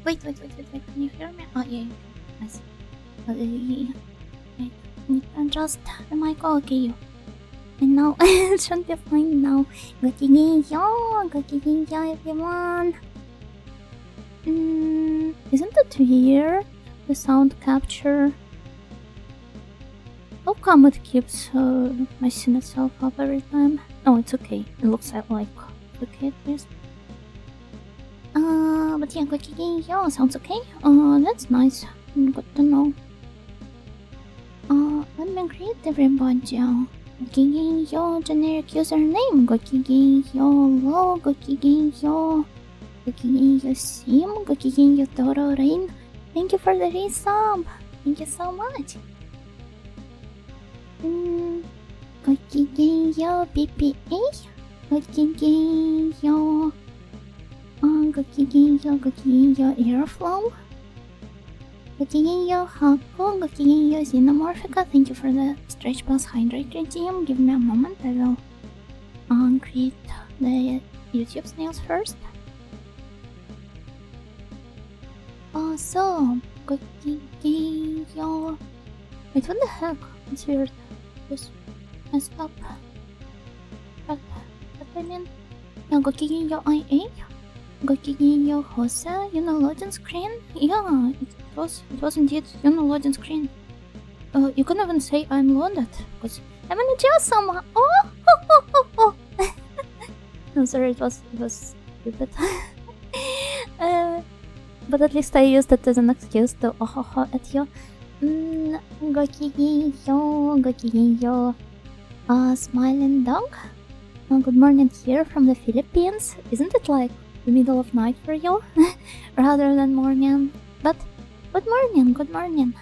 Wait. Can you hear me? Oh, yeah. Nice. Wait. You can adjust the mic. Oh, okay. And now it should be fine now. Gokigenyo, everyone. Isn't it weird? The sound capture. How come it keeps messing itself up every time? Oh, it's okay. It looks like okay at least. But yeah, Gokigenyo sounds okay. That's nice. Good to know. Let me greet everybody. Gokigenyo generic username. Gokigenyo low. Gokigenyo. Gokigenyo sim. Gokigenyo Toro Rain. Thank you for the resub. Thank you so much. Gokigenyo PPA. Gokigenyo. Gokigenyo Airflow. Gokigenyo Haku. Gokigenyo Xenomorphica. Thank you for the Stretch Plus Hydrate redeem. Give me a moment. I will create the YouTube snails first. So Gokigenyo. Wait, what the heck? It's weird. Just messed up. What I mean? Yeah, Gokigenyo IA. Gokigenyo Hose. Loading screen? Yeah, it was indeed loading screen. You can even say I'm loaded, because I'm in a jail somewhere. Oh! I'm sorry, it was stupid. But at least I used it as an excuse to at you. Gokigenyo. Smiling dog. Good morning here from the Philippines. Isn't it like the middle of night for you? Rather than morning. But good morning.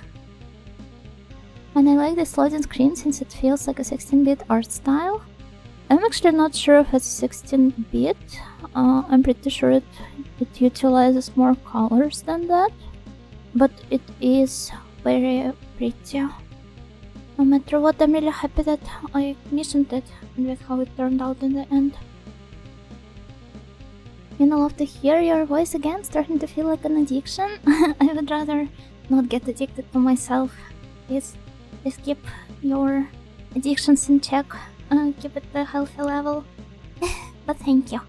And I like this loading screen since it feels like a 16-bit art style. I'm actually not sure if it's 16-bit. I'm pretty sure it utilizes more colors than that. But it is very pretty. No matter what, I'm really happy that I commissioned it and with how it turned out in the end. I love to hear your voice again, starting to feel like an addiction. I would rather not get addicted to myself. Please keep your addictions in check. Keep it to a healthy level. But thank you.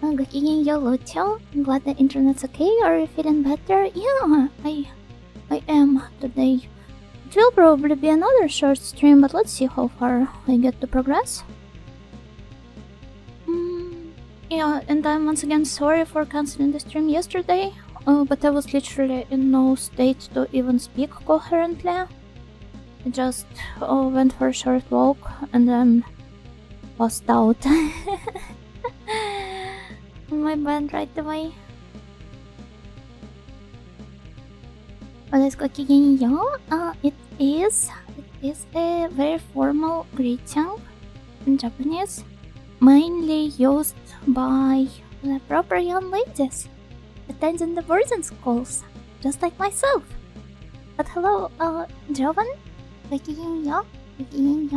Gokigenyo Lucho. I'm glad the internet's okay. Are you feeling better? Yeah, I am today. It will probably be another short stream, but let's see how far I get to progress. Yeah, and I'm once again sorry for canceling the stream yesterday, but I was literally in no state to even speak coherently. I just went for a short walk and then passed out in my bed right away. What is Gokigenyo? It is a very formal greeting in Japanese, mainly used by the proper young ladies attending the boarding schools, just like myself. But hello, Jovan? Gokigenyo? 3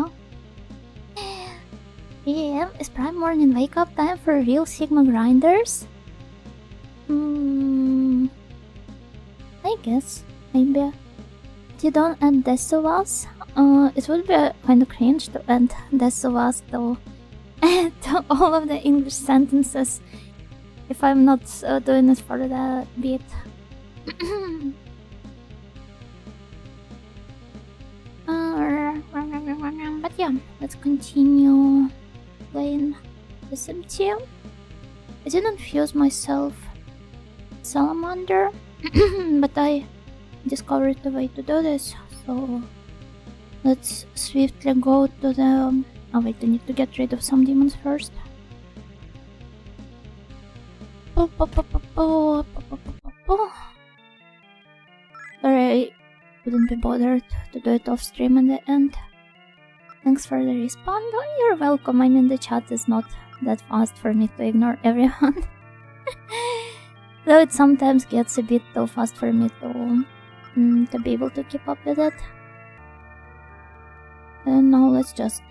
AM is prime morning wake up time for real Sigma grinders? I guess. Maybe. If you don't end Desuvas, it would be kinda cringe to end Desuvas to all of the English sentences if I'm not doing it for the beat. But yeah, let's continue playing the SimTeam. I didn't fuse myself Salamander, but I discovered the way to do this, so let's swiftly go to the... Oh wait, I need to get rid of some demons first. Sorry, I couldn't be bothered to do it off stream in the end. Thanks for the respawn. Oh, you're welcome. I mean, the chat is not that fast for me to ignore everyone. Though it sometimes gets a bit too fast for me to be able to keep up with it. And now let's just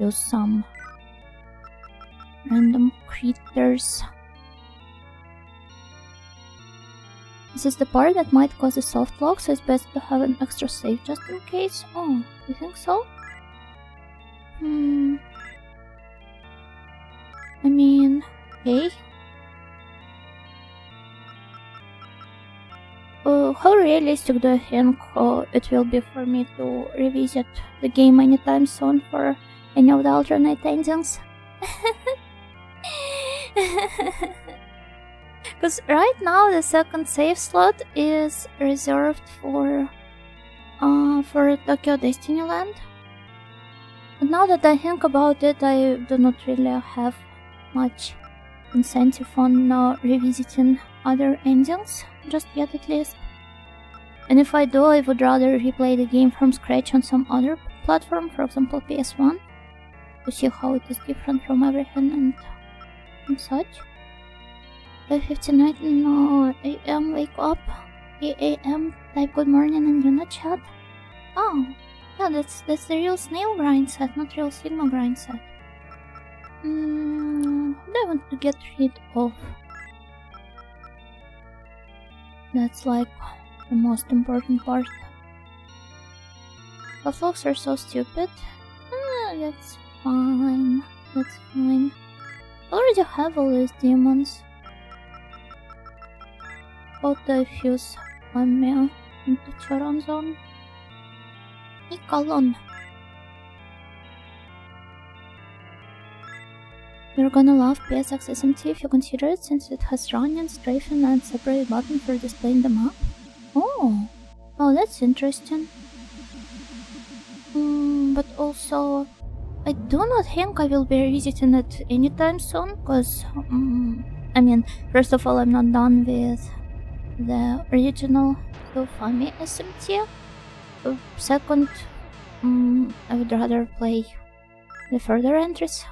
use some random creatures. This is the part that might cause a soft lock, so it's best to have an extra save just in case. Oh, you think so? I mean, okay. How realistic do you think it will be for me to revisit the game anytime soon for any of the alternate endings? Because right now the second save slot is reserved for Tokyo Destinyland. But now that I think about it, I do not really have much incentive on revisiting other endings, just yet at least. And if I do, I would rather replay the game from scratch on some other platform, for example PS1, to see how it is different from everything and such. 5:59 AM, wake up. 8 AM, type good morning in Unit chat. Oh, yeah, that's the real snail grind set, not real Sigma grind set. What do I want to get rid of? That's like the most important part. The folks are so stupid. That's fine. That's fine. I already have all these demons. Both the fuse on me into Choron zone. Nikolon. You're gonna love PSX SMT if you consider it, since it has running, strafing, and separate button for displaying the map. Oh, that's interesting. But also, I do not think I will be revisiting it anytime soon, because, I mean, first of all, I'm not done with the original Fami SMT. Second, I would rather play the further entries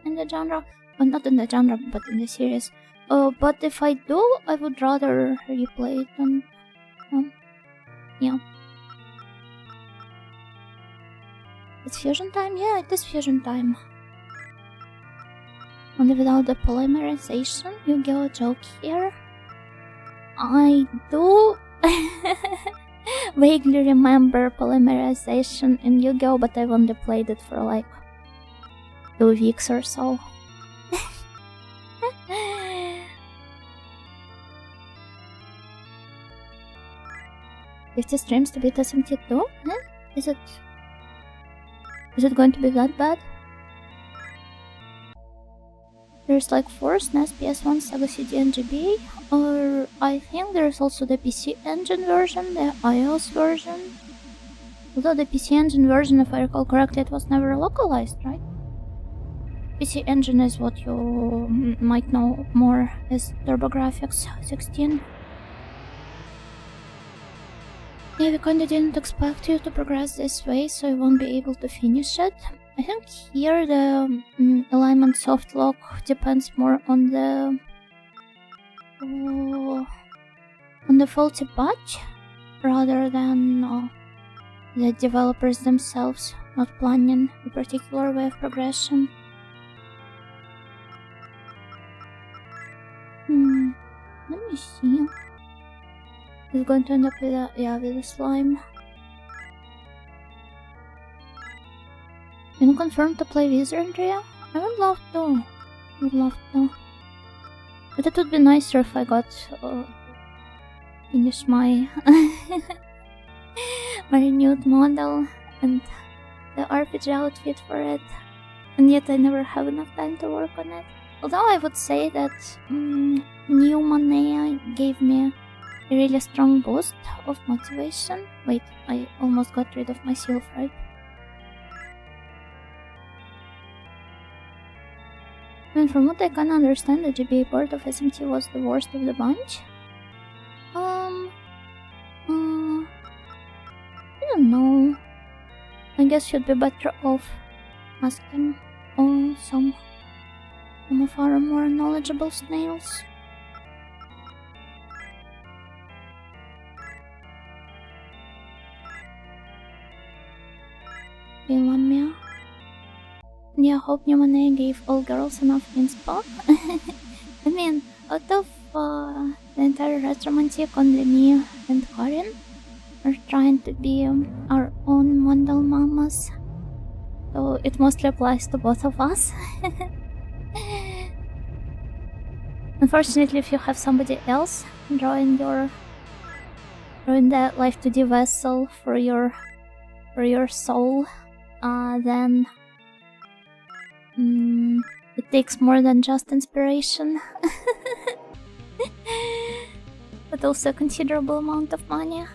in the genre. Well, not in the genre, but in the series. But if I do, I would rather replay it and, yeah. It's fusion time? Yeah, it is fusion time. Only without the polymerization. Yu-Gi-Oh! Joke here. I do vaguely remember polymerization in Yu-Gi-Oh! But I've only played it for like 2 weeks or so. 50 streams to beat SMT2? Is it going to be that bad? There's like 4 SNES, PS1, Sega CD, and GBA. Or I think there's also the PC Engine version, the iOS version. Although the PC Engine version, if I recall correctly, it was never localized, right? PC Engine is what you might know more as TurboGrafx 16. Yeah, we kinda didn't expect you to progress this way, so you won't be able to finish it. I think here the alignment soft lock depends more on the faulty patch rather than the developers themselves not planning a particular way of progression. Let me see. It's going to end up with a slime. Can you confirm to play Wizardry? I would love to. But it would be nicer if I got finish my my renewed model and the RPG outfit for it. And yet I never have enough time to work on it. Although I would say that new Monea gave me a really strong boost of motivation. Wait, I almost got rid of myself, right? And from what I can understand, the GBA port of SMT was the worst of the bunch. I don't know. I guess you'd be better off asking some of our more knowledgeable snails. Lamia. Yeah, hope Nyumane gave all girls enough inspo. I mean, out of The entire rest romantic, only me and Karin are trying to be our own Mandal mamas. So it mostly applies to both of us. Unfortunately, if you have somebody else drawing the life 2D vessel for your soul, then it takes more than just inspiration, but also a considerable amount of money.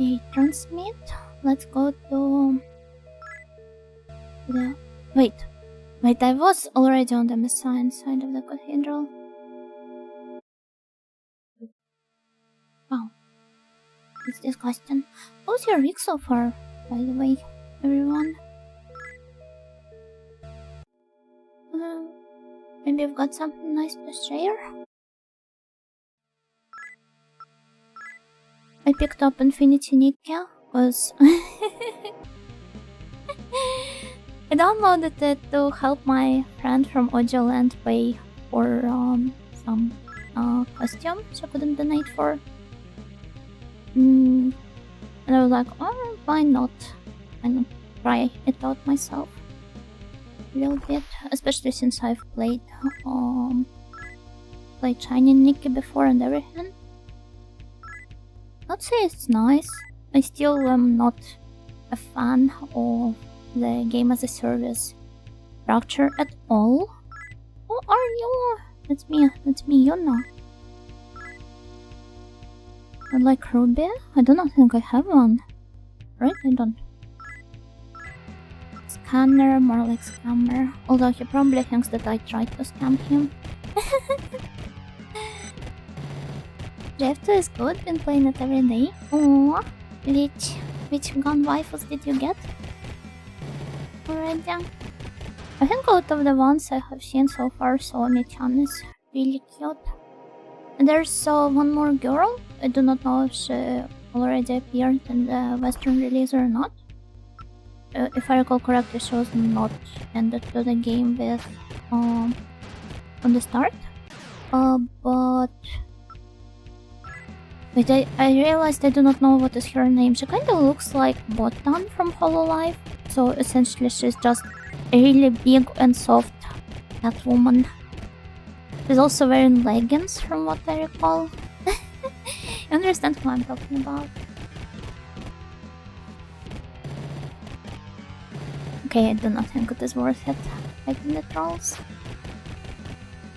Okay, transmit. Let's go to the... Wait, I was already on the Messiah side of the Cathedral. Wow. It's disgusting. How's your week so far, by the way, everyone? Maybe you've got something nice to share? I picked up Infinity Nikka, cause I downloaded it to help my friend from Audioland pay for some costume she couldn't donate for. And I was like, oh, why not? And try it out myself a little bit, especially since I've played Shiny Nikki before and everything. Not say it's nice. I still am not a fan of the game as a service structure at all. Who are you? That's me, you know. I like Ruby? I do not think I have one. Right? I don't. Scanner, more like scammer. Although he probably thinks that I tried to scam him. Jeff2 is good, been playing it every day. Aww. Which gun waifus did you get? Already? I think out of the ones I have seen so far, Somi-chan is really cute. And there's one more girl. I do not know if she already appeared in the Western release or not. If I recall correctly, she was not ended to the game with on the start. But wait, I realized I do not know what is her name. She kind of looks like Botan from Hololive. So essentially, she's just a really big and soft cat woman. She's also wearing leggings, from what I recall. You understand who I'm talking about? Okay, I do not think it is worth it. Fighting the trolls.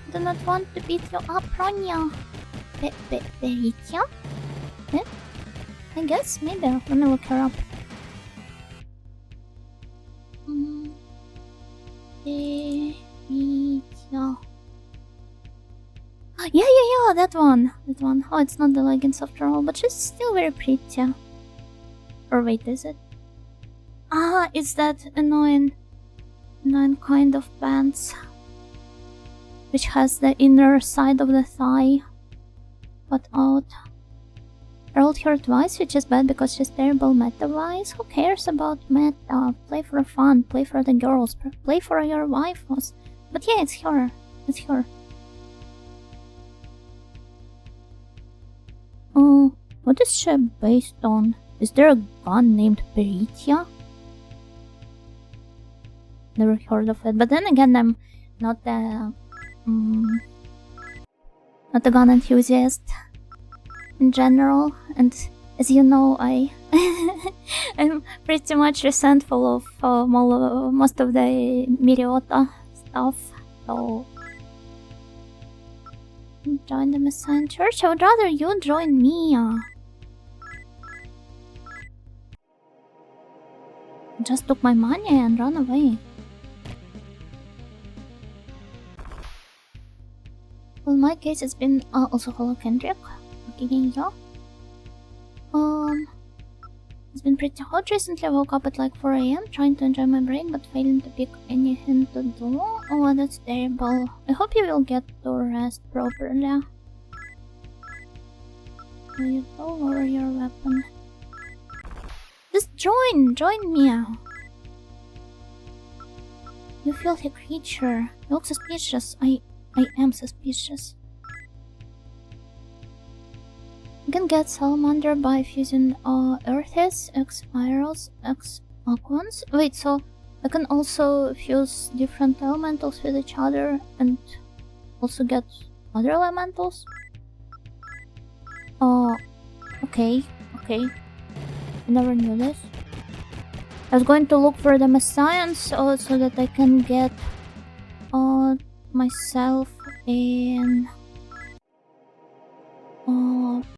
I do not want to beat you up, Ronya. Beat you? Eh? I guess, maybe. Let me look her up. Yeah, that one. Oh, it's not the leggings after all, but she's still very pretty. Or wait, is it? Ah, it's that annoying kind of pants, which has the inner side of the thigh cut out. I rolled her twice, which is bad because she's terrible meta-wise. Who cares about meta? Play for fun, play for the girls, play for your waifus. But yeah, it's her. Oh, what is she based on? Is there a gun named Peritia? Never heard of it, but then again, I'm not a gun enthusiast in general, and as you know, I'm pretty much resentful of most of the Miriota stuff. So join the Messiah Church. I would rather you join me. Just took my money and run away. Well, in my case, it's been also Hello Kendrick. It's been pretty hot recently. I woke up at like 4 AM trying to enjoy my break but failing to pick anything to do. Oh, that's terrible. I hope you will get to rest properly. Will you lower your weapon? Just join me. You filthy creature. You look suspicious. I am suspicious. You can get salamander by fusing earths, X spirals, X aquans. Wait, so I can also fuse different elementals with each other and also get other elementals? Oh, okay. I never knew this. I was going to look for them as science so that I can get myself in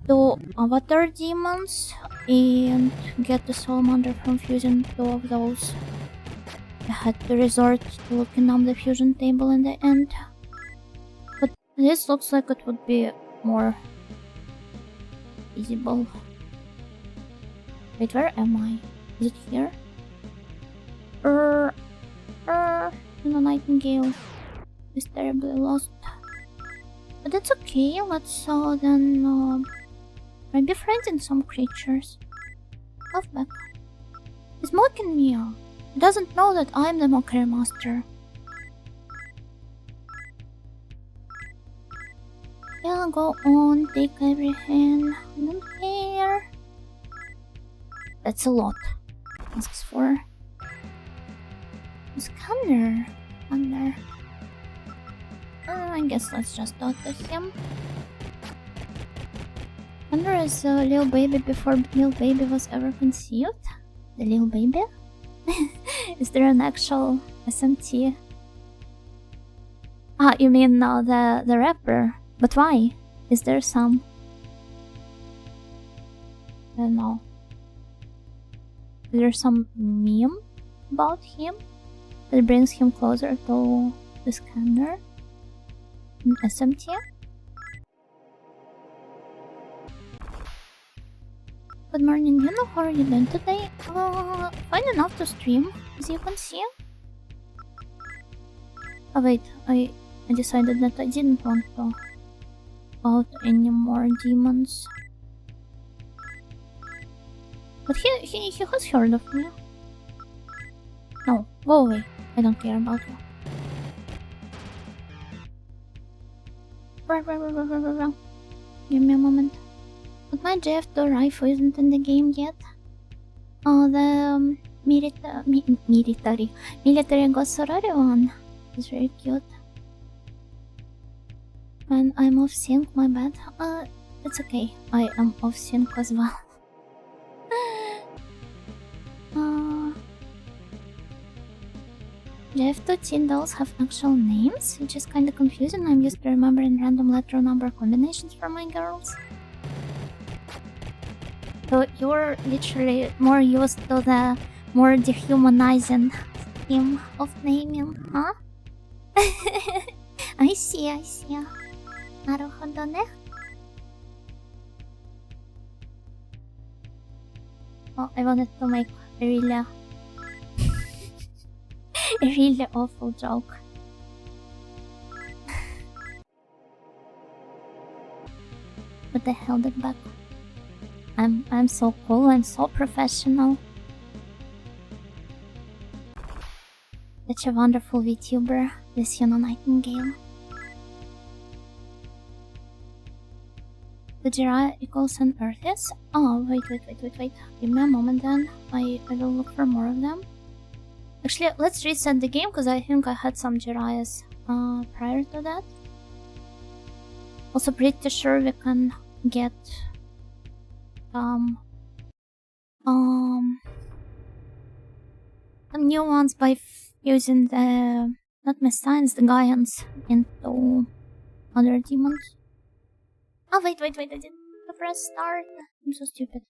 two avatar demons and get the salamander from fusing two of those. I had to resort to looking up the fusion table in the end. But this looks like it would be more feasible. Wait, where am I? Is it here? Nightingale is terribly lost. But it's okay, let's then try befriending some creatures. Love back. He's mocking me. He doesn't know that I'm the mockery master. Yeah, go on, take everything. I don't care. That's a lot. Asks for scanner. I guess let's just talk to him. Scanner is a little baby before little baby was ever conceived. The little baby? Is there an actual SMT? Ah, you mean the rapper? But why? Is there some? I don't know. Is there some meme about him that brings him closer to the scanner? An SMT? Good morning, you know how are you doing today? Fine enough to stream, as you can see. Oh wait, I decided that I didn't want to out any more demons. But he has heard of me. No, go away. I don't care about you. Give me a moment. But my JF2 rifle isn't in the game yet. Oh, the military Gossorori one is very cute. And I'm off sync, my bad. It's okay. I am off sync as well. JF2 teen dolls have actual names, which is kinda confusing. I'm used to remembering random letter number combinations for my girls. So you're literally more used to the more dehumanizing scheme of naming, huh? I see. なるほどね. Oh, I wanted to make a really awful joke. But I held it back. I'm so cool, I'm so professional. Such a wonderful Vtuber, this Nightingale. The Jiraiya equals an Earthis? Oh, wait. Give me a moment then. I will look for more of them. Actually, let's reset the game because I think I had some Jiraiya's prior to that. Also pretty sure we can get some new ones by using the not Messiahs, the Gaians into other demons. Oh wait, I didn't press start. I'm so stupid.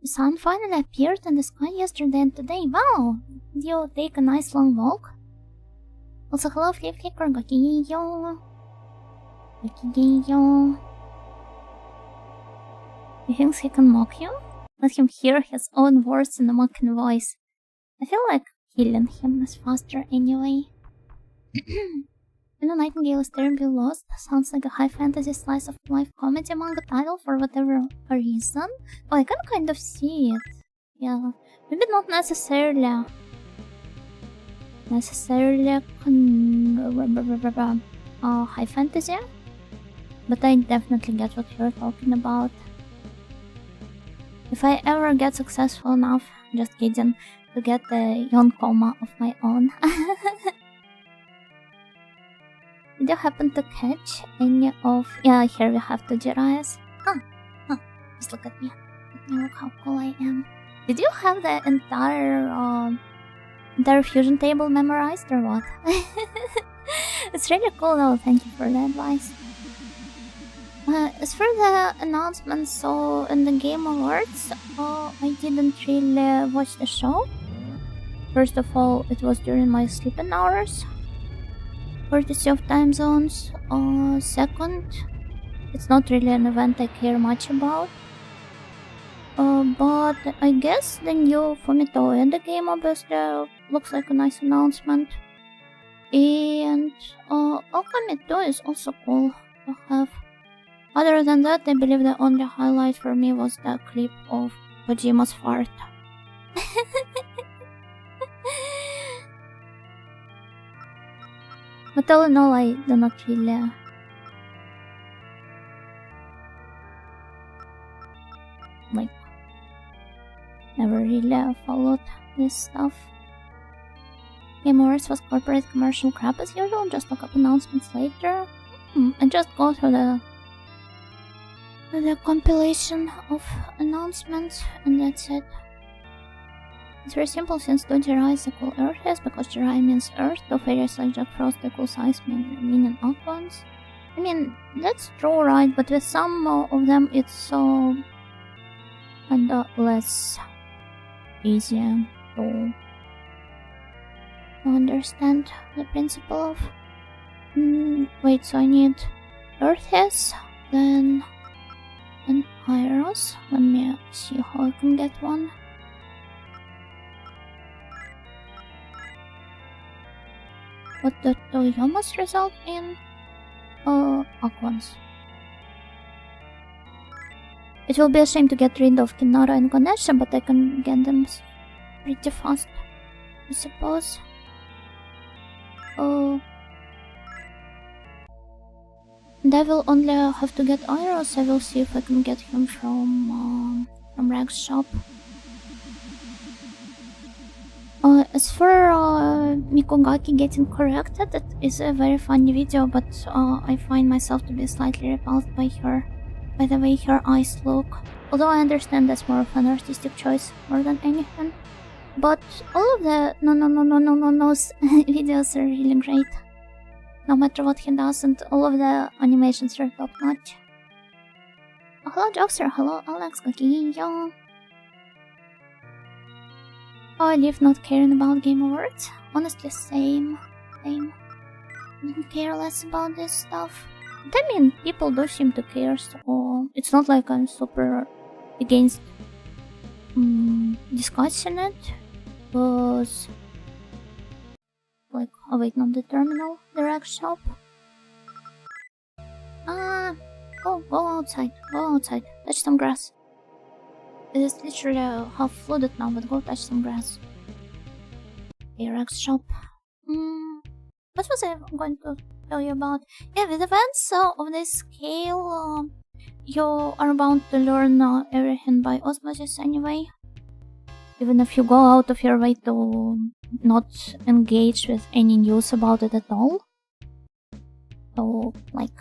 The sun finally appeared in the sky yesterday and today. Wow! Did you take a nice long walk? Also, hello, Flip Kicker, Gakigeyo. He thinks he can mock you? Let him hear his own words in a mocking voice. I feel like killing him is faster anyway. Nightingale is terribly lost sounds like a high fantasy slice of life comedy manga title for whatever reason. Oh, I can kind of see it. Yeah, maybe not necessarily necessarily high fantasy, but I definitely get what you're talking about. If I ever get successful enough, just kidding, to get a yawn coma of my own. Did you happen to catch any of... Yeah, here we have two Jiraiya's. Huh, just look at me. Look how cool I am. Did you have the entire fusion table memorized or what? It's really cool though, thank you for the advice. As for the announcements, so in the Game Awards, I didn't really watch the show. First of all, it was during my sleeping hours, courtesy of time zones. Second, it's not really an event I care much about. But I guess the new Fumito in the game obviously looks like a nice announcement. And Okami 2 is also cool to have. Other than that, I believe the only highlight for me was the clip of Kojima's fart. But all in all, I do not really... never really followed this stuff. Game Awards was corporate commercial crap as usual, just look up announcements later. And just go through the compilation of announcements, and that's it. It's very simple since do Jiraiya equal Earth because Jiraiya means Earth, do fairies like Jack Frost equal size meaning Aquans. I mean, that's true, right? But with some of them it's so kinda less easy to understand the principle of... wait, so I need Earthis, then and Pyros. Let me see how I can get one. What the Toyomas result in? Aquans. It will be a shame to get rid of Kinara and Ganesha, but I can get them pretty fast, I suppose. And I will only have to get Iros. I will see if I can get him from Rag's shop. As for Mikogaki getting corrected, it is a very funny video, but I find myself to be slightly repulsed by the way her eyes look. Although I understand that's more of an artistic choice more than anything. But all of the no videos are really great. No matter what he does, and all of the animations are top notch. Oh, hello Jokester, hello Alex, Gakiyo. Oh, I live not caring about Game Awards. Honestly, same. Didn't care less about this stuff. But I mean, people do seem to care, so it's not like I'm super against discussing it. Because, like, oh wait, not the terminal, the rag shop. Go outside, touch some grass. It is literally half flooded now, but go touch some grass. The rag shop. What was I going to tell you about? Yeah, with events of this scale, you are bound to learn everything by osmosis anyway. Even if you go out of your way to not engage with any news about it at all. So, like,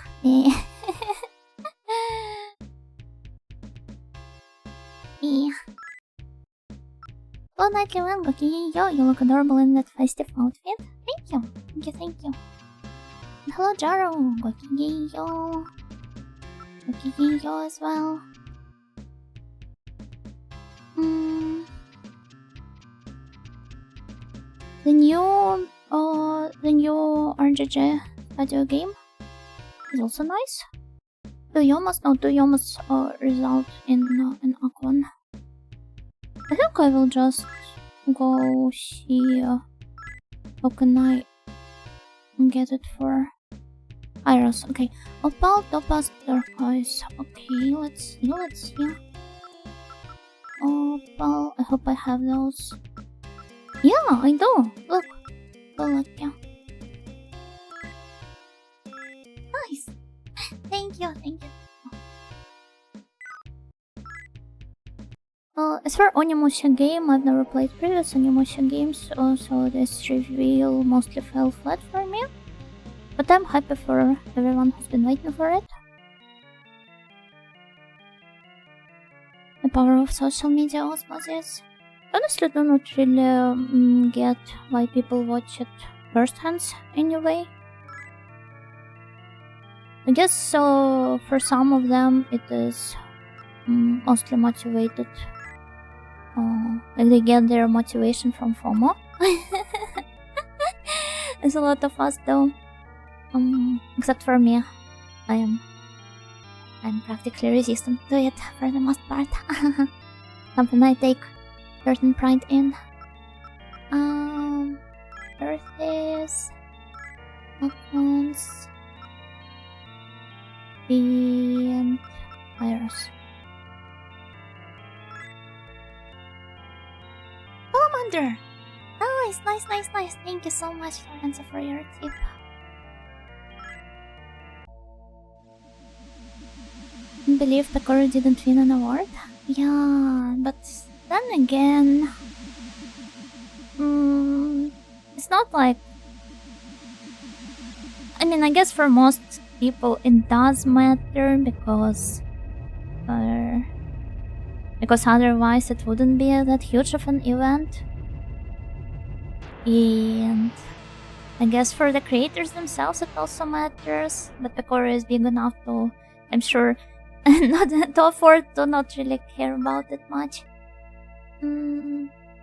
Hello, Nightly One, Gakiyo, you look adorable in that festive outfit. Thank you. And hello, Jaro, Gakiyo as well. The new RGG video game is also nice. Toyoma's result in Aquan. I think I will just go see how can I get it for Iros. Okay, Opal, Topaz, Turquoise. Okay, let's see. Opal, I hope I have those. Yeah, I do. Look, So lucky. Nice. Thank you. As for Onimusha game, I've never played previous Onimusha games, so this reveal mostly fell flat for me. But I'm happy for everyone who's been waiting for it. The power of social media osmosis. Honestly, do not really get why people watch it firsthand anyway. I guess for some of them it is mostly motivated. Like they get their motivation from FOMO. There's a lot of us though. Except for me, I'm practically resistant to it for the most part. Something I take certain pride in. Birthdays, accounts, and virus. Salamander! Nice. Thank you so much, Lorenzo, for your tip. I believe Pekora didn't win an award. Yeah, but then again, it's not like. I mean, I guess for most people it does matter because otherwise it wouldn't be that huge of an event. And I guess for the creators themselves it also matters, but Pekora is big enough to, I'm sure, not to afford to not really care about it much.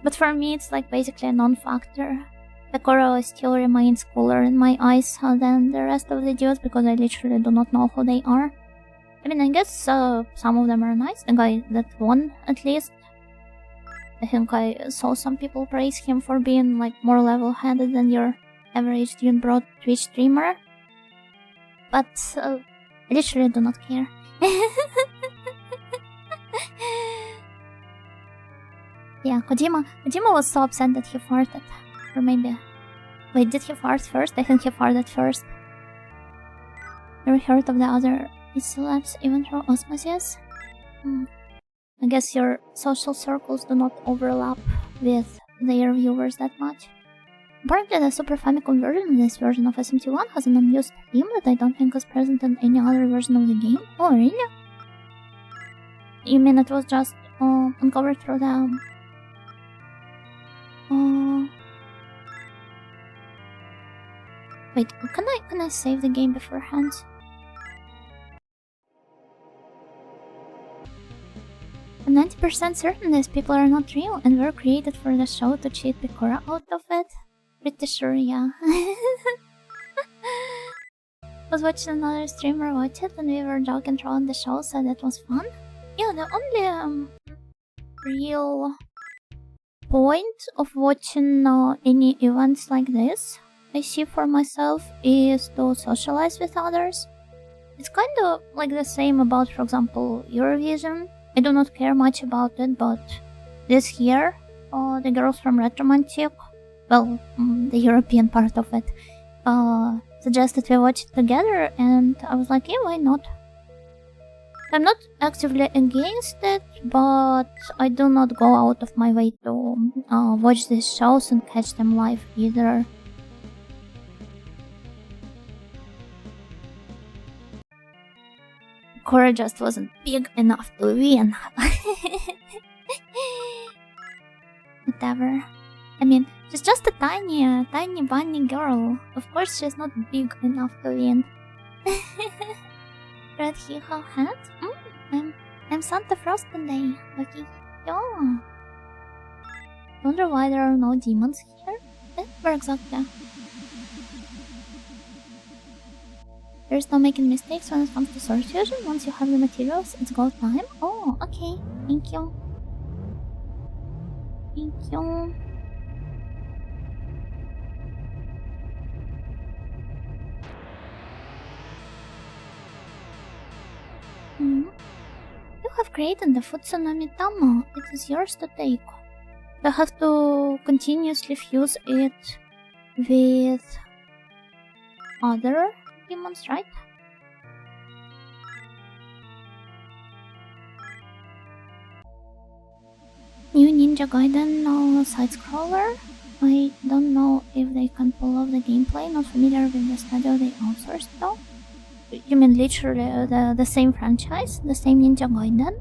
But for me it's like basically a non-factor. Pekora still remains cooler in my eyes than the rest of the dudes because I literally do not know who they are. I mean, I guess some of them are nice. The guy that won, at least. I think I saw some people praise him for being like more level-headed than your average dude broad Twitch streamer. But I literally do not care. Yeah, Kojima was so upset that he farted. Or maybe... Wait, did he fart first? I think he farted first. Never heard of the other celebs even through osmosis? I guess your social circles do not overlap with their viewers that much. Apparently the Super Famicom version of this version of SMT1 has an unused theme that I don't think is present in any other version of the game. Oh, really? You mean it was just uncovered through the... Wait, can I save the game beforehand? I'm 90% certain these people are not real and were created for the show to cheat Pekora out of it. Pretty sure, yeah. Was watching another streamer watch it and we were joking around the show, so that was fun. Yeah, the only real point of watching any events like this I see for myself is to socialize with others. It's kind of like the same about, for example, Eurovision. I do not care much about it, but this year, the girls from Retromantic, well, the European part of it, suggested we watch it together, and I was like, yeah, why not? I'm not actively against it, but I do not go out of my way to watch these shows and catch them live either. Cora just wasn't big enough to win. Whatever. I mean, she's just a tiny bunny girl. Of course she's not big enough to win. Red hee-haw hat? I'm Santa Frost today. Lucky. Yo. Wonder why there are no demons here? Where exactly? There's no making mistakes when it comes to sword fusion. Once you have the materials, it's go time. Oh, okay. Thank you. Thank you. You have created the Futsunami Tama. It is yours to take. I have to continuously fuse it with other demons, right? New Ninja Gaiden side-scroller. I don't know if they can pull off the gameplay, not familiar with the studio they outsourced though. You mean literally the same franchise? The same Ninja Gaiden?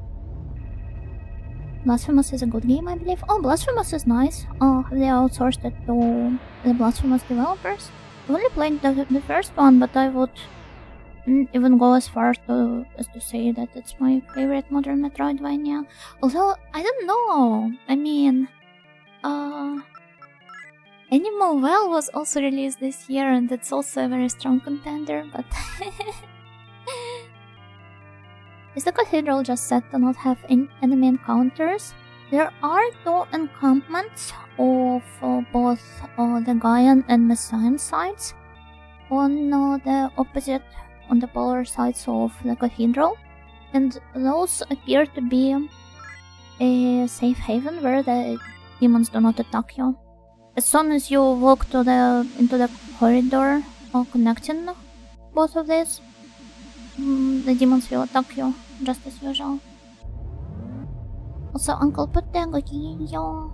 Blasphemous is a good game, I believe. Oh, Blasphemous is nice. Oh, they outsourced it to the Blasphemous developers. I've only played the first one, but I would even go as far as to say that it's my favorite modern Metroidvania. Although, I don't know. I mean, Animal Well was also released this year, and it's also a very strong contender, but... Is the Cathedral just set to not have any enemy encounters? There are 2 encampments of both the Gaian and Messian sides on the opposite, on the polar sides of the Cathedral, and those appear to be a safe haven where the demons do not attack you. As soon as you walk into the corridor connecting both of these, the demons will attack you, just as usual. Also, Uncle Potato, yo.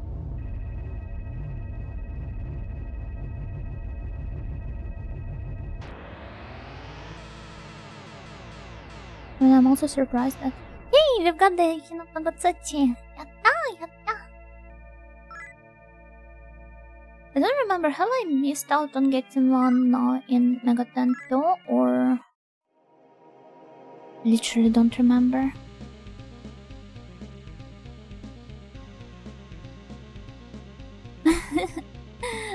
And I'm also surprised that, hey, we've got the Hinata-Gotsuchi. Yatta, yatta. I don't remember, have I missed out on getting one in Megaten 2 or... Literally don't remember.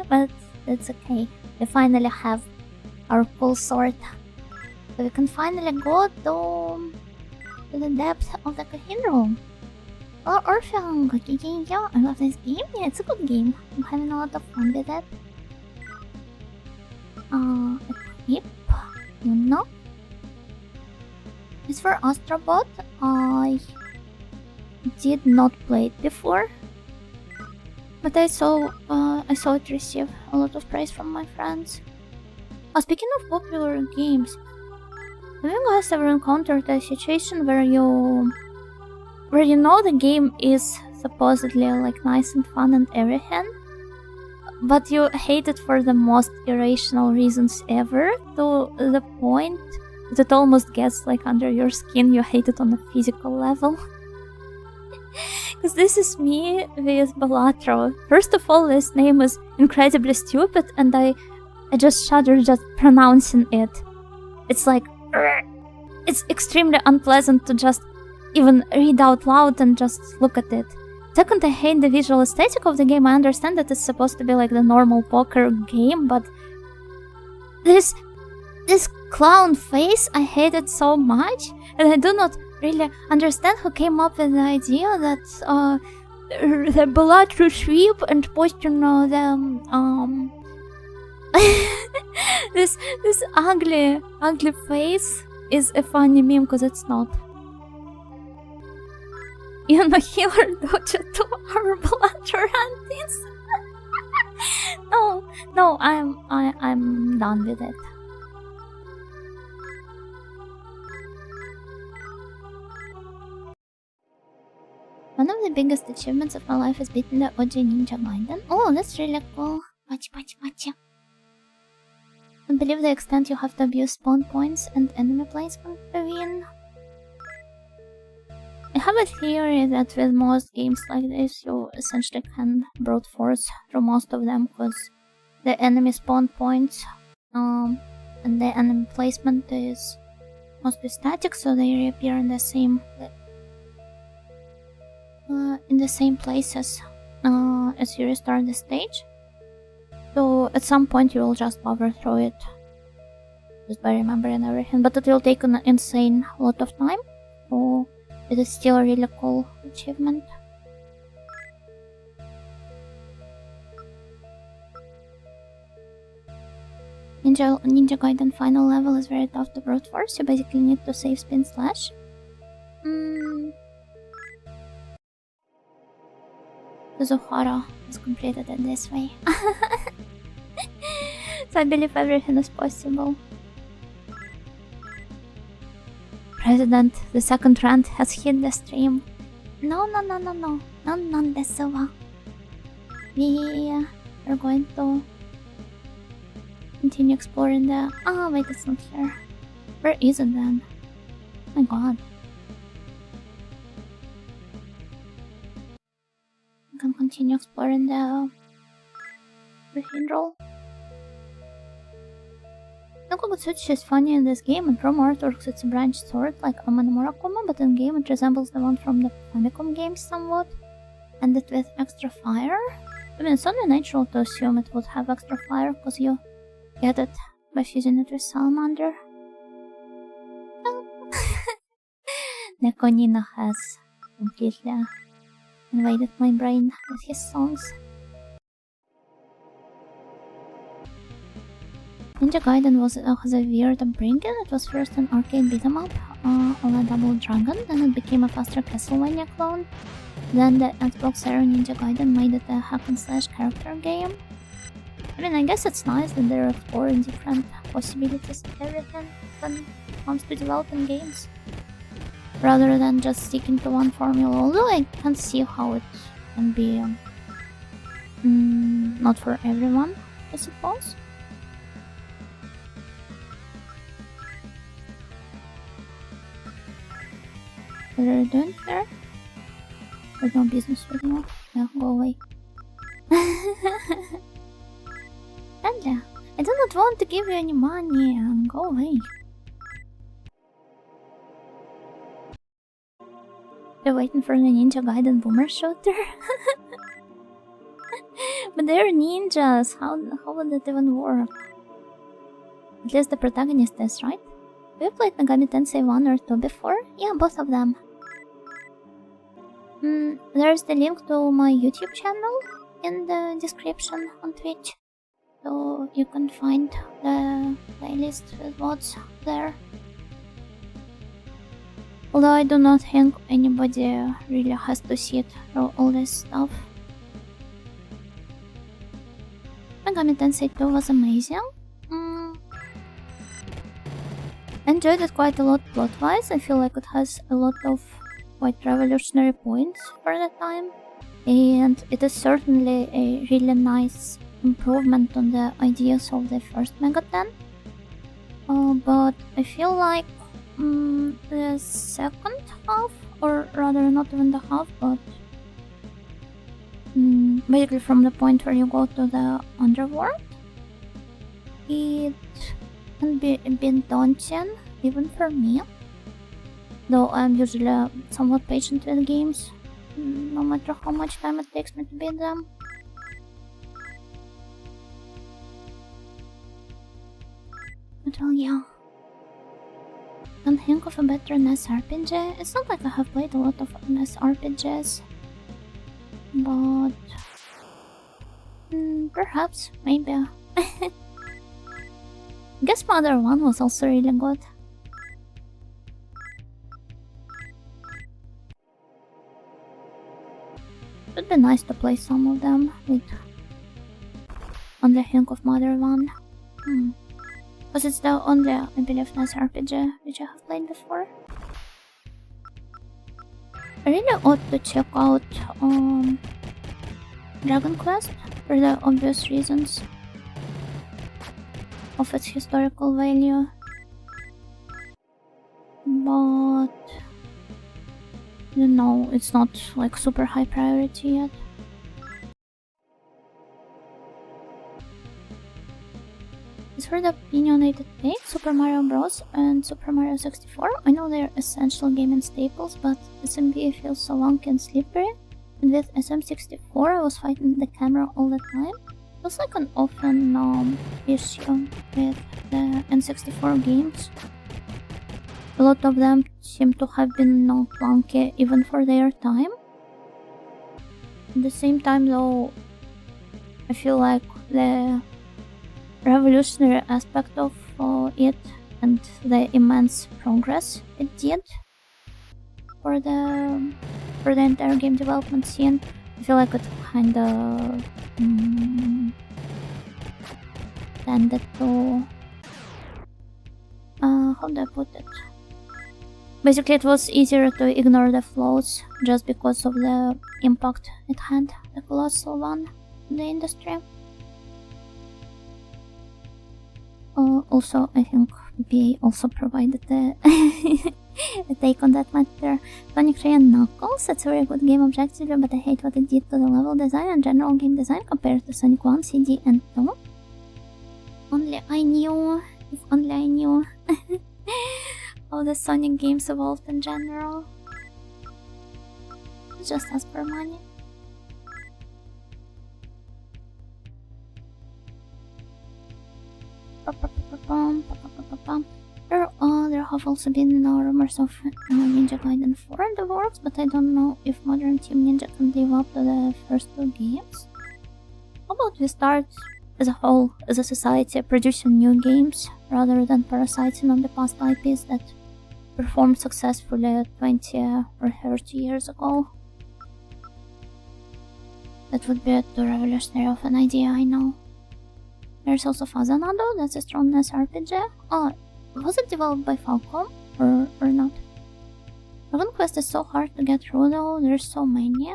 But it's okay. We finally have our full sword. So we can finally go to the depth of the Cathedral. Oh, Orphan, yeah, I love this game. Yeah, it's a good game. I'm having a lot of fun with it. Equip, you know. As for Astrobot, I did not play it before, but I saw it receive a lot of praise from my friends. Speaking of popular games, have you guys ever encountered a situation where you know the game is supposedly like nice and fun and everything, but you hate it for the most irrational reasons ever, to the point that it almost gets like under your skin, you hate it on a physical level? Because this is me with Balatro. First of all, this name is incredibly stupid and I just shudder just pronouncing it. It's like... It's extremely unpleasant to just even read out loud and just look at it. Second, I hate the visual aesthetic of the game. I understand that it's supposed to be like the normal poker game, but... This clown face, I hate it so much, and I do not really understand who came up with the idea that the Balatro sweep and posting this ugly face is a funny meme, because it's not. You know, healer dojo to our Balatro antics. No, I'm done with it. One of the biggest achievements of my life is beating the OG Ninja Gaiden. Oh, that's really cool. Machi. I believe the extent you have to abuse spawn points and enemy placement to win. I have a theory that with most games like this, you essentially can brute force through most of them, because the enemy spawn points and the enemy placement is mostly static, so they reappear in the same places as you restart the stage. So at some point you will just power through it just by remembering everything, but it will take an insane lot of time, so it is still a really cool achievement. Ninja Gaiden final level is very tough to brute force. You basically need to save spin slash. Zuhara is completed it this way. So I believe everything is possible. President, the second trend has hit the stream. No. None this over. We are going to continue exploring the... Oh, wait, it's not here. Where is it then? Oh my god. I can continue exploring the Cathedral. Nokogutsuchi is funny in this game. In promo artworks it's a branched sword like Amano Murakuma, but in game it resembles the one from the Famicom games somewhat, and it with extra fire. I mean, it's only natural to assume it would have extra fire, because you get it by fusing it with Salamander. Nekonino has completely invaded my brain with his songs. Ninja Gaiden has a weird upbringing. It was first an arcade beat 'em up on a Double Dragon, then it became a faster Castlevania clone. Then the Xbox era Ninja Gaiden made it a hack and slash character game. I mean, I guess it's nice that they're exploring different possibilities of everything when it comes to developing games, rather than just sticking to one formula, although I can see how it can be not for everyone, I suppose. What are you doing here? There's no business with you. Yeah, go away. Tanja, I do not want to give you any money. Go away. They're waiting for the Ninja Gaiden boomer shooter. But they're ninjas. How would that even work? At least the protagonist is, right? Have you played Megami Tensei 1 or 2 before? Yeah, both of them. There's the link to my YouTube channel in the description on Twitch, so you can find the playlist with what's there. Although I do not think anybody really has to sit through all this stuff. Megami Tensei 2 was amazing. Enjoyed it quite a lot plot-wise. I feel like it has a lot of quite revolutionary points for the time, and it is certainly a really nice improvement on the ideas of the first Megaten. But I feel like the second half, or rather not even the half, but basically from the point where you go to the underworld, it can be a bit daunting, even for me. Though I'm usually somewhat patient with games, no matter how much time it takes me to beat them. But well, yeah. Can't think of a better NES RPG. It's not like I have played a lot of NES RPGs, but perhaps, maybe. Guess Mother 1 was also really good. It would be nice to play some of them with only think of Mother 1. Because it's the only, I believe, NES RPG which I have played before. I really ought to check out Dragon Quest for the obvious reasons of its historical value. But you know, it's not like super high priority yet. As for the opinionated take, Super Mario Bros. And Super Mario 64, I know they're essential gaming staples, but SMB feels so wonky and slippery, and with SM64 I was fighting the camera all the time. It was like an often issue with the N64 games. A lot of them seem to have been clunky even for their time. At the same time though, I feel like the revolutionary aspect of it and the immense progress it did for the entire game development scene, I feel like it kinda tended to... how do I put it? Basically, it was easier to ignore the flaws just because of the impact it had, the colossal one, in the industry. Also, I think BA also provided a take on that matter. Sonic 3 and Knuckles, it's a very good game objectively, but I hate what it did to the level design and general game design compared to Sonic 1, CD, and 2. Only I knew, if only I knew how the Sonic games evolved in general. Just ask for money. There have also been rumors of Ninja Gaiden 4 in the works, but I don't know if modern Team Ninja can live up to the first two games. How about we start as a whole, as a society, producing new games rather than parasiting on the past IPs that performed successfully 20 or 30 years ago? That would be too revolutionary of an idea, I know. There's also Fazanado, that's a strong NES RPG. Oh, was it developed by Falcom or not? Dragon Quest is so hard to get through though, there's so many.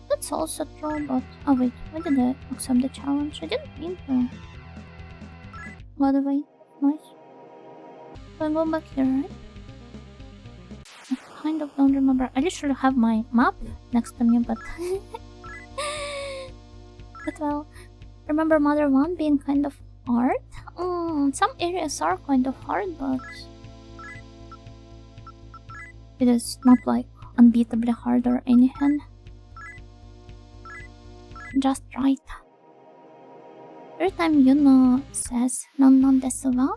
That's also true, but... oh wait, why did I accept the challenge? I didn't mean to. By the way, nice. So I go back here, right? I kind of don't remember. I literally have my map next to me, but... but well... remember Mother 1 being kind of hard? Some areas are kind of hard, but... it is not like unbeatably hard or anything. Just right. Every time Yuno says non desu wa,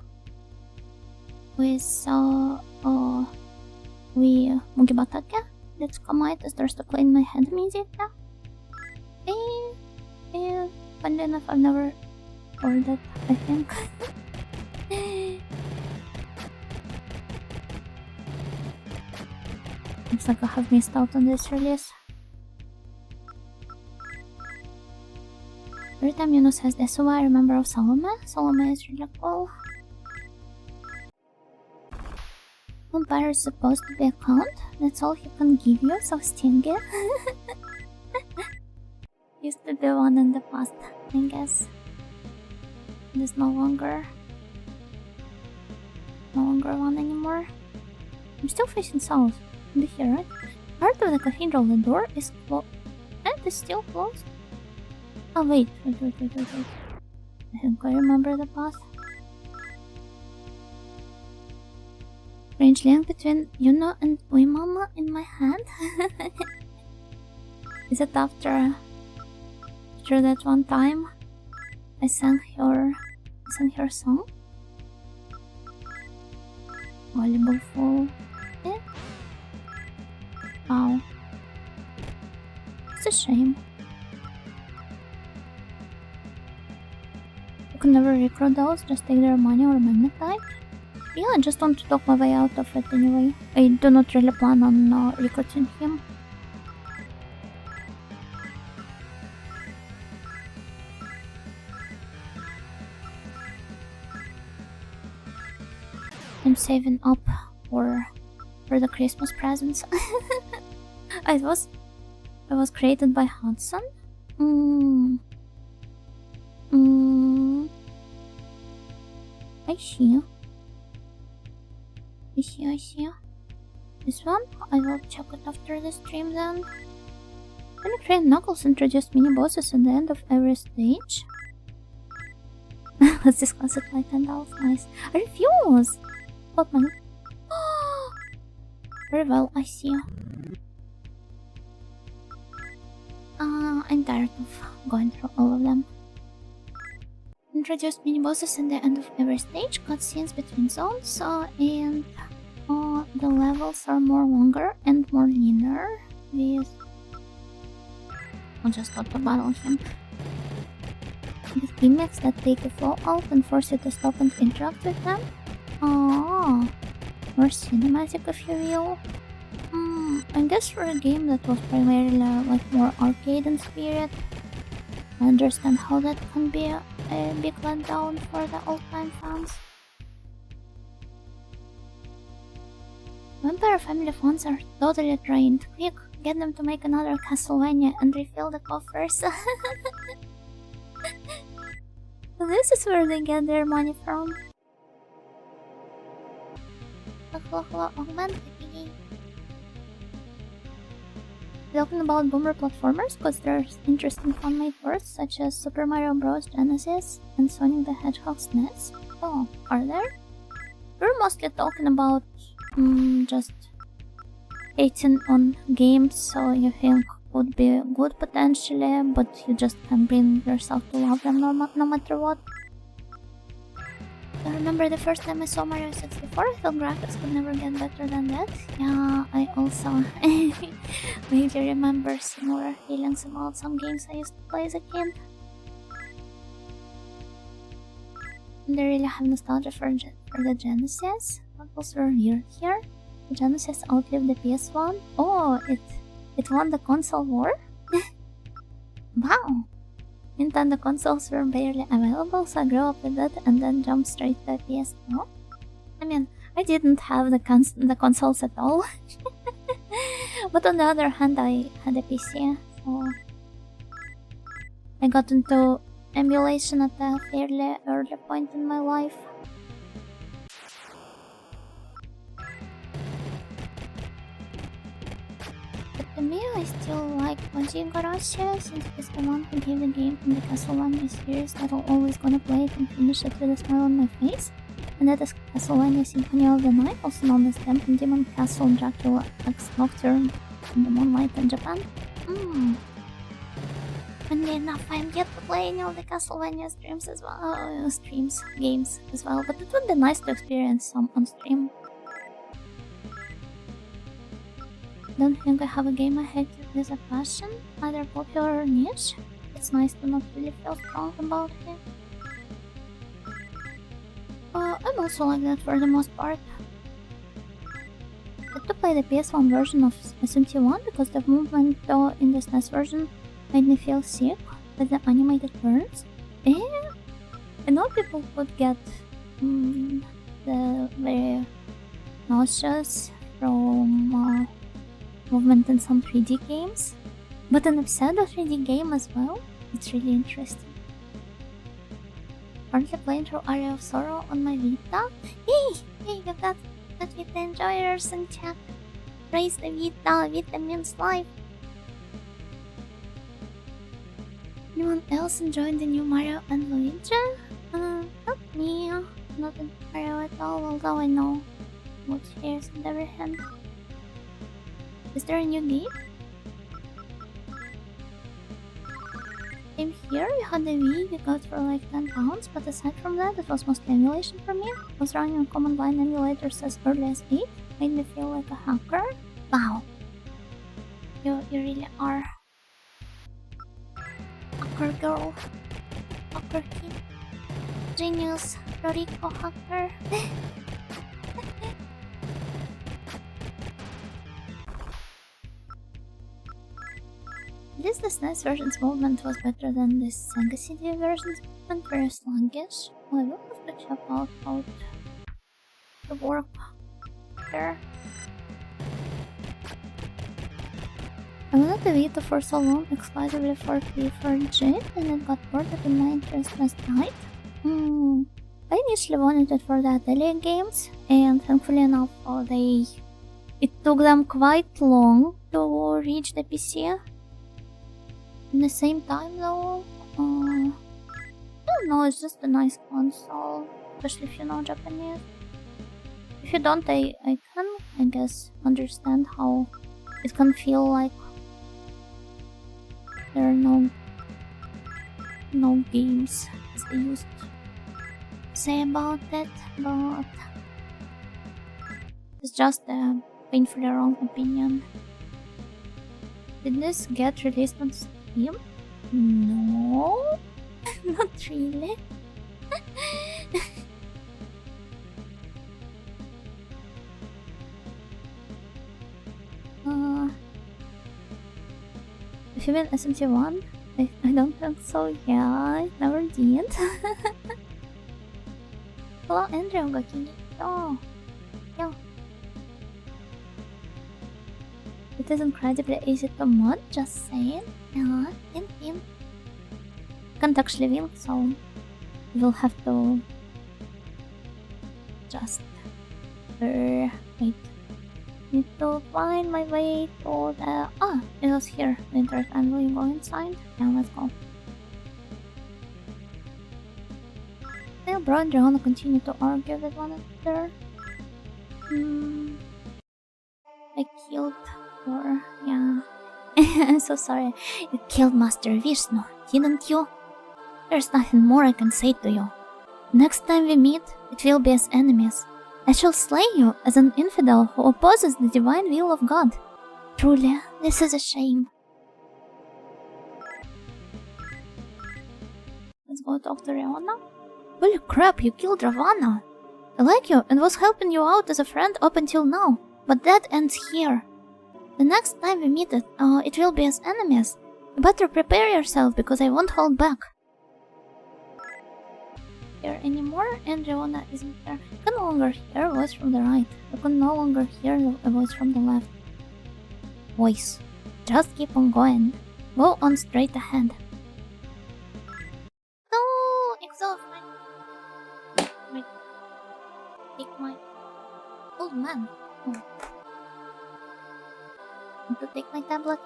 with we mugibatake, let's come out, it starts to play in my head immediately. Funny enough, I've never heard that, I think. Looks like I have missed out on this release. Every time Yuno says Desuwa, I remember of Salome. Salome is really cool. Vampire is supposed to be a count. That's all he can give you, so stingy. Used to be one in the past, I guess. It is no longer one anymore. I'm still facing south. Be here, right? Part of the cathedral, the door is closed. And it's still closed. Oh wait. I think I remember the path. Strange link between Yuno and Uemama in my hand. Is it after that one time I sang her song? Volleyball full. Yeah. Wow. It's a shame. You can never recruit those, just take their money or magnetite. Yeah, I just want to talk my way out of it anyway. I do not really plan on recruiting him. I'm saving up for the Christmas presents. I was created by Hudson. I see. This one? I will check it after the stream then. Sonic 3 and Knuckles introduced mini-bosses at the end of every stage. Let's discuss it like $10. Nice. I refuse! What man? Very well, I see. I'm tired of going through all of them. Introduced mini-bosses at the end of every stage, cutscenes between zones, and the levels are more longer and more linear. With... I'll just auto battle him. With gimmicks that take the flow out and force you to stop and interact with them. More cinematic if you will. I guess for a game that was primarily like more arcade in spirit, I understand how that can be a big letdown for the old-time fans. Vampire family fans are totally drained. Quick, get them to make another Castlevania and refill the coffers. This is where they get their money from. Talking about boomer platformers, because there's interesting fan-made words such as Super Mario Bros. Genesis and Sonic the Hedgehog's NES. Oh, are there? We're mostly talking about just hating on games so you think would be good potentially, but you just can't bring yourself to love them no matter what. I remember the first time I saw Mario 64, I thought graphics could never get better than that. Yeah, I also maybe remember similar feelings about some games I used to play as a kid. And I really have nostalgia for the Genesis. What was weird here? The Genesis outlived the PS1. Oh, it won the console war? Wow! Nintendo consoles were barely available, so I grew up with that and then jumped straight to PS2. I mean, I didn't have the consoles at all. But on the other hand, I had a PC, so I got into emulation at a fairly early point in my life. But to me, I still like Koji Igarashi, since he's the one who gave the game from the Castlevania series that I'm always gonna play it and finish it with a smile on my face. And that is Castlevania Symphony of the Night, also known as Temple Demon Castle Dracula X Nocturne in the Moonlight in Japan. Funny enough, I'm yet to play any of the Castlevania games as well, but it would be nice to experience some on stream. Don't think I have a game I hate with a passion, either popular or niche. It's nice to not really feel strong about it. I'm also like that for the most part. I had to play the PS1 version of SMT1 because the movement in the SNES version made me feel sick with the animated burns. I know people could get the very nauseous from movement in some 3D games, but an pseudo 3D game as well. It's really interesting. Currently playing through Area of Sorrow on my Vita. Hey, you got Vita enjoyers in chat. Praise the Vita. Vita means life. Anyone else enjoying the new Mario and Luigi? Not me. Not in Mario at all, although I know what shares on the other hand. Is there a new game? Same here, we had the Wii, we got for like £10, but aside from that, it was mostly emulation for me. I was running on command line emulators as early as 8, made me feel like a hacker. Wow. You really are. Hacker girl. Hacker kid. Genius. Rorico hacker. At least the SNES version's movement was better than this Sega CD version's movement, very sluggish. Well, I will have to check out how the work there. I wanted the Vita for so long exclusively for P4G, and it got ported and my interest just died. I initially wanted it for the Atelier games, and thankfully enough, it took them quite long to reach the PC. At the same time though, I don't know, it's just a nice console, especially if you know Japanese. If you don't, I can, I guess, understand how it can feel like there are no games, as they used to say about it, but it's just a painfully wrong opinion. Did this get released on Steam? No, not really. If you mean SMT1, I I don't think so, yeah, I never did. Hello, Andrew, yo. It is incredibly easy to mod, just saying. Yeah, in. Can't actually win, so we'll have to just wait. Need to find my way to the it was here. The entire time. Will you go inside? Yeah, let's go. Still, bro and Joanna continue to argue with one another. I killed her, yeah. I'm so sorry. You killed Master Vishnu, didn't you? There's nothing more I can say to you. Next time we meet, it will be as enemies. I shall slay you as an infidel who opposes the divine will of God. Truly, this is a shame. Let's go talk to Rihanna. Holy crap, you killed Ravana. I like you and was helping you out as a friend up until now, but that ends here. The next time we meet it will be as enemies. You better prepare yourself because I won't hold back. Here anymore, and Rihanna isn't there. I can no longer hear a voice from the right. I can no longer hear a voice from the left. Voice. Just keep on going. Go on straight ahead. No, exhaust my... Take my... Old man. Oh. Want to take my tablet?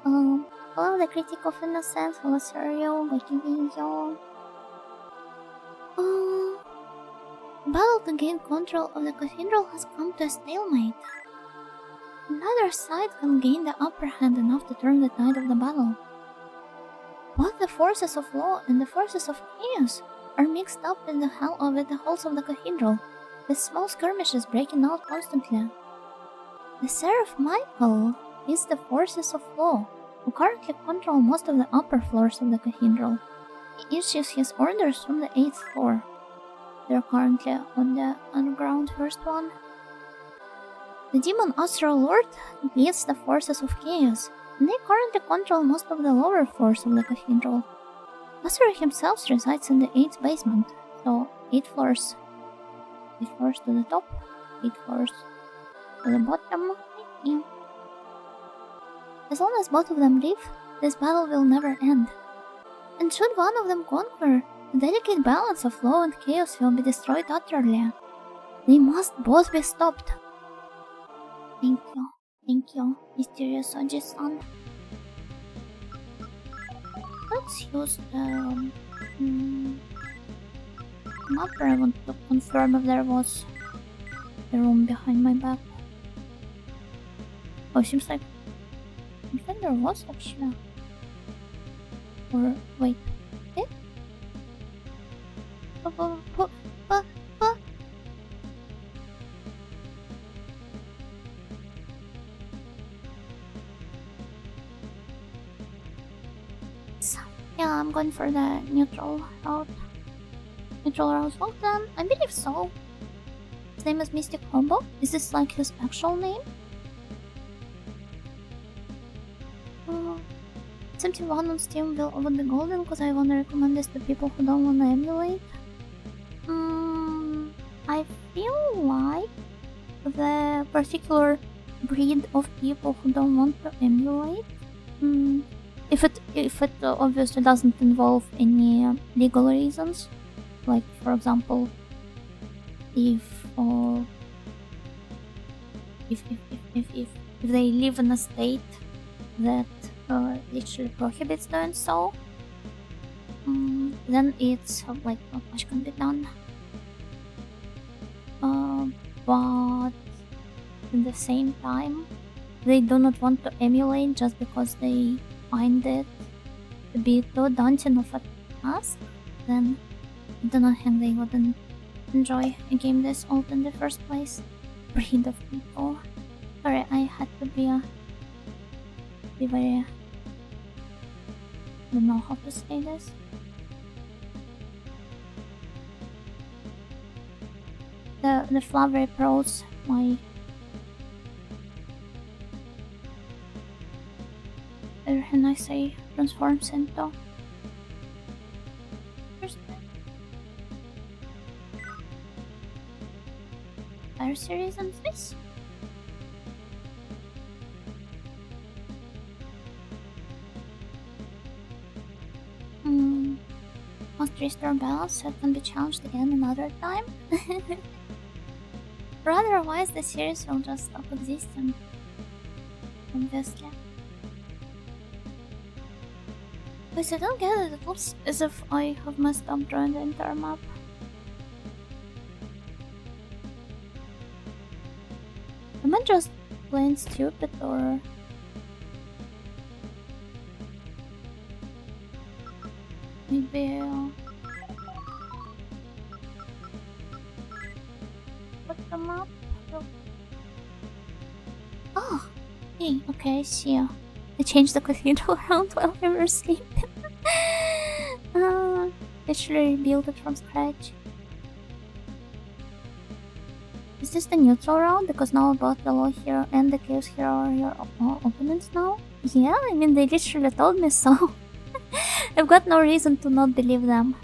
Hello, the critic of innocence. Hello, Serio. Backseating. Battle to gain control of the cathedral has come to a stalemate. Neither side can gain the upper hand enough to turn the tide of the battle. Both the forces of law and the forces of chaos are mixed up in the halls of the cathedral, with small skirmishes breaking out constantly. The Seraph Michael leads the forces of law, who currently control most of the upper floors of the cathedral. He issues his orders from the 8th floor. They're currently on the underground first one. The demon Astral Lord leads the forces of chaos, and they currently control most of the lower floors of the cathedral. Astral himself resides in the 8th basement, so 8 floors. 8 floors to the top, 8 floors to the bottom. Yeah. As long as both of them live, this battle will never end. And should one of them conquer, the delicate balance of law and chaos will be destroyed utterly. They must both be stopped. Thank you, mysterious Oji-san. Let's use the mapper. I want to confirm if there was a room behind my back. Oh, seems like I think there was actually. Or wait, eh? Yeah, I'm going for the neutral route. Neutral route Vulcan? I believe so. His name is Mystic Combo. Is this like his actual name? 71 on Steam would be golden because I want to recommend this to people who don't want to emulate. I feel like the particular breed of people who don't want to emulate, if it obviously doesn't involve any legal reasons, like for example, if they live in a state that literally prohibits doing so, then it's like not much can be done. But at the same time, they do not want to emulate just because they find it to be too daunting of a task, then I do not think they wouldn't enjoy a game this old in the first place. Breed of people. Sorry, I had to be very... I don't know how to say this. The flowery prose, I don't know. everything I say transforms into. Fire series and this? Must restore balance so it can be challenged again another time? Or otherwise the series will just stop existing. Obviously. But I don't get it, it looks as if I have messed up drawing the entire map. Am I just plain stupid or... Maybe... Put the map? Oh! Hey, okay, I see. I changed the cathedral around while we were sleeping. Literally rebuilt it from scratch. Is this the neutral round? Because now both the low hero and the chaos hero are your opponents now? Yeah, I mean they literally told me so. I've got no reason to not believe them.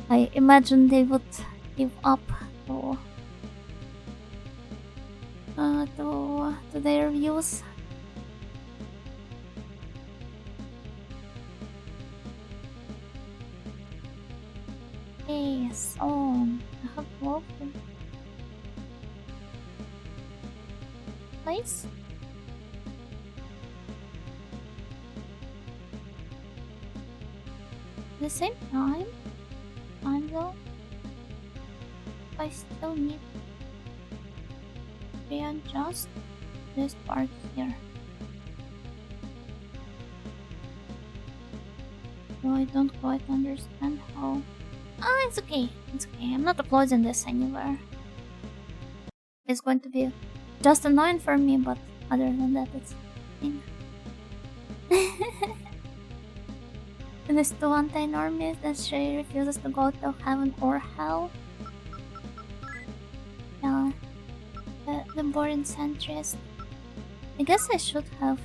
I imagine they would give up to their views. Okay, so I have walked in place. At the same time, though, I still need to readjust this part here. So I don't quite understand how. Oh, it's okay. It's okay. I'm not uploading this anywhere. It's going to be just annoying for me, but other than that, it's fine. These two anti-normies that she refuses to go to heaven or hell. Yeah, the boring centrist. I guess I should have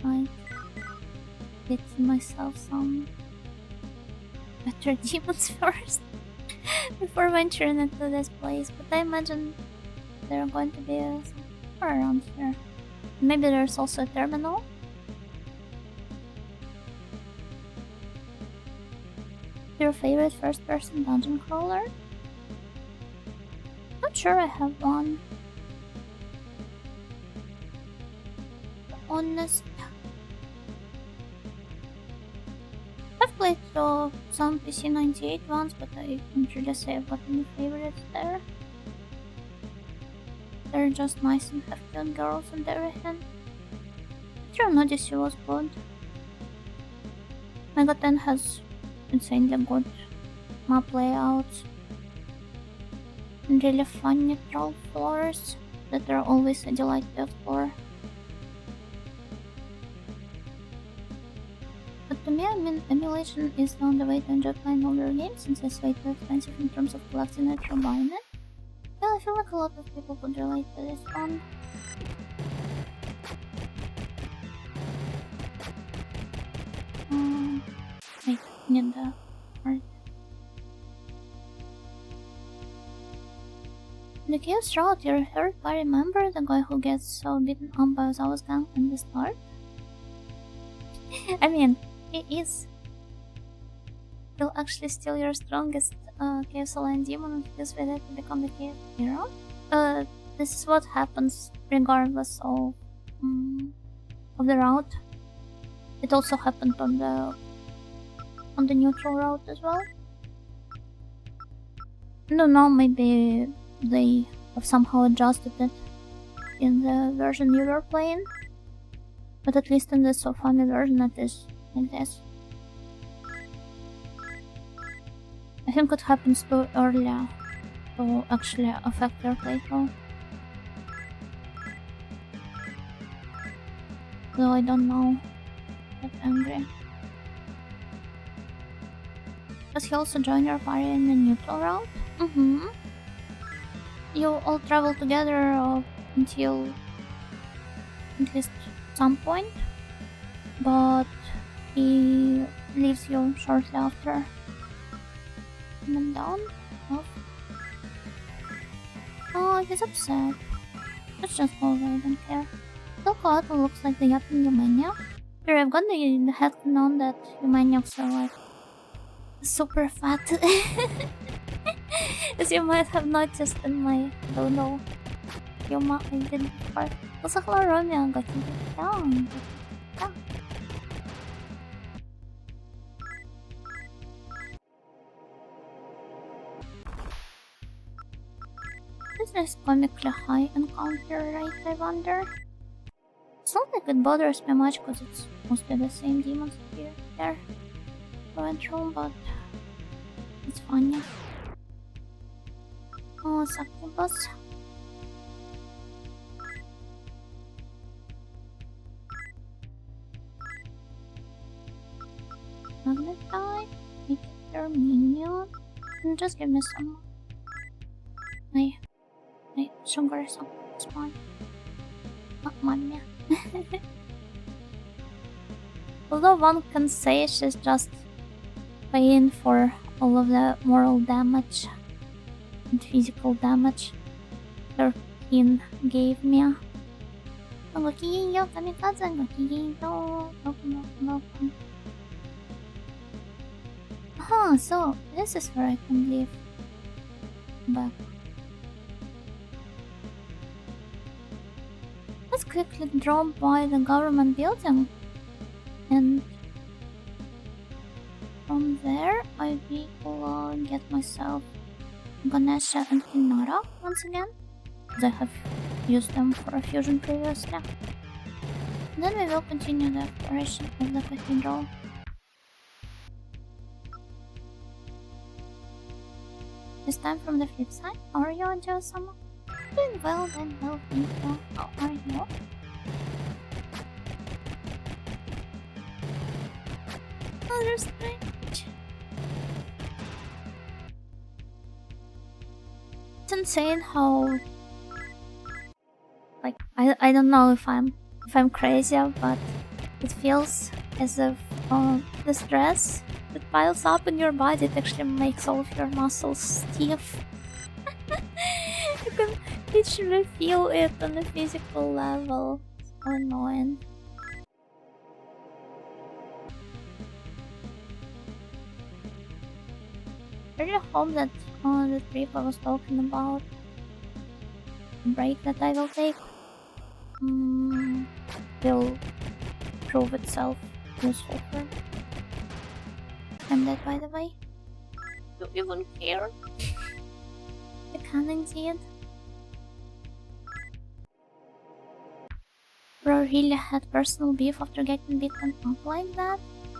like get myself some better demons first before venturing into this place. But I imagine there are going to be somewhere around here. Maybe there's also a terminal. Your favorite first-person dungeon crawler? Not sure I have one. To be honest, I've played some PC98 ones, but I can't really say I've got any favorites there. They're just nice and have cute girls and everything. Tron Odyssey was good. Mega 10 has insanely good map layouts and really fun neutral floors that are always a delight to explore. But to me, I mean, emulation is the only way to enjoy playing older games since it's way too expensive in terms of collecting it or buying it. Yeah, I feel like a lot of people could relate to this one. Wait, need the art. The Chaos Route, you're hurt, but remember the guy who gets so beaten up by Ozawa's gang in the start? I mean, he is. He'll actually steal your strongest Chaos Alliance demon and use with it to become the Chaos Hero. This is what happens regardless of the route. It also happened on the neutral route as well. I don't know, maybe they have somehow adjusted it in the version you were playing. But at least in the Sofami version it is like this. I think it happens too early to actually affect your playthrough. Though I don't know. Get angry. Does he also join your party in the neutral route? Mm-hmm. You all travel together until at least some point. but he leaves you shortly after. Coming down? Oh. Oh, he's upset. Let's just go away, I don't care. Tokotto looks like the yapping Humaniac. Here, I've got the headcanon that Humaniacs are like super fat. As you might have noticed in my dodo Yuma I did before. Also, hello Romeo, got you down. This is comically high encounter rate, I wonder. It's not like it bothers me much because it's mostly the same demons here there. Eventual, but it's funny. Oh, succubus. Magnetite, make it your minion, and just give me some. My sugar or something. It's fine. Not money. Although one can say she's just paying for all of the moral damage and physical damage her kin gave me. Gokigenyo, kamikaze, gokigenyo. Welcome. Huh, so this is where I can live back. Let's quickly drop by the government building, and from there I will get myself Ganesha and Hinata once again, because I have used them for a fusion previously. And then we will continue the exploration of the Cathedral. This time from the flip side. How are you, Joe-sama? Doing well, thank you. How are you? Oh, they're strange. It's insane how, like, I don't know if I'm crazy, but it feels as if the stress that piles up in your body, it actually makes all of your muscles stiff. You can literally feel it on a physical level. So annoying. I really hope that the trip I was talking about, the break that I will take, will prove itself useful for me. And that, by the way, you even care? I can't indeed. Bro really had personal beef after getting beaten up like that?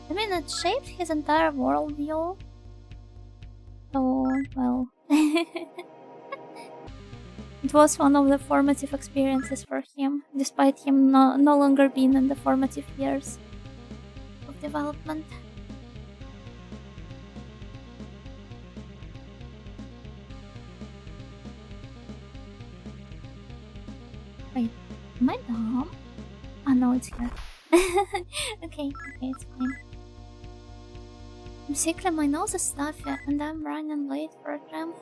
I mean, it shaped his entire worldview. So, well... It was one of the formative experiences for him, despite him no longer being in the formative years of development. Wait, am I dumb? Oh no, it's here. Okay, it's fine. I'm sick and my nose is stuffy and I'm running late for a tram.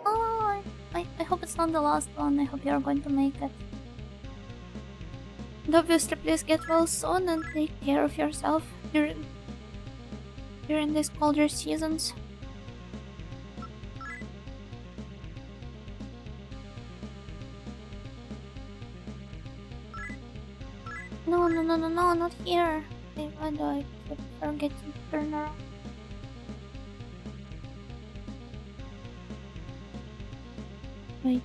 Oh, I hope it's not the last one. I hope you're going to make it. And obviously, please get well soon and take care of yourself during these colder seasons. No, not here. Why do I keep forgetting to turn around? Wait.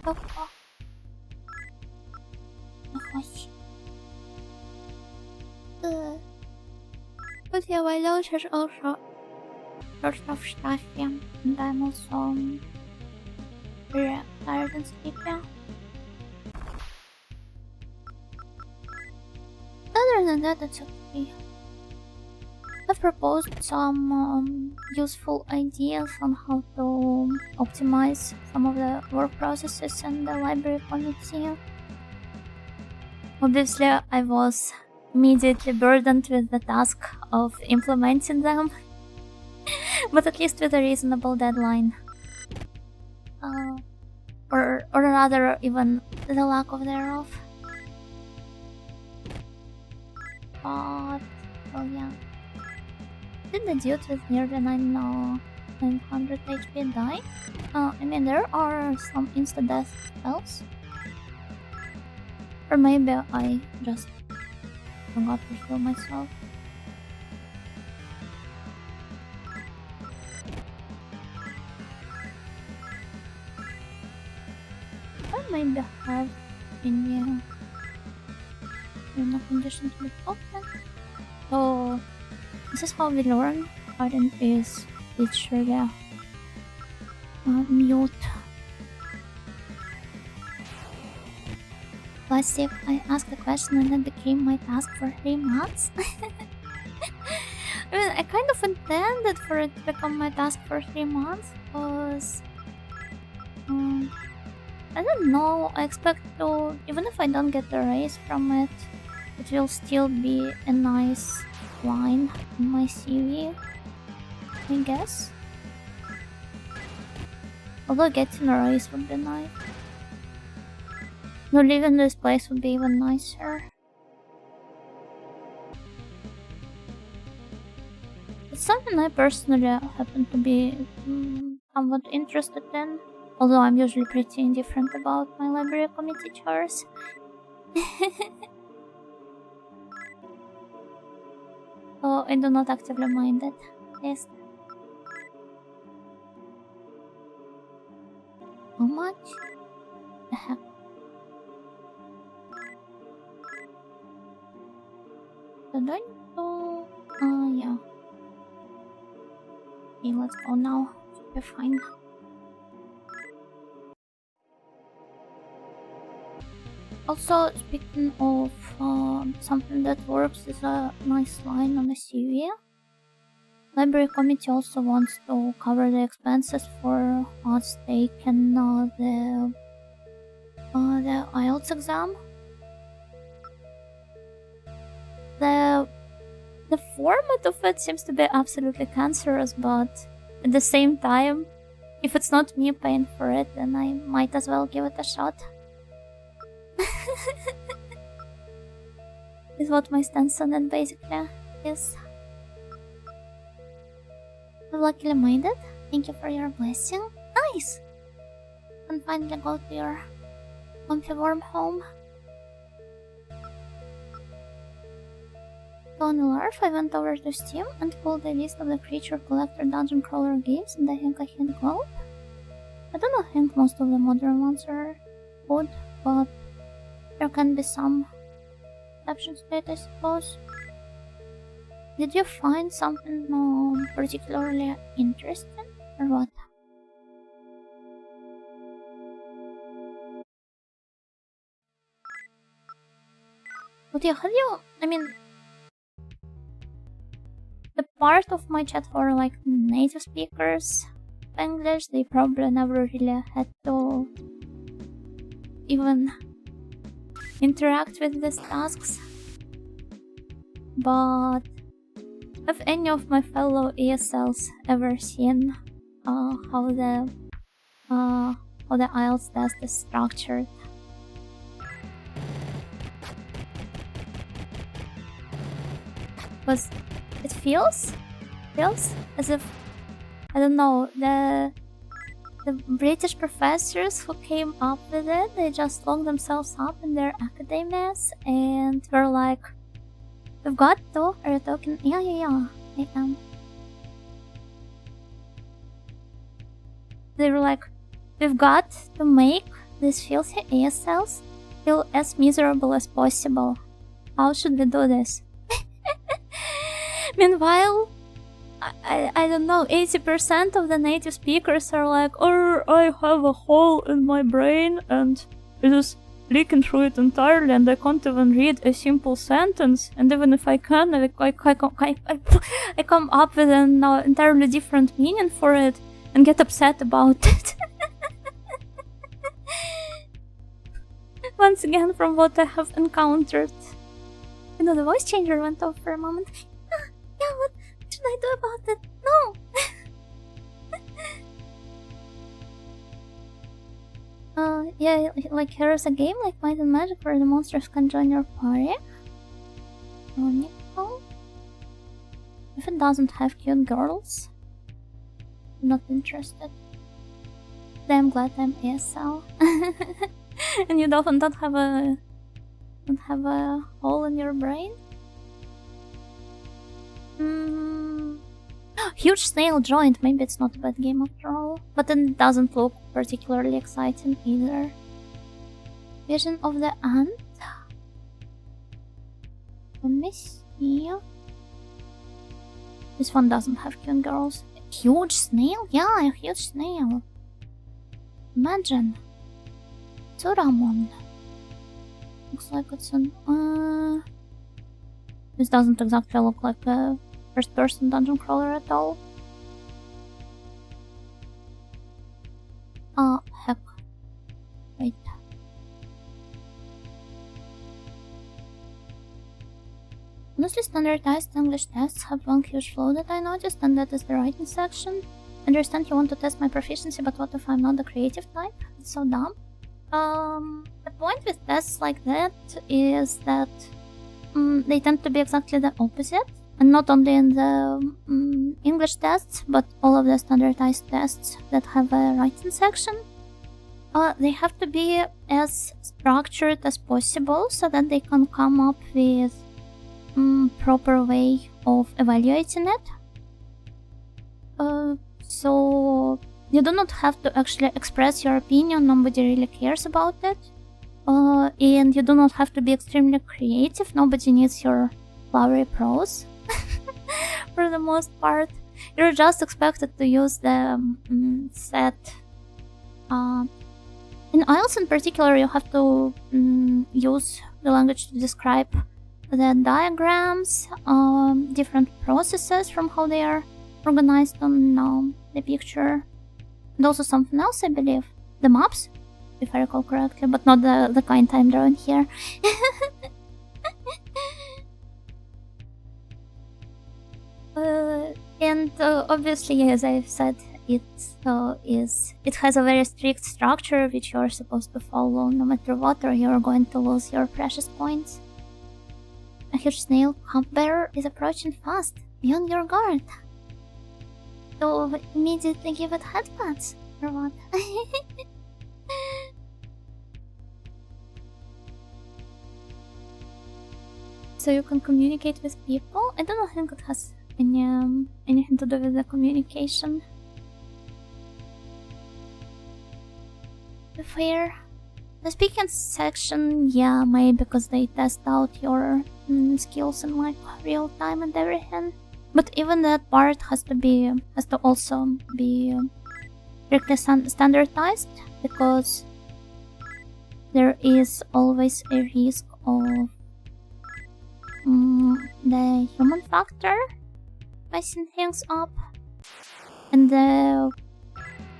Oh. But yeah, my nose has also sort of stuffy, and I'm also very tired and sleepy. Other than that, it's okay. I've proposed some useful ideas on how to optimize some of the work processes in the library committee. Obviously, I was immediately burdened with the task of implementing them, but at least with a reasonable deadline. Or rather, even the lack of thereof. But, well, yeah. Did the dude with nearly 900 HP die? I mean, there are some insta-death spells. Or maybe I just forgot to heal myself. I maybe have in a condition to be open. So this is how we learn. Current is literally mute. Let's see if I asked a question and it became my task for 3 months. I mean, I kind of intended for it to become my task for 3 months because I don't know, I expect to, even if I don't get a raise from it, it will still be a nice line in my CV, I guess. Although getting a raise would be nice. No, leaving this place would be even nicer. It's something I personally happen to be somewhat interested in. Although I'm usually pretty indifferent about my library committee chores. So I do not actively mind it. Yes. How much? The heck? Did I go? Yeah. Okay, let's go now. Should be fine. Also, speaking of something that works is a nice line on the CV. Library committee also wants to cover the expenses for us taking the IELTS exam. The format of it seems to be absolutely cancerous, but at the same time, if it's not me paying for it, then I might as well give it a shot. Is what my stance on it basically is. I've luckily made it. Thank you for your blessing. Nice! And finally go to your comfy warm home. So on the LARF, I went over to Steam and pulled the list of the creature collector dungeon crawler games, and I think I hit gold. I don't think most of the modern ones are good, but there can be some exceptions to it, I suppose. Did you find something particularly interesting, or what? But yeah, have you... I mean... The part of my chat who are like native speakers of English, they probably never really had to even interact with these tasks. But have any of my fellow ESLs ever seen how the IELTS test is structured? Because it feels as if, I don't know, the British professors who came up with it, they just locked themselves up in their academies and were like, we've got to, are you talking? Yeah, I am. They were like, we've got to make these filthy ESLs feel as miserable as possible. How should we do this? Meanwhile, I don't know, 80% of the native speakers are like, oh, I have a hole in my brain and it is leaking through it entirely, and I can't even read a simple sentence. And even if I can, I come up with an entirely different meaning for it and get upset about it. Once again, from what I have encountered. You know, the voice changer went off for a moment. Yeah, what should I do about it? No! Yeah, like here's a game like Might and Magic where the monsters can join your party. Chronicle? If it doesn't have cute girls, I'm not interested. I'm glad I'm ESL. And you often don't have a hole in your brain? Huge snail joined. Maybe it's not a bad game after all. But it doesn't look particularly exciting either. Vision of the Ant? Let me see. This one doesn't have cute girls. A huge snail? Yeah, a huge snail. Imagine. Tsuramon. Looks like it's an... This doesn't exactly look like a first-person dungeon crawler at all. Oh, heck. Wait. Honestly, standardized English tests have one huge flaw that I noticed, and that is the writing section. I understand you want to test my proficiency, but what if I'm not the creative type? It's so dumb. The point with tests like that is that they tend to be exactly the opposite. And not only in the English tests, but all of the standardized tests that have a writing section. They have to be as structured as possible so that they can come up with proper way of evaluating it. So you do not have to actually express your opinion, nobody really cares about it. And you do not have to be extremely creative, nobody needs your flowery prose. For the most part, you're just expected to use the set. In IELTS in particular, you have to use the language to describe the diagrams, different processes from how they are organized on the picture, and also something else, I believe. The maps, if I recall correctly, but not the kind I'm drawing here. And obviously, as I've said, it has a very strict structure which you're supposed to follow no matter what, or you're going to lose your precious points. A huge snail cupbearer is approaching fast. Be on your guard. So immediately give it headpats, or what? So you can communicate with people? I don't think it has anything to do with the communication. Fair. The speaking section, yeah, maybe because they test out your skills in like real time and everything. But even that part has to also be strictly standardized, because there is always a risk of the human factor messing things up, and the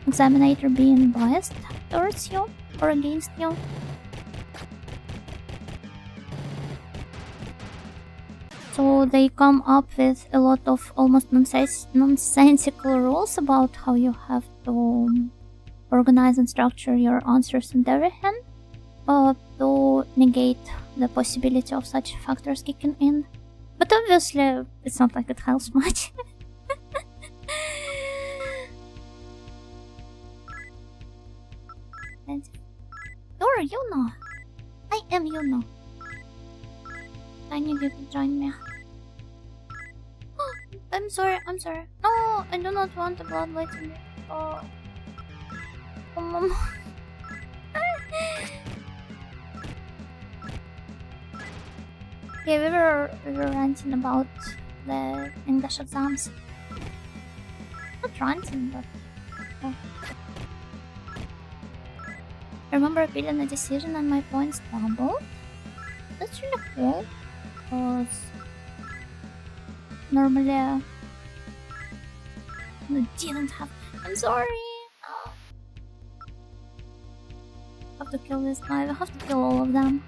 examiner being biased towards you or against you. So they come up with a lot of almost nonsensical rules about how you have to organize and structure your answers and everything, to negate the possibility of such factors kicking in. But obviously, it's not like it helps much. You're Yuno. I am Yuno. I need you to join me. I'm sorry. No, I do not want the blood light in me. Oh, Mom. Yeah, we were ranting about the English exams. Not ranting, but remember appealing a decision and my points doubled. That's really cool, because normally I didn't have. I'm sorry. Oh. I have to kill this guy. I have to kill all of them.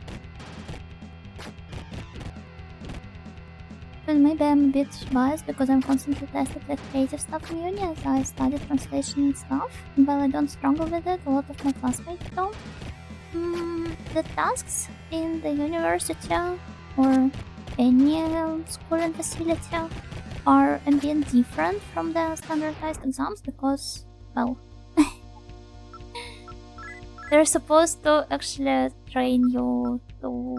But maybe I'm a bit biased because I'm constantly testing the creative stuff in uni as I study translation and stuff. And while I don't struggle with it, a lot of my classmates don't. The tasks in the university or any schooling facility are a bit different from the standardized exams because, well, they're supposed to actually train you to,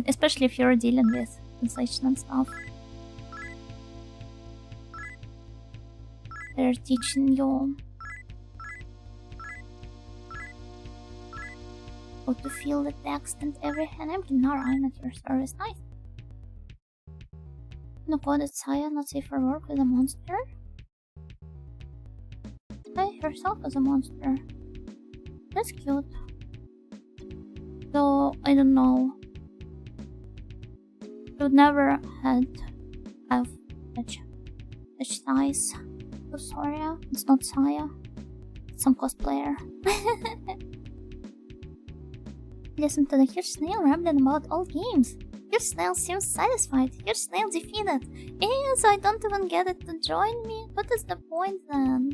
especially if you're dealing with translation and stuff. They're teaching you how to feel the text and everything. I'm I'm at your service. Nice. No coded Saya, not safe for work with a monster. Play herself as a monster. That's cute. Though, I don't know. I would never have such size. So sorry, it's not Saya. It's some cosplayer. Listen to the huge snail rambling about old games. Huge snail seems satisfied. Huge snail defeated. So I don't even get it to join me. What is the point then?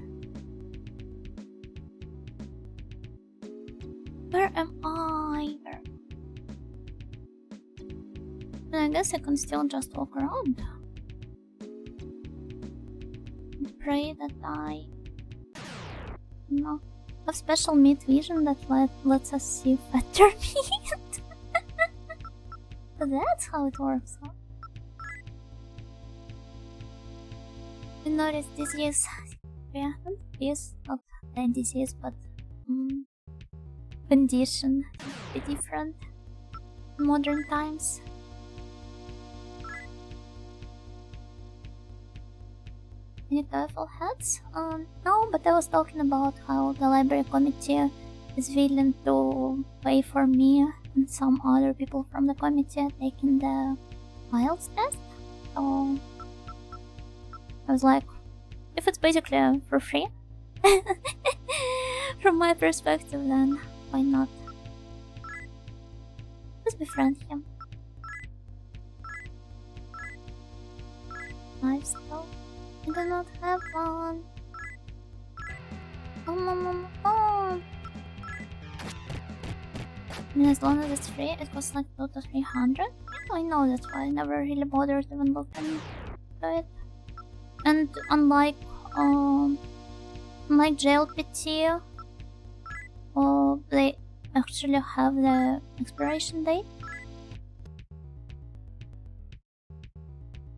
Where am I? I guess I can still just walk around. And pray that I have special meat vision that lets us see better meat. So that's how it works, huh? I noticed disease. Yeah, this not a disease, but condition be different in modern times. Any colorful hats? No, but I was talking about how the library committee is willing to pay for me and some other people from the committee taking the IELTS test. So I was like, if it's basically for free, from my perspective, then why not? Let's befriend him. Lifestyle. I do not have one. Oh. I mean, as long as it's free, it costs like 2 to 300. Yeah, I know, that's why I never really bothered even looking at it. And unlike JLPT, they actually have the expiration date.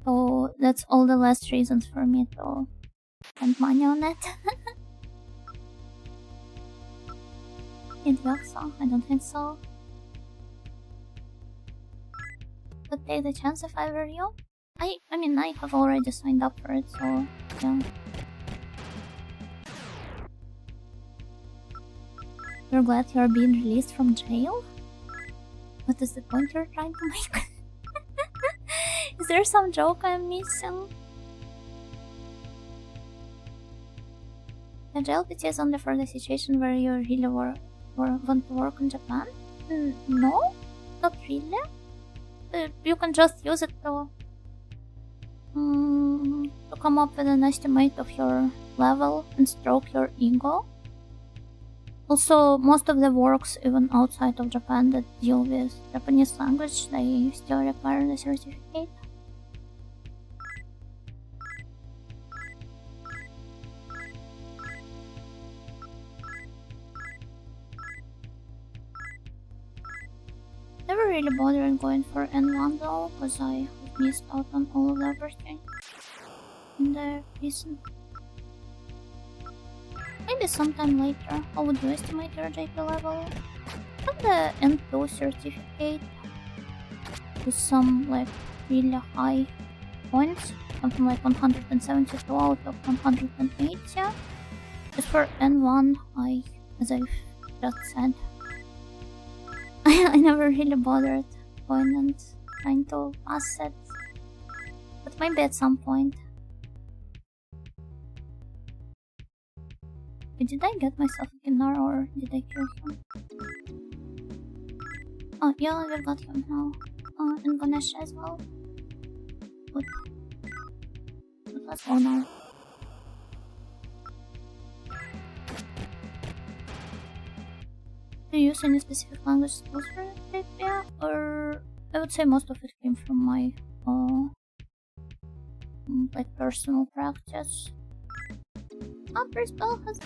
So that's all the less reasons for me to spend money on it. In Yaksa? I don't think so. But take the chance if I were you. I mean, I have already signed up for it, so yeah. You're glad you're being released from jail? What is the point you're trying to make? Is there some joke I'm missing? The JLPT is only for the situation where you really want to work in Japan? No, not really. You can just use it to come up with an estimate of your level and stroke your ego. Also, most of the works, even outside of Japan, that deal with Japanese language, they still require the certificate. Never really bothered going for N1 though, because I missed out on all of everything in the recent. Maybe sometime later. How would you estimate your JP level? I have the N2 certificate with some like really high points, something like 172 out of 180. Just for N1, as I just said, I never really bothered going and trying to pass it. But maybe at some point. Wait, did I get myself a Kinar or did I kill him? Oh yeah, we got him now. And Ganesha as well. Good. But let's go now. Do you use any specific language skills for it? Yeah, or I would say most of it came from my like personal practice. Upper spell has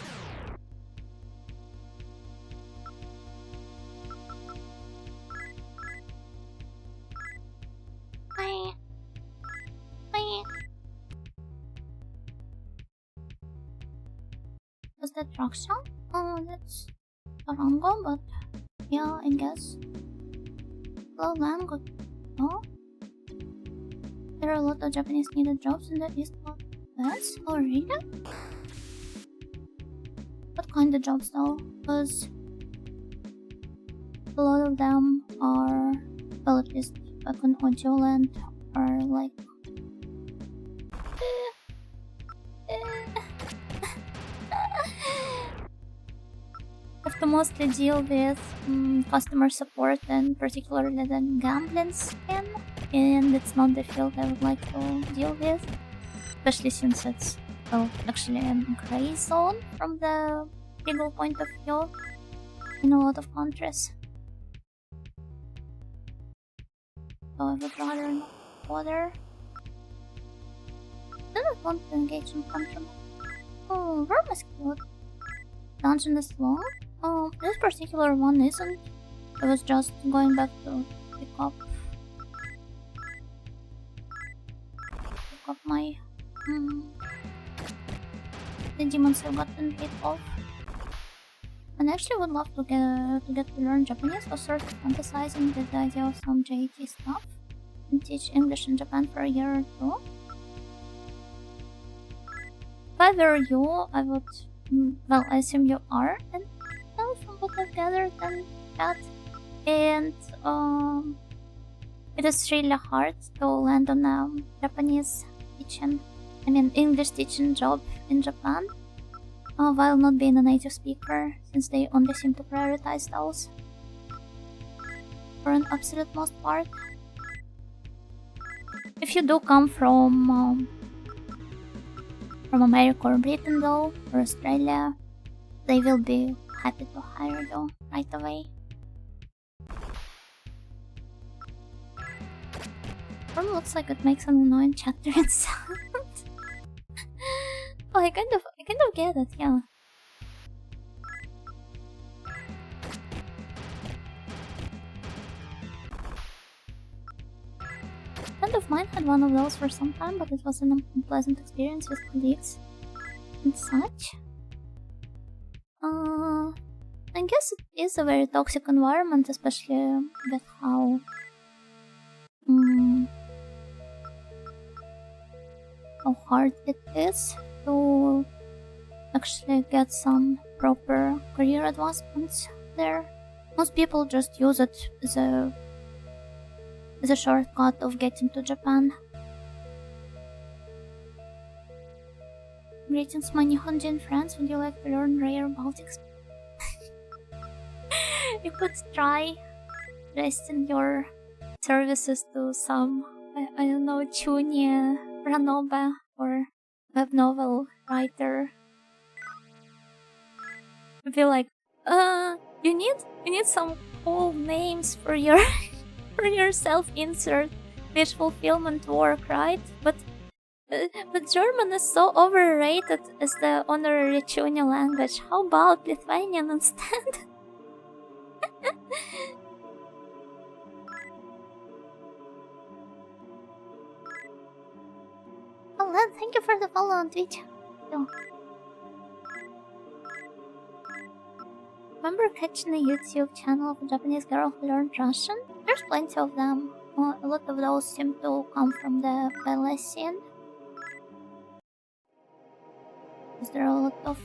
was that Raksha? Oh, that's Tarango, but yeah, I guess. Hello, Lango. Oh? There are a lot of Japanese needed jobs in the East Block. Yes? Oh, really? What kind of jobs though? Because a lot of them are, well, at least back on Ojoland, are like have to mostly deal with customer support and particularly the gambling scene, and it's not the field I would like to deal with, especially since it's, well, actually a gray zone from the legal point of view in a lot of countries. So I would rather not bother. I don't want to engage in country. Oh, where am I skilled? Dungeon is long? Oh, this particular one isn't. I was just going back to pick up my the demons I've gotten rid of. And I actually would love to get to learn Japanese. I was sort of fantasizing with the idea of some JT stuff and teach English in Japan for a year or two. If I were you, I would, well, I assume you are, and from what I've gathered and that, and it is really hard to land on a Japanese teaching, English teaching job in Japan, while not being a native speaker, since they only seem to prioritize those for an absolute most part. If you do come from America or Britain though, or Australia, they will be happy to hire you right away. Form looks like it makes an annoying chattering sound. Oh, I kind of get it, yeah. A friend of mine had one of those for some time, but it was an unpleasant experience with colleagues and such. I guess it is a very toxic environment, especially with how hard it is to actually get some proper career advancements there. Most people just use it as a shortcut of getting to Japan. Greetings, my Nihonjin friends. Would you like to learn rare Baltics? You could try resting your services to some, I don't know, Chunia, Ranoba, or web novel writer. I feel like, you need some cool names for your for your self-insert wish fulfillment work, right? But German is so overrated as the honorary Chunia language. How about Lithuanian instead? Oh, Len, thank you for the follow on Twitch. Yo. Remember catching a YouTube channel of a Japanese girl who learned Russian? There's plenty of them. A lot of those seem to come from the ballet scene. Is there a lot of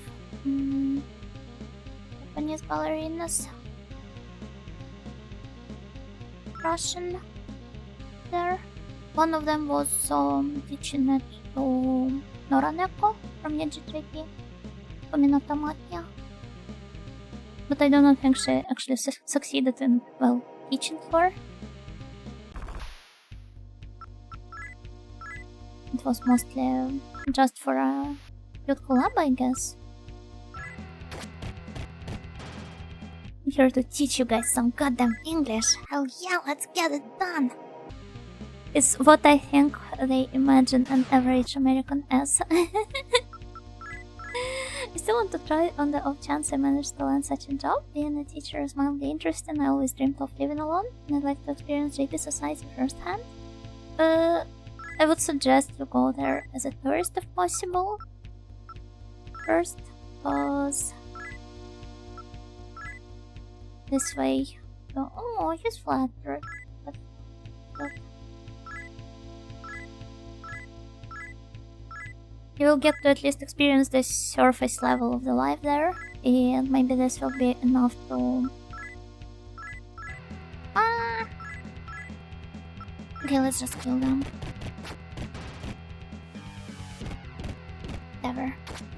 Japanese ballerinas? Russian there. One of them was teaching it to Noraneko from Yajiteki, Kominotamakia. But I do not think she actually succeeded in, well, teaching her. It was mostly just for a cute collab, I guess. I'm here to teach you guys some goddamn English. Hell yeah, let's get it done! It's what I think they imagine an average American as. I still want to try on the off chance I manage to land such a job. Being a teacher is mildly interesting. I always dreamed of living alone, and I'd like to experience JP society firsthand. I would suggest you go there as a tourist if possible. First, cause this way. Oh, he's flattered. But you will get to at least experience the surface level of the life there, and maybe this will be enough to... Okay, let's just kill them. Whatever.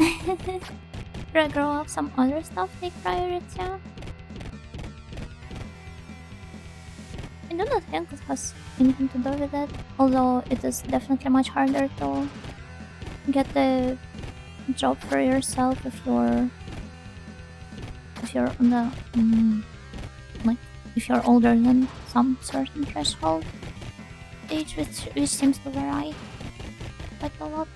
Should I grow up some other stuff take priority? I do not think it has anything to do with it, although it is definitely much harder to get a job for yourself if you're on the like if you're older than some certain threshold age, which seems to vary quite a lot.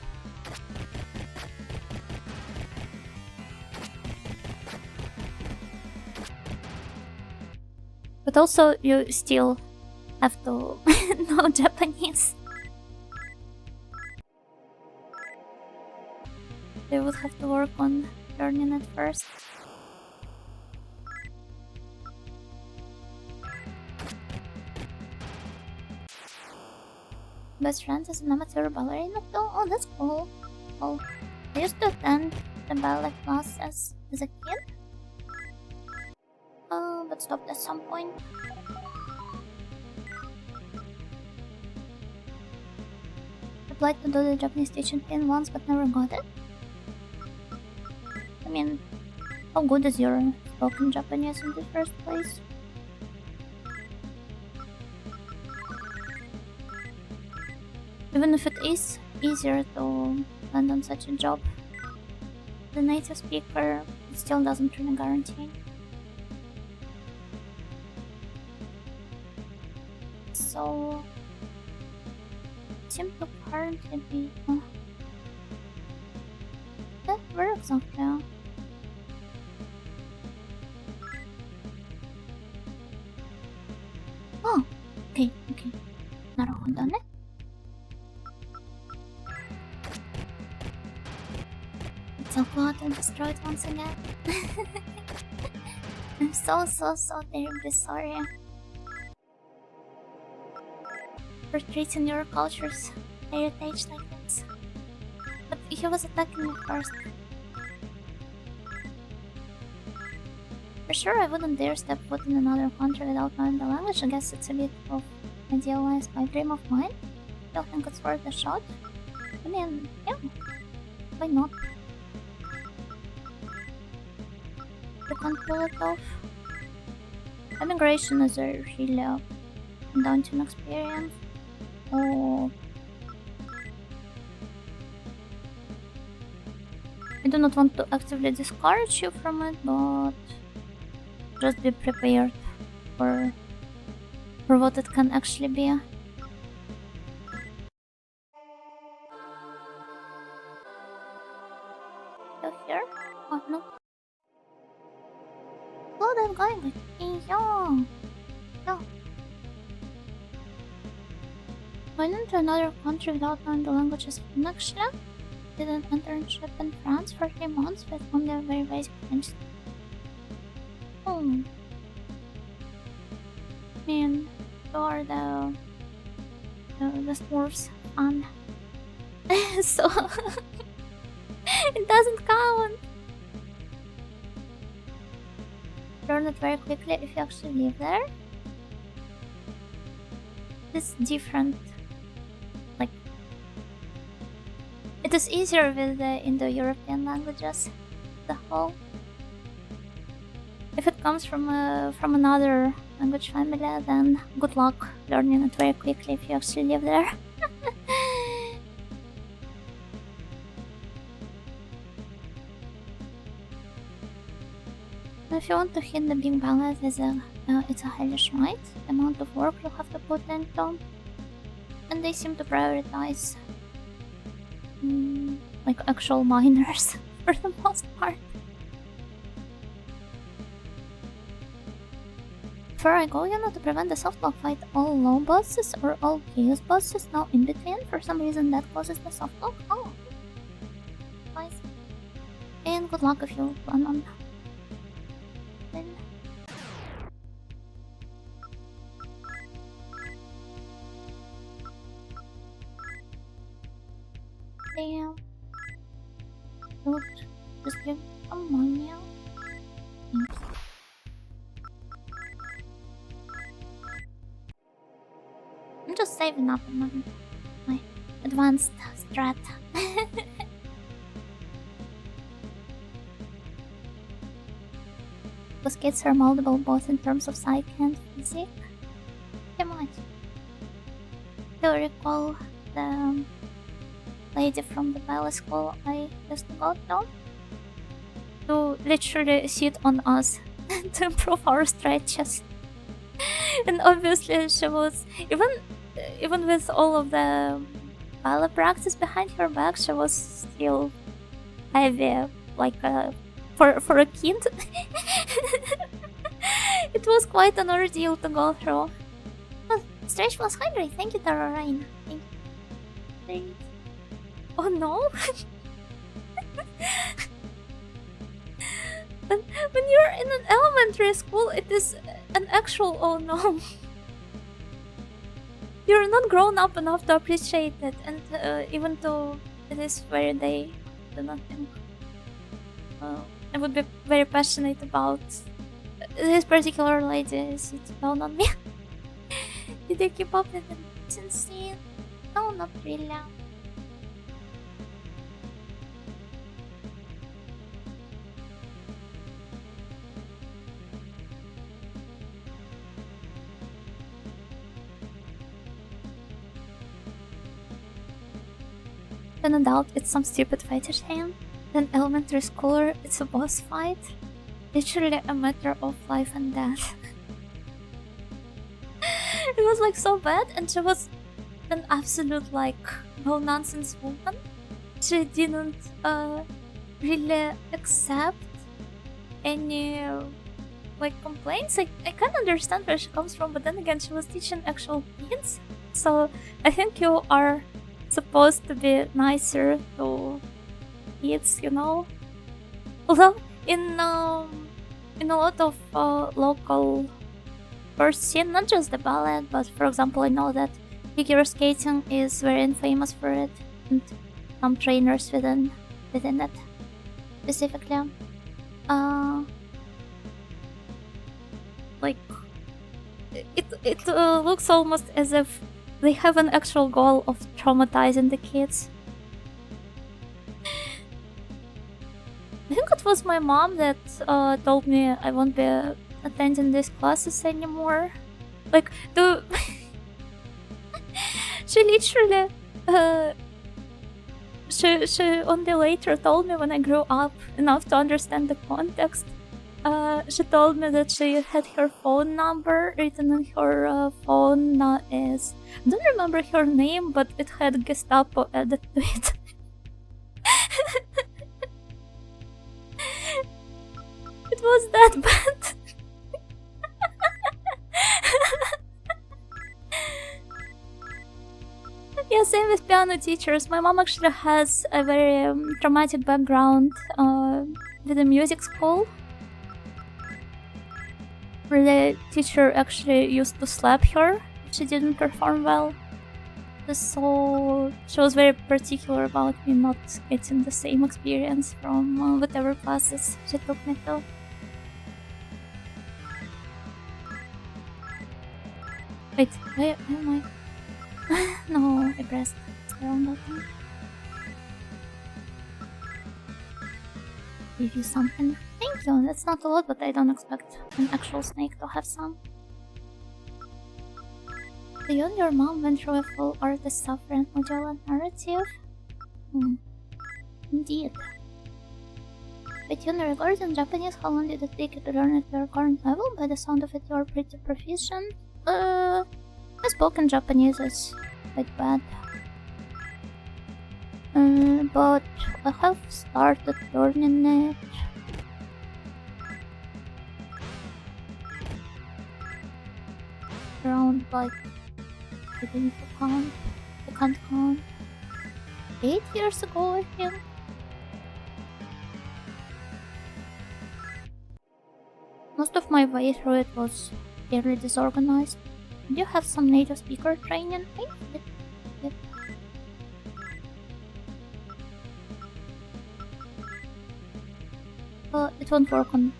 But also you still have to know Japanese. They would have to work on learning it first. Best friend is an amateur ballerina too? Oh, that's cool. Oh, I used to attend the ballet classes as a kid. But stopped at some point. Applied to do the Japanese teaching thing once but never got it. I mean, how good is your spoken Japanese in the first place? Even if it is easier to land on such a job, the native speaker still doesn't really guarantee. So, seem to currently be... where exactly? Oh, okay. Naruhodo ne. It's so glad I'm destroyed once again. I'm so terribly sorry for treating your culture's heritage like this. But he was attacking me first. For sure I wouldn't dare step foot in another country without knowing the language. I guess it's a bit of idealized my dream of mine. Still think it's worth a shot. I mean, yeah, why not? You can't pull it off. Immigration is a really daunting experience. Oh, I do not want to actively discourage you from it, but just be prepared for what it can actually be. You here? Oh no. Oh, that guy with me. Yo. Went into another country without knowing the languages. Actually, did an internship in France for 3 months with only a very basic French. Oh. Man, you are the dwarf's fan. So it doesn't count. Learn it very quickly if you actually live there. It's different. Like, it is easier with the Indo-European languages. The whole. If it comes from another language family, then good luck learning it very quickly if you actually live there. If you want to hit the big ballad, it's a hellish might. The amount of work you have to put into, and they seem to prioritize like actual miners for the most part. Before I go, to prevent the softlock fight all low bosses or all chaos bosses, no in between. For some reason that causes the softlock. Oh, nice. And good luck if you plan on then. Damn. Look, just give ammonia. Thanks. I'm just saving up on my advanced strat. Those kids are moldable both in terms of psyche and physique. Pretty much. Do you recall the lady from the ballet school I used to go to? To literally sit on us to improve our stretches. And obviously she was, even with all of the ballet practice behind her back, she was still heavy, like for a kid. It was quite an ordeal to go through. Oh, Stretch was hungry. Thank you, Tara Rain. Thank you. Oh no! When you're in an elementary school, it is an actual oh no. You're not grown up enough to appreciate it, and even though it is where they do not think I would be very passionate about this particular lady sits down on me. Did you keep up with the Tensei? No, not really. An adult, it's some stupid fetish hand. Then elementary schooler, it's a boss fight. Literally a matter of life and death. It was like so bad, and she was an absolute like no-nonsense woman. She didn't really accept any like complaints. I can't understand where she comes from, but then again she was teaching actual kids. So I think you are supposed to be nicer to kids, Although in a lot of local sports scene, not just the ballet, but for example, I know that figure skating is very infamous for it, and some trainers within it specifically. Like it looks almost as if they have an actual goal of traumatizing the kids. I think it was my mom that told me I won't be attending these classes anymore. Like, she literally she only later told me when I grew up enough to understand the context. She told me that she had her phone number written on her phone as... I don't remember her name, but it had Gestapo added to it. It was that bad. Yeah, same with piano teachers. My mom actually has a very traumatic background with the music school, where the teacher actually used to slap her if she didn't perform well. So she was very particular about me not getting the same experience from whatever classes she took me to. Wait, where am I? No, I pressed the wrong button. Give you something. Thank you, that's not a lot, but I don't expect an actual snake to have some. You and your mom went through a full artist suffering module and narrative? Indeed. But you regarding Japanese, how long did it take you to learn at your current level? By the sound of it, you're pretty proficient. My spoken Japanese is quite bad. But I have started learning it. Around like, I think I can't count. 8 years ago, I think. Most of my way through it was fairly disorganized. Did you have some native speaker training? I did. Yep. It won't work on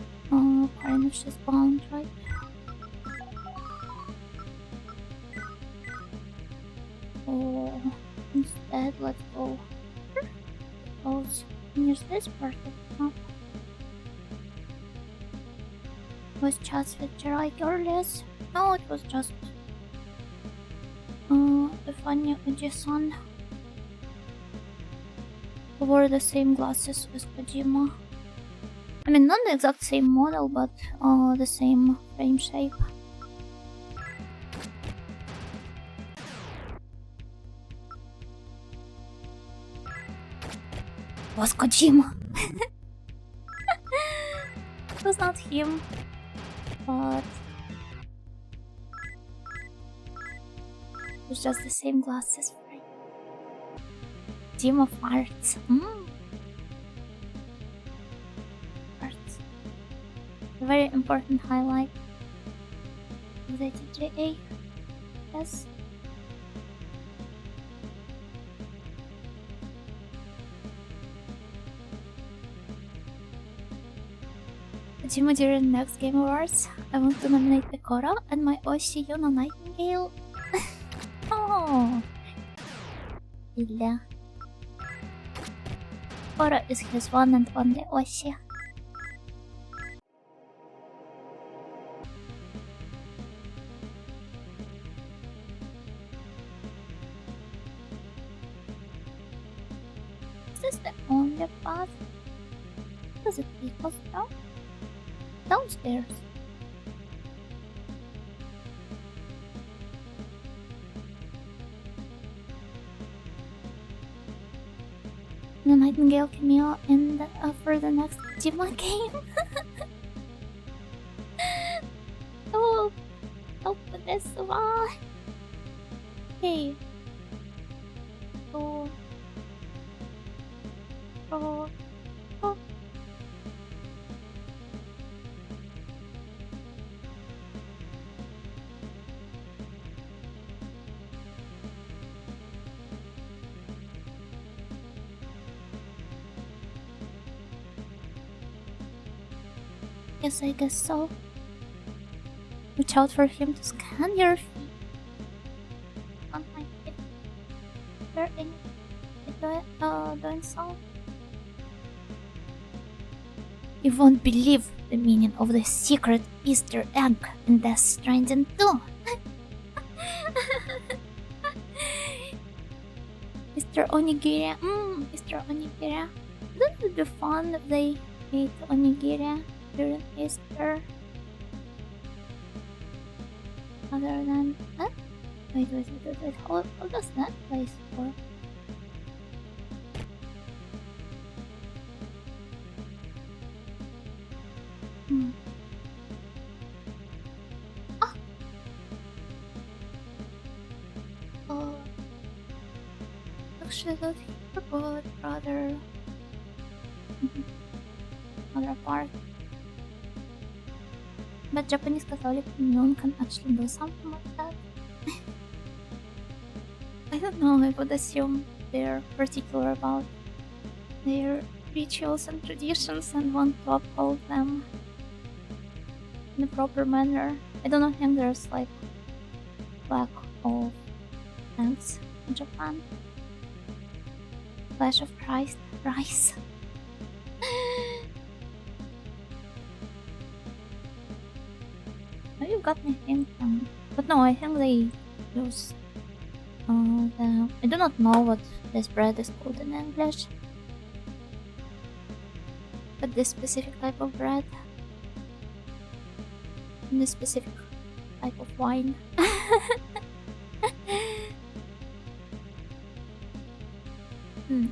Karen if she's bound, right? Oh, instead, let's go. Close. Use this part of the map. Was chats with Jirai girlies? No, it was just the funny Uji-san who wore the same glasses as Kojima. I mean, not the exact same model, but the same frame shape. It was Kojima. It was not him. But it's just the same glasses, right? Team of arts. Arts. A very important highlight of the TJA. Yes. Kojima during next Game Awards. I want to nominate Dekora and my Oshi Yuna Nightingale. Oh, Illa. Dekora is his one and only Oshi. Is this the only path? Does it take us down? Downstairs. The Nightingale cameo in the, for the next Kojima game. Oh, help with this one. Hey. Oh. Oh. Oh. Yes, I guess so. Watch out for him to scan your feet. On my feet. There any doing so? You won't believe the meaning of the secret Easter egg in Death Stranding 2. Mr. Onigiri. Mr. Onigiri. Wouldn't it be fun if they ate onigiri during Easter? Other than that? Wait. How does that place work? Ah! Oh. Actually, that here, but rather other part. But Japanese Catholic Union can actually do something like that. I don't know, I would assume they're particular about their rituals and traditions and want to uphold them in a proper manner. I don't think there's like lack of eggs in Japan. Flash of Christ rice. Oh, you got me thinking. But no, I think they use I do not know what this bread is called in English. But this specific type of bread. And this specific type of wine.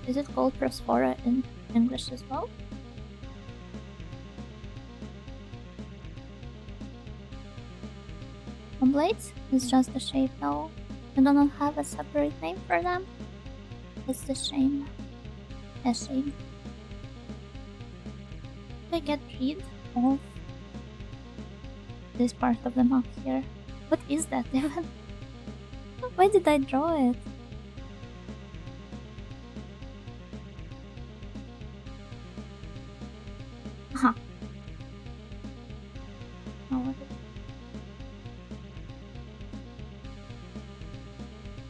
Is it called prosphora in English as well? Omelets is just a shape though. I do not have a separate name for them. It's the shame. A shame. I get rid of this part of the map here. What is that even? Why did I draw it? Huh. Oh, what is it?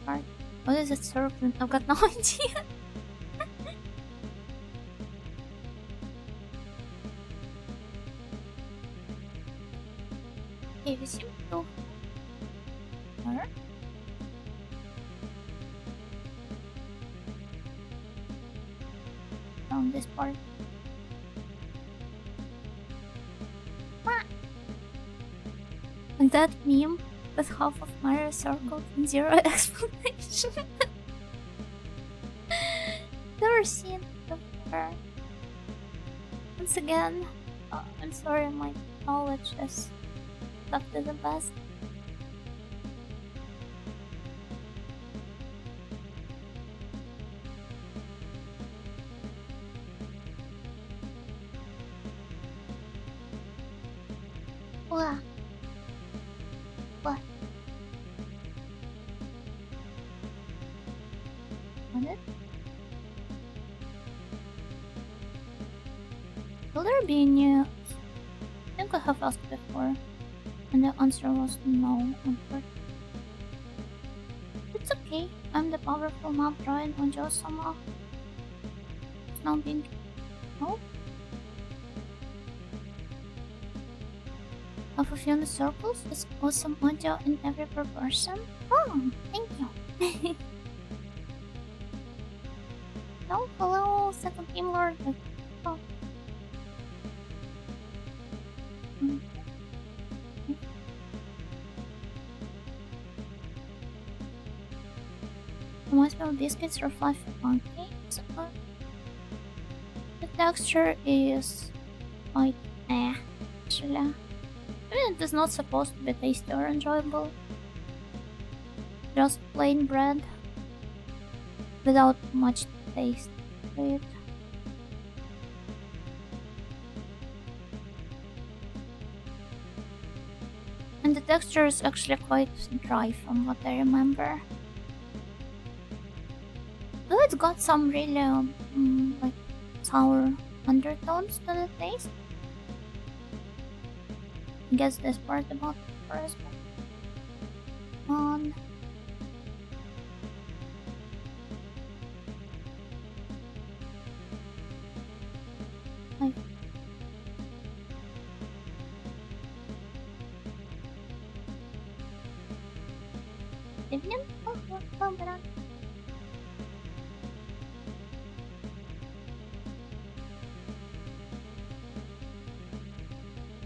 Part. What is it circling? I've got no idea. Okay, we seem to her. Around this part. Like that meme with half of Mario circled and zero explanation. Never seen before. Once again, I'm sorry, my knowledge is not to the best. What? What? What? Will there be news? I think I have asked before, and the answer was no, unfortunately. It's okay, I'm the powerful map droid on Josama. It's not being... No? Of a few circles is awesome audio in every proportion. Oh, thank you. No, hello, second team lord. Oh. Marshmallow biscuits or fluffy pancakes. The texture is quite actually. I mean, it is not supposed to be tasty or enjoyable. Just plain bread without much taste to it. And the texture is actually quite dry from what I remember. Though it's got some really like sour undertones to the taste. I guess this part about first on. Evening? Oh, but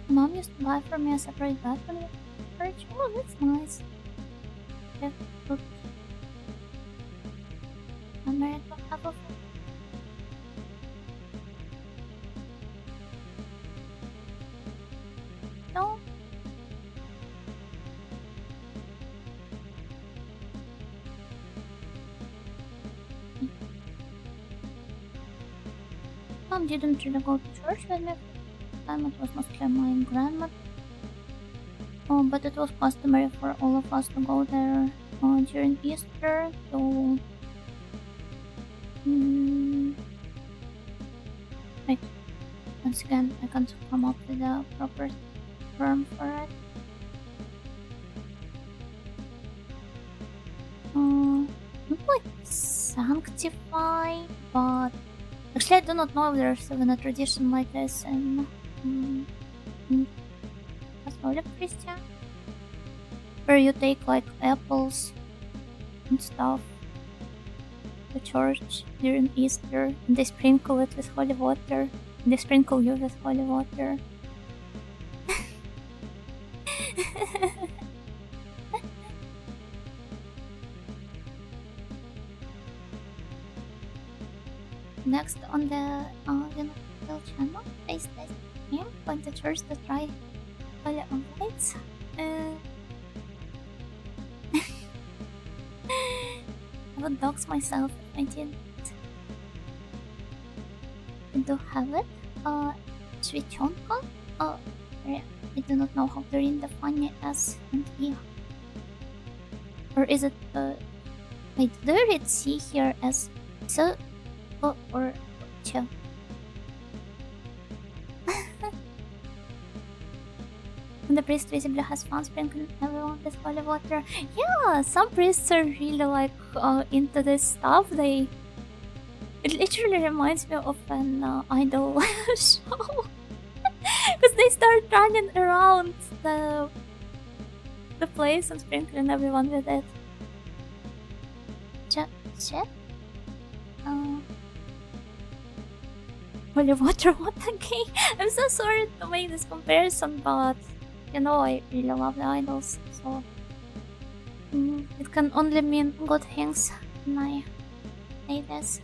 Mom used to buy for me a separate bag when we were church. Oh, that's nice. Yeah, good. I'm married to half of it. No. Mom didn't really go to church with me. Time it was mostly my grandma. Oh, but it was customary for all of us to go there during Easter. So, wait. Once again, I can't come up with a proper term for it. like sanctify, but actually I do not know if there's even a tradition like this in Catholic Christian, where you take like apples and stuff to church during Easter, and they sprinkle it with holy water, and they sprinkle you with holy water. Next on the channel, face test game, going to church to try holy omelets. I would dox myself if I didn't. I do have it. Shvichonka. I do not know how to read the funny S and E. Or is it wait, do you read C here as so or Ch? And the priest visibly has fun sprinkling everyone with holy water. Yeah, some priests are really like into this stuff. It literally reminds me of an idol show. Because they start running around the place and sprinkling everyone with it. Shit? Holy water, what again? I'm so sorry to make this comparison, but you know I really love the idols, so it can only mean good things when I say this.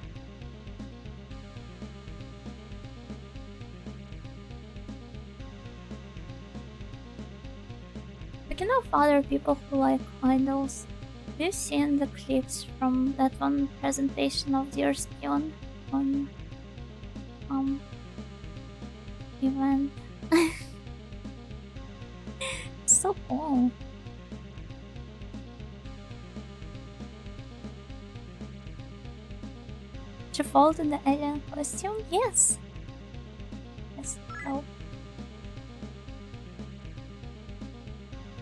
Speaking of other people who like idols, have you seen the clips from that one presentation of Dear Spion on event? So cool. She falls in the alien costume? Yes. Yes, so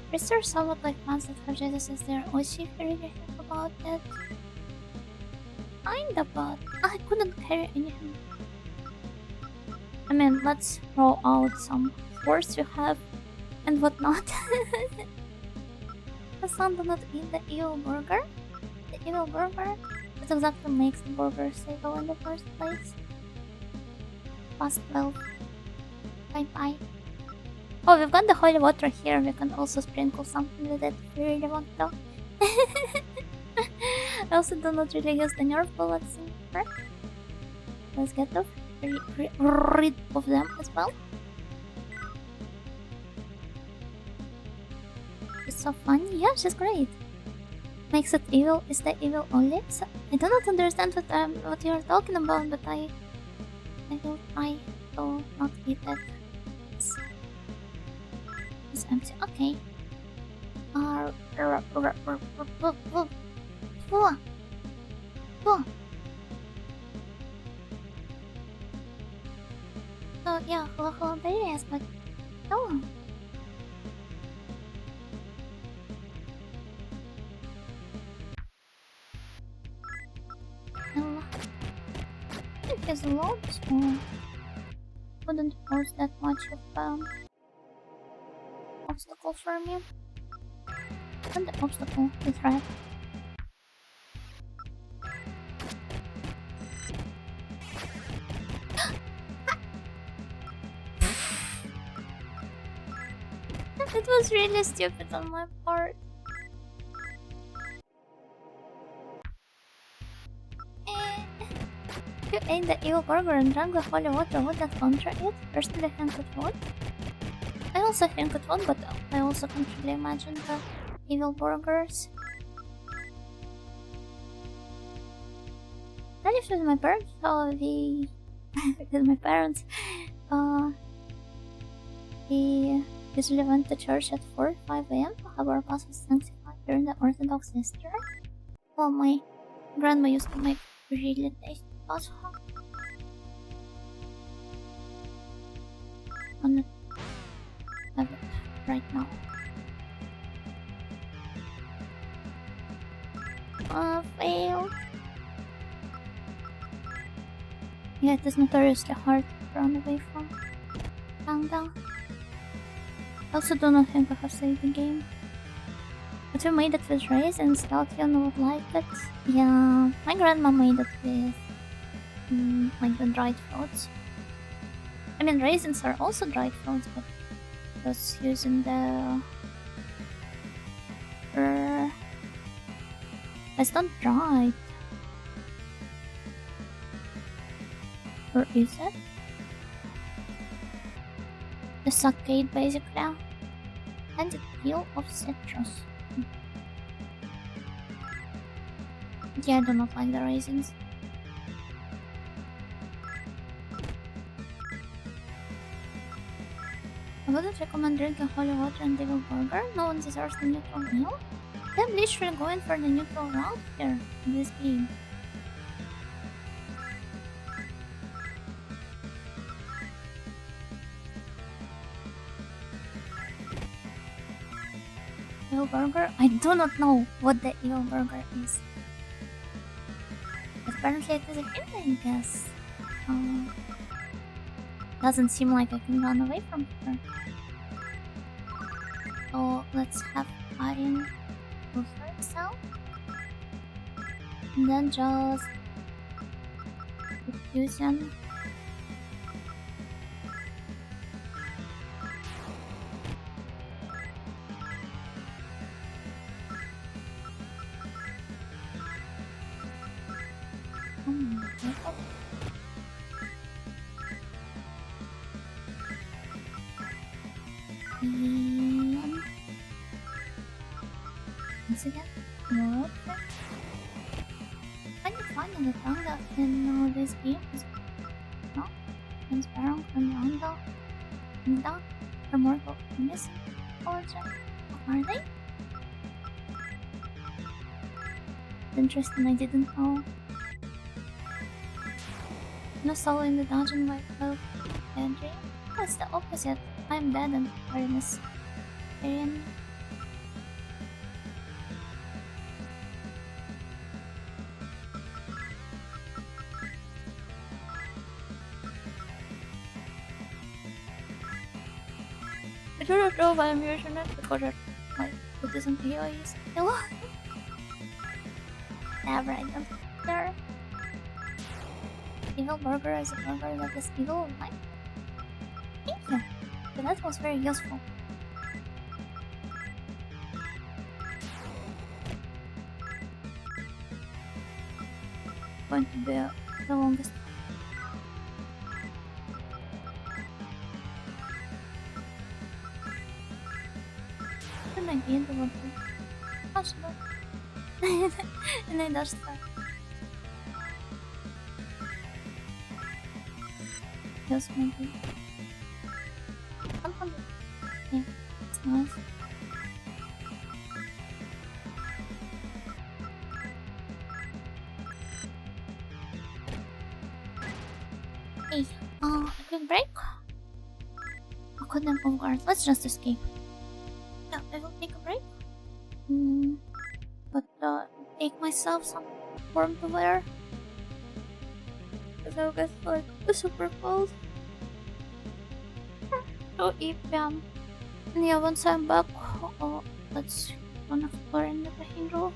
priests are somewhat like fans that have Jesus as their Oshi if you really think about it. Kinda, but I couldn't carry anything. I mean, let's throw out some force you have and whatnot. The son do not eat the evil burger? The evil burger? What exactly makes the burger evil in the first place? Past 12. Bye bye. Oh, we've got the holy water here. We can also sprinkle something with it if we really want to. I also do not really use the nerf bullets in here. Let's get rid of them as well. She's so funny. Yeah, she's great. Makes it evil. Is the evil only? So, I do not understand what you're talking about, but I will try to not eat it. It's empty. Okay. So yeah, hilarious, but no. It is a lot small. Wouldn't pose that much of obstacle for me. And the obstacle is right. It was really stupid on my part. If you ate the evil burger and drank the holy water, would that counter it? Personally, I think it would. I also think it would, but I also can't really imagine the evil burgers. I lived with my parents, so we we usually went to church at 4-5 a.m. to have our passes sanctified during the Orthodox Easter. Well, my grandma used to make really tasty pasta. I'm not have it right now. Fail. Yeah, it is notoriously hard to run away from Panda. I also do not think I have saved the game. But we made it with raisins, thought you would like it. Yeah, my grandma made it with like the dried fruits. I mean, raisins are also dried fruits, but I was using the... it's not dried. Or is it? The suckade, basically. And the peel of citrus. Yeah, I do not like the raisins. I wouldn't recommend drinking holy water and devil burger. No one deserves the neutral meal. I'm literally going for the neutral route here in this game. Evil burger? I do not know what the evil burger is. But apparently it is a hint, I guess. Doesn't seem like I can run away from her. So let's have iron go for itself. And then just fusion. Once again, more. I can find the Panda in this game is no transparent and Randa and that are more missing origin. Are they? Interesting, I didn't know. No solo in the dungeon like Henry. That's the opposite. I'm dead and very mysterious. I do not know why I'm using it because it isn't PoE skill. Never, I don't care. Evil burger is a burger that is evil, like. Thank you. But that was very useful. Going to be the longest. It might be the one too. Possible. And I dashed that. Yes, maybe. Yeah, it's nice. Hey, a quick break? I couldn't move guard. Let's just escape. Yeah, I will take a break. But take myself some warm to wear. Because I'll get like super cold. So if and yeah, once I'm back, let's go and explore in the Cathedral.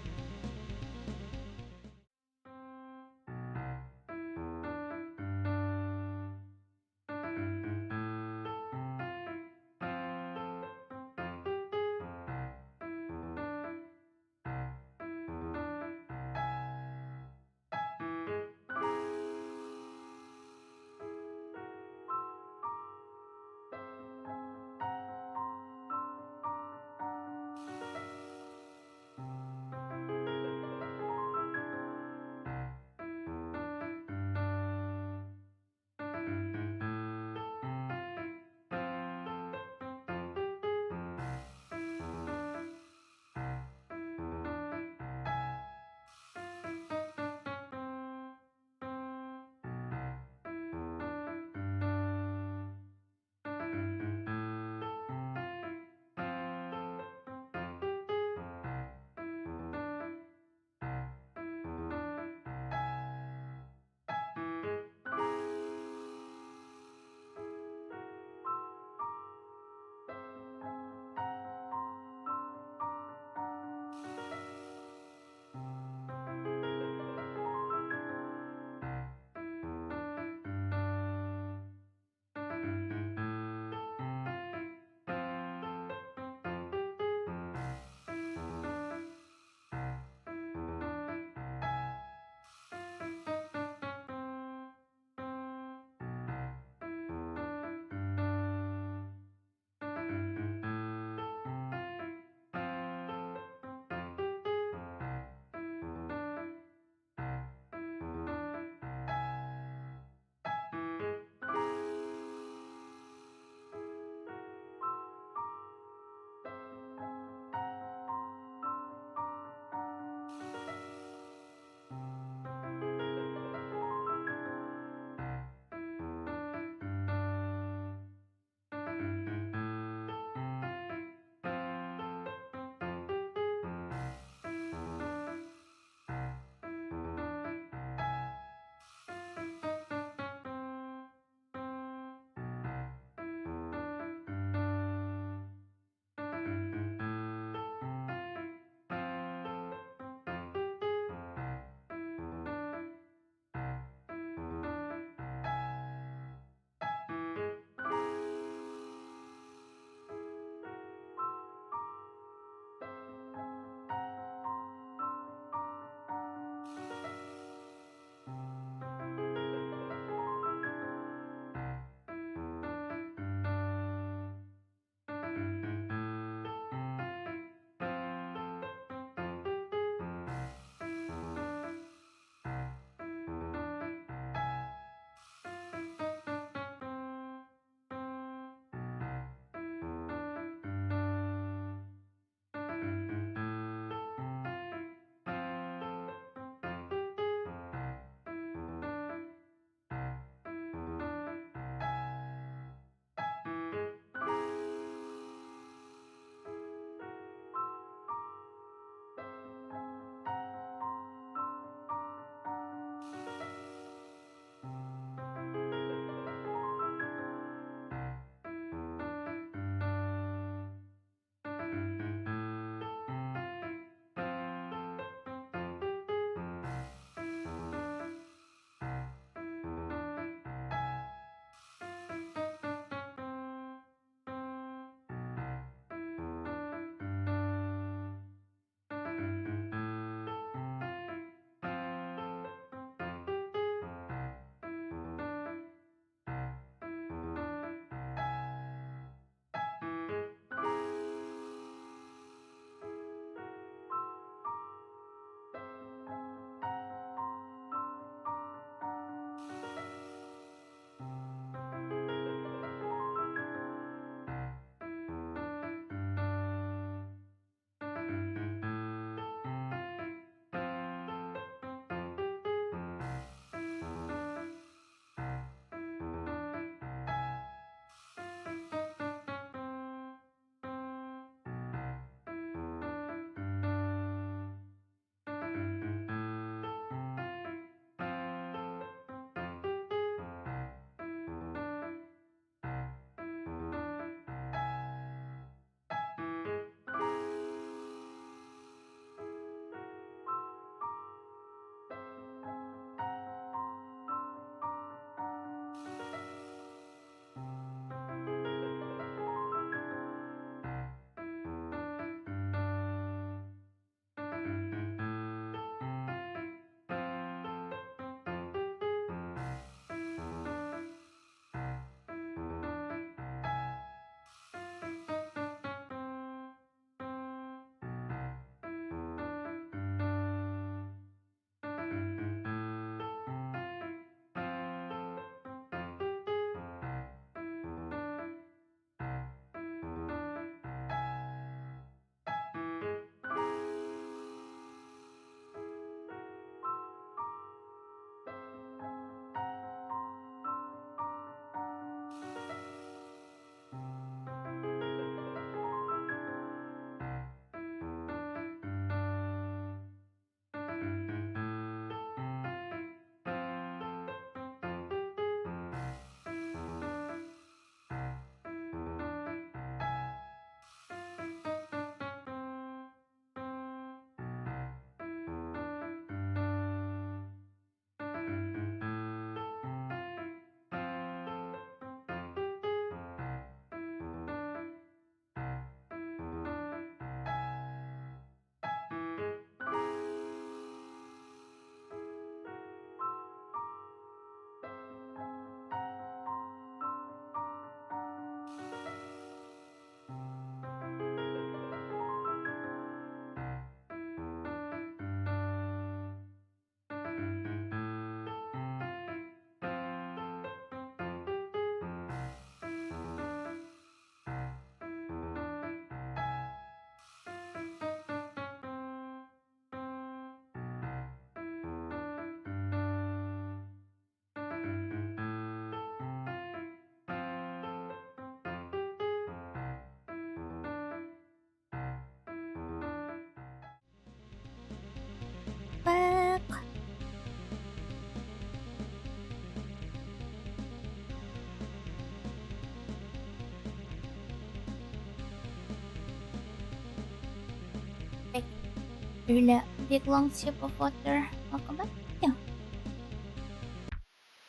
really big long sip of water. Welcome back. Yeah.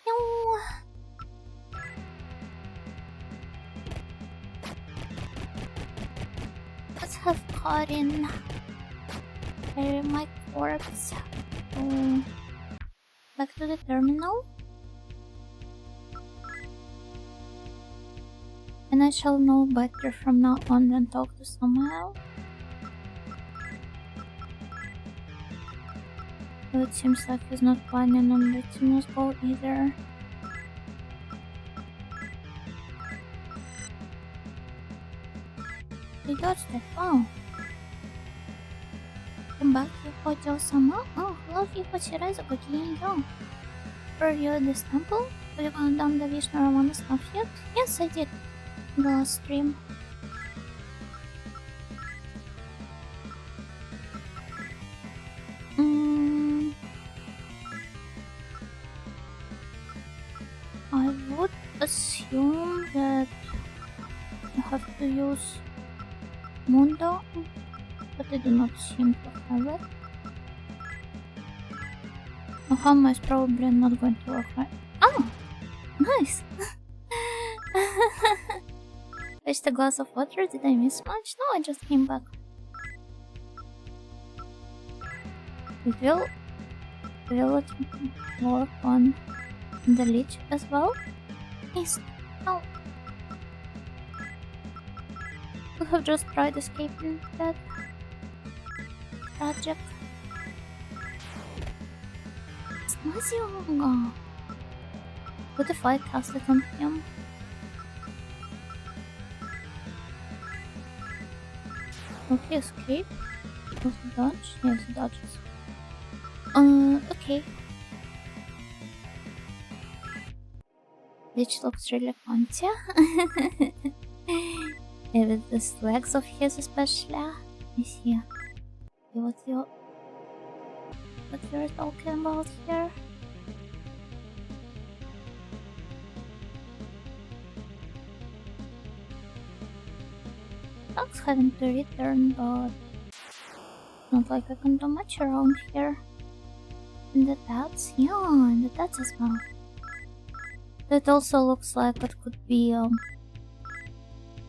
No. Let's have Karin carry my corpse back to the terminal. And I shall know better from now on and talk to someone. Though it seems like he's not planning on letting us go either. He dodged it, wow. Come back, Yuko-sama. Oh, hello, Yuko-shiraizu, gokinyo. Were you at this temple? Have you gone down the Vishnu Ramana stuff yet? Yes, I did. The last stream. I would assume that you have to use Mundo, but I do not seem to have it. Ohama is probably not going to work right. Oh! Nice! Fetched a glass of water, did I miss much? No, I just came back. Will it work on the leech as well? Yes. No. Could have just tried escaping that. Tragic. Smazionga. What if I cast it on him? Okay, escape. Was it dodge? Yes, it dodges. Okay. Which looks really fancy. With these legs of his especially. Let me see. What you're talking about here? Dogs having to return, but not like I can do much around here. And the tats? Yeah, and the tats as well. That also looks like it could be,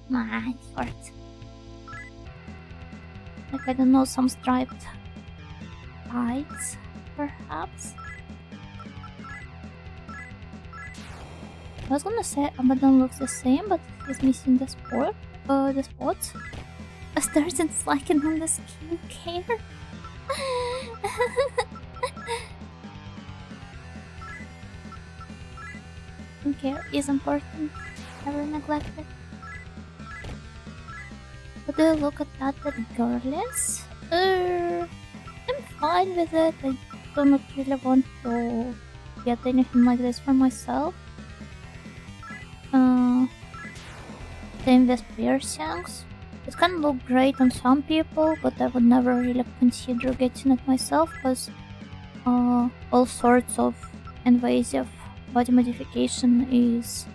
my fart. Like, I don't know, some striped tights, perhaps? I was gonna say Abaddon looks the same, but he's missing the spots. I started slacking on the skincare. Skincare is important, never neglect it. But do I look at that regardless? I'm fine with it. I do not really want to get anything like this for myself. Same with piercings. It can look great on some people, but I would never really consider getting it myself, because all sorts of invasive body modification is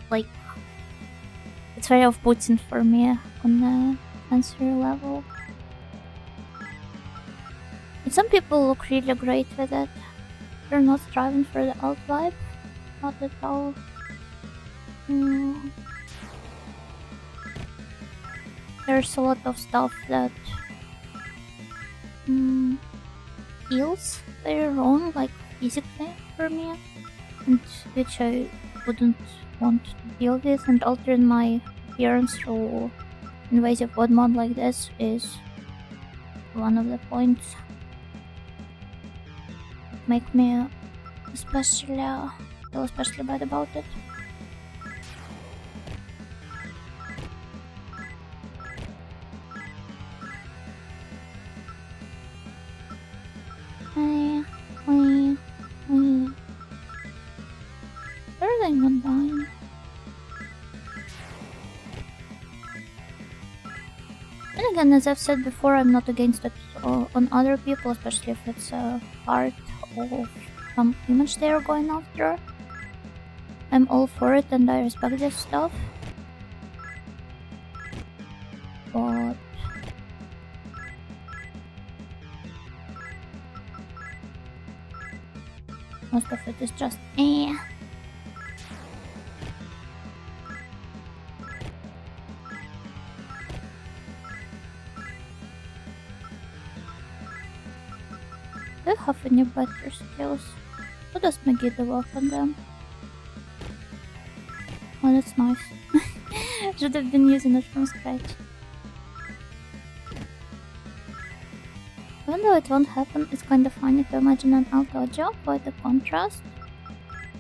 like, it's very off-putting for me on a sensory level. And some people look really great with it. They're not striving for the alt vibe, not at all. There's a lot of stuff that feels very wrong, like physically for me, and which I wouldn't want to deal with, and altering my appearance through invasive body mod like this is one of the points that make me especially feel especially bad about it. Where are they not dying? And again, as I've said before, I'm not against it on other people, especially if it's a part of some image they are going after. I'm all for it and I respect this stuff. But Most of it is just eh. Do you have any better skills? What does Megami develop on them? Oh, that's nice. Should have been using it from scratch. Even though it won't happen, it's kind of funny to imagine an auto job by the contrast.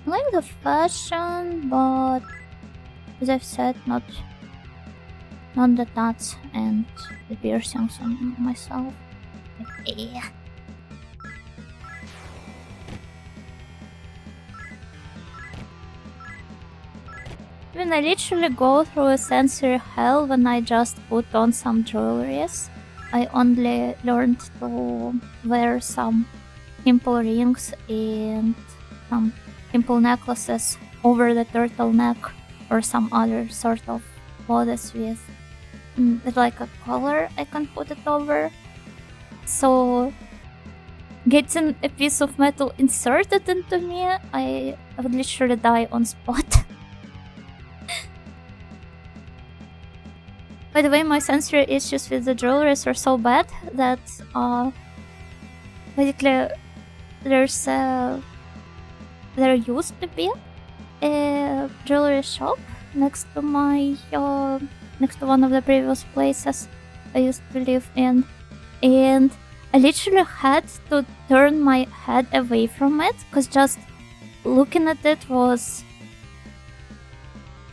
I like the fashion, but as I've said, not the tats and the piercings on myself. Yeah. When I literally go through a sensory hell when I just put on some jewelries. I only learned to wear some simple rings and some simple necklaces over the turtleneck or some other sort of bodice with like a collar I can put it over. So getting a piece of metal inserted into me, I would literally die on spot. By the way, my sensory issues with the jewelries are so bad that basically there used to be a jewelry shop next to my next to one of the previous places I used to live in, and I literally had to turn my head away from it because just looking at it was,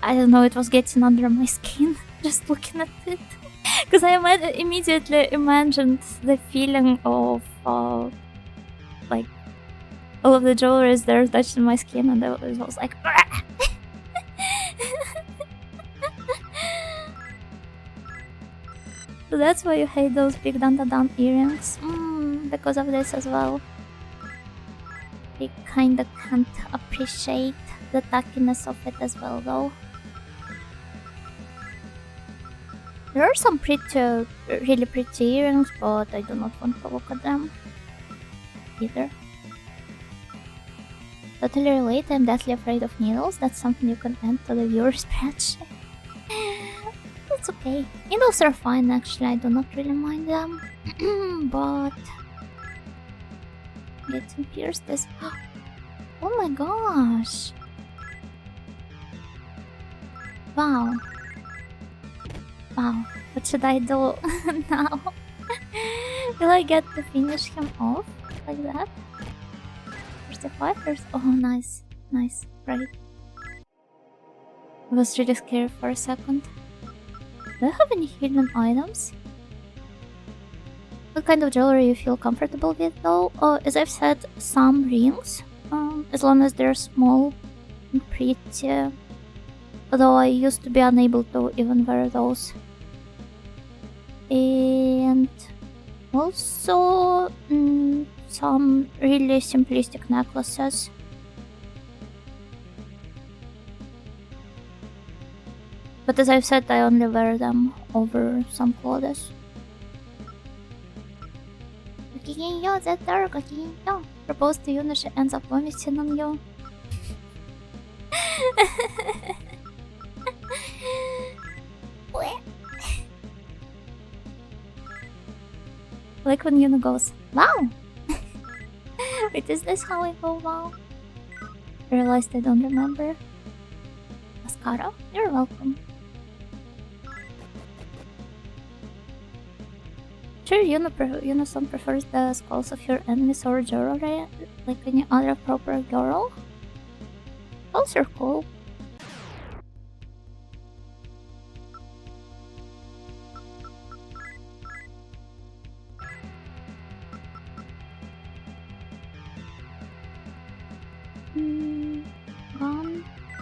I don't know, it was getting under my skin. Just looking at it, because I immediately imagined the feeling of like all of the jewelries there touching my skin, and I was like so that's why you hate those big dun earrings. Because of this as well. They kinda can't appreciate the tackiness of it as well though. There are some really pretty earrings, but I do not want to look at them either. Totally relate, I'm deathly afraid of needles. That's something you can add to the viewer spreadsheet. It's okay. Needles are fine actually, I do not really mind them. But getting pierced is... Oh my gosh! Wow. Wow, what should I do now? Will I get to finish him off like that? 35 Oh, nice. Nice. Right. I was really scared for a second. Do I have any hidden items? What kind of jewelry you feel comfortable with though? As I've said, some rings. As long as they're small and pretty. Although I used to be unable to even wear those. And also some really simplistic necklaces. But as I've said, I only wear them over some clothes. Propose to you, she ends up vomiting on you. Like when Yuna goes, wow! Wait, is this how I go wow? I realized I don't remember. Mascara? You're welcome. Sure, Yuna-san prefers the skulls of your enemies or jewelry like any other proper girl. Skulls are cool.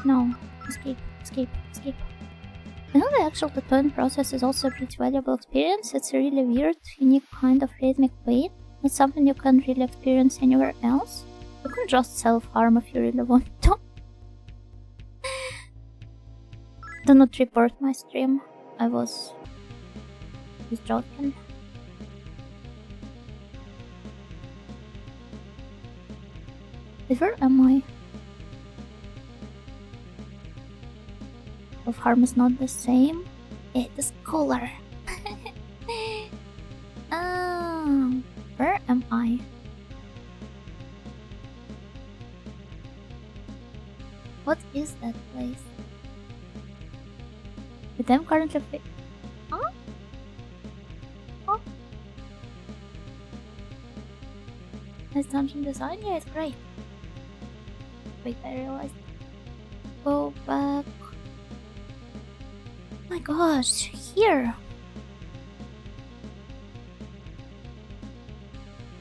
No. Escape. I know the actual tattooing process is also a pretty valuable experience. It's a really weird, unique kind of rhythmic pain. It's something you can't really experience anywhere else. You can just self-harm if you really want to. Do not report my stream. I was just joking. Where am I? Of harm is not the same. It is cooler. Where am I? What is that place? But I'm currently huh? Huh? Nice dungeon design? Yeah, it's great. Wait, I realized. Go back. Oh my gosh, here!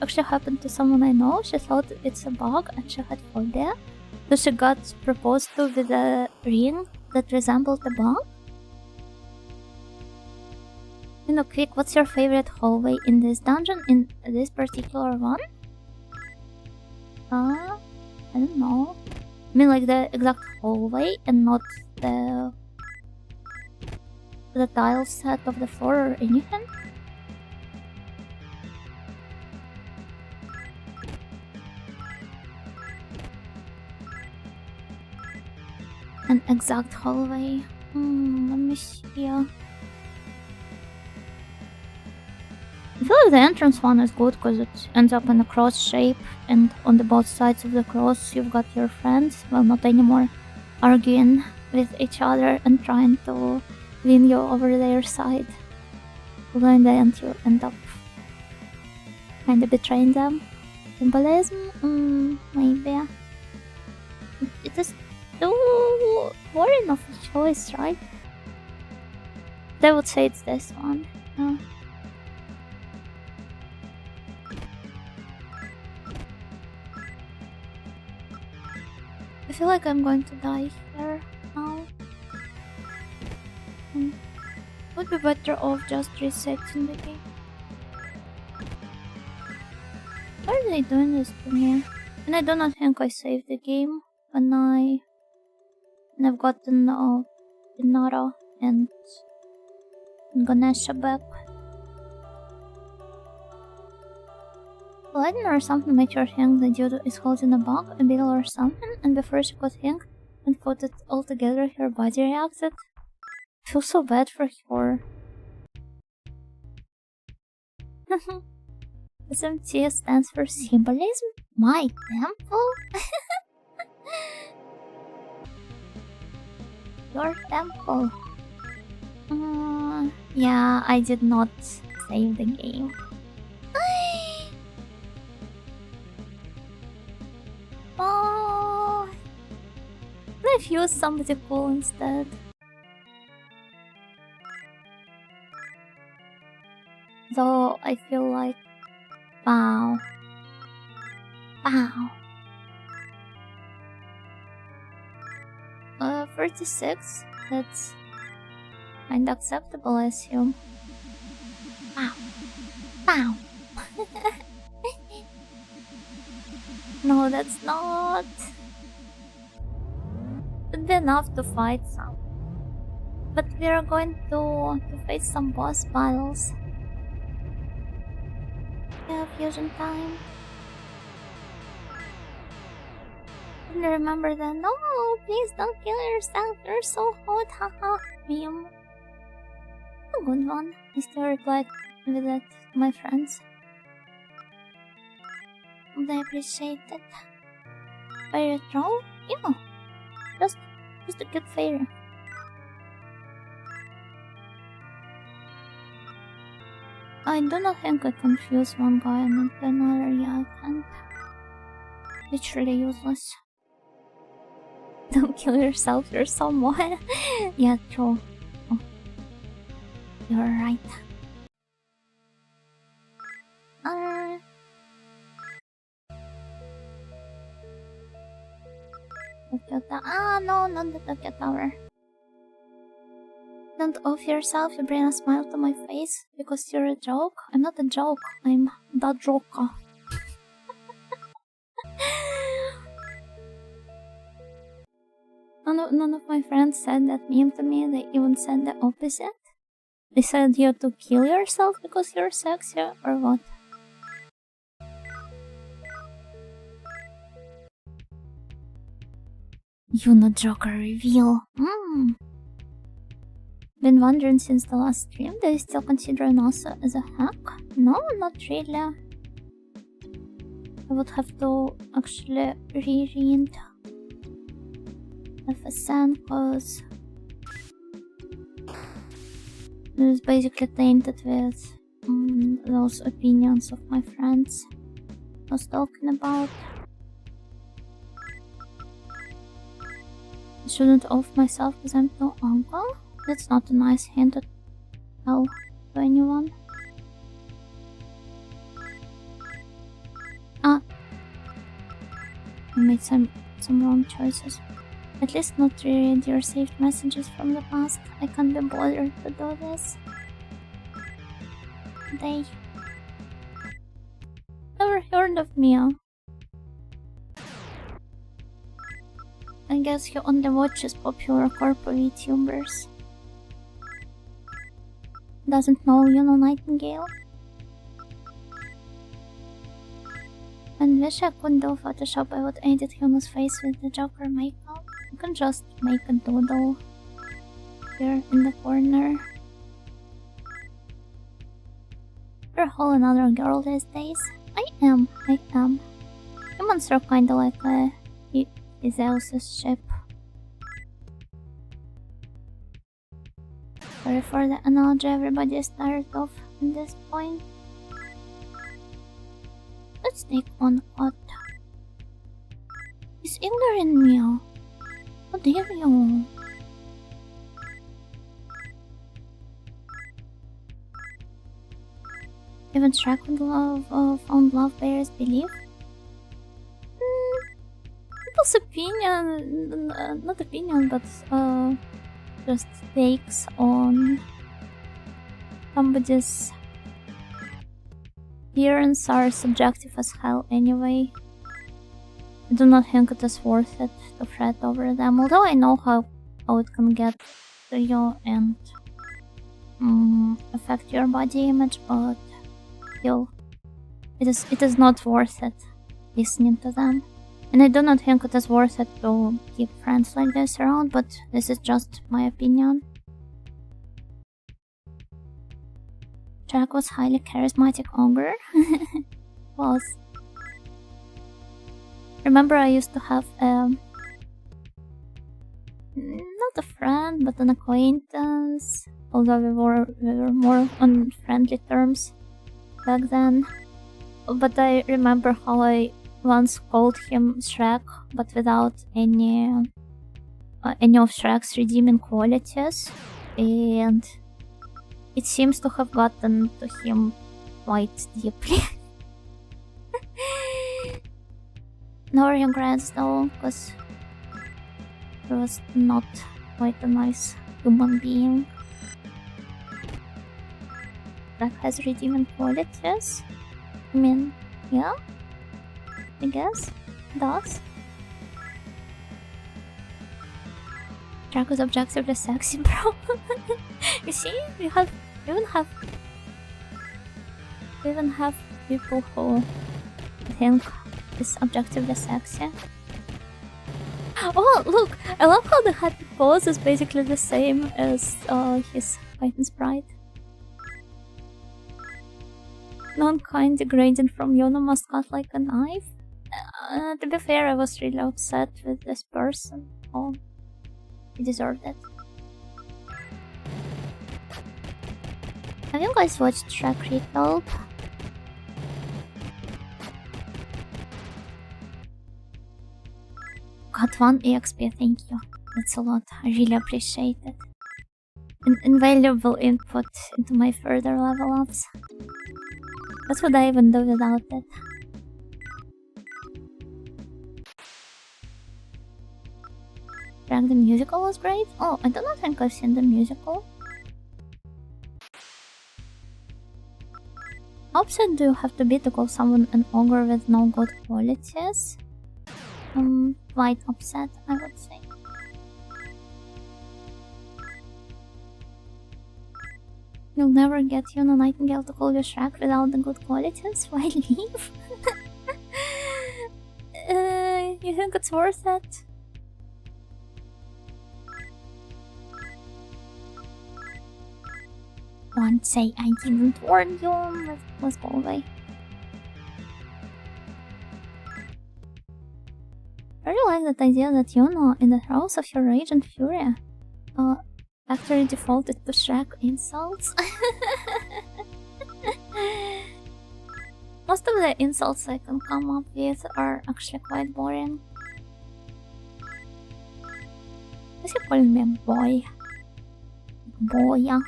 Actually happened to someone I know. She thought it's a bug and she had phobia. So she got proposed to with a ring that resembled a bug. You know, quick, what's your favorite hallway in this dungeon? In this particular one? I don't know. I mean like the exact hallway and not the tile set of the floor or anything. An exact hallway. Let me see. I feel like the entrance one is good because it ends up in a cross shape, and on the both sides of the cross you've got your friends. Well, not anymore, arguing with each other and trying to win you over their side. Although in the end you end up kinda betraying them. Symbolism? Maybe. It is too boring of a choice, right? They would say it's this one. I feel like I'm going to die here now. Would be better off just resetting the game. Why are they doing this to me? And I do not think I saved the game when I've gotten Inara and Ganesha back. Lightning or something made her think the dude is holding a bug, a beetle or something, and before she could think and put it all together, her body reacted. I feel so bad for her. SMT stands for symbolism? My temple? Your temple. Yeah, I did not save the game. Oh, I've used somebody cool instead. Though I feel like, wow. 36. That's kinda acceptable, I assume. Wow. No, that's not. It'd be enough to fight some. But we are going to face some boss battles. Yeah, fusion time. And remember that. No, please don't kill yourself. You're so hot, haha. Meme. A good one. I still replied with that to my friends. Would I appreciate it? Fairy troll? Yeah. Just a good fairy. I do not think I confuse one guy and then another. Yeah, I can't. Literally useless. Don't kill yourself, you're someone. Yeah, true. Oh. You're right. No, not the Tokyo Tower. Don't off yourself, you bring a smile to my face because you're a joke. I'm not a joke, I'm the joker. None of my friends said that meme to me, they even said the opposite. They said you have to kill yourself because you're sexy, or what? Yuno Joker reveal. Been wondering since the last stream, do you still consider NASA as a hack? No, not really. I would have to actually reread FSN because it was basically tainted with those opinions of my friends I was talking about. I shouldn't off myself because I'm too uncle. That's not a nice hint to tell to anyone. I made some wrong choices. At least not reread your saved messages from the past. I can't be bothered to do this. They never heard of Mia. I guess he only watches popular corporate Vtubers. Doesn't know Nightingale. And wish I could do Photoshop, I would edit Yuno's face with the Joker makeup. You can just make a doodle here in the corner. You're a whole another girl these days. I am. Humans are kinda like Zeus's ship. Sorry for the analogy everybody is tired of at this point. Let's take one cut. He's ignoring me. How dare you? Even Shrek would found love bears believe? People's opinion, not opinion, but just takes on somebody's appearance are subjective as hell anyway. I do not think it is worth it to fret over them, although I know how it can get to you and affect your body image, but still, it is not worth it listening to them. And I do not think it is worth it to keep friends like this around, but this is just my opinion. Jack was highly charismatic ogre. Was. Remember I used to have not a friend, but an acquaintance, although we were more on friendly terms back then. But I remember how I once called him Shrek, but without any of Shrek's redeeming qualities, and it seems to have gotten to him quite deeply. No regrets though, because he was not quite a nice human being. Shrek has redeeming qualities? I mean, yeah, I guess it does. Shrek is objectively sexy, bro. You see, we even have people who think is objectively sexy. Oh, look! I love how the happy pose is basically the same as his Titan sprite. Non-kind degrading from Yuno must cut like a knife. To be fair, I was really upset with this person. Oh, he deserved it. Have you guys watched Shrek Retold? Got 1 EXP, thank you. That's a lot, I really appreciate it. Invaluable input into my further level ups. What would I even do without it? Shrek the musical was great? Oh, I do not think I've seen the musical. How upset do you have to be to call someone an ogre with no good qualities? Quite upset, I would say. You'll never get Nightingale to call you Shrek without the good qualities? Why leave? You think it's worth it? Don't say I didn't warn you. Let's go away. I really like that idea that in the throes of your rage and fury, actually defaulted to Shrek insults. Most of the insults I can come up with are actually quite boring. Is he calling me a boy? Boya.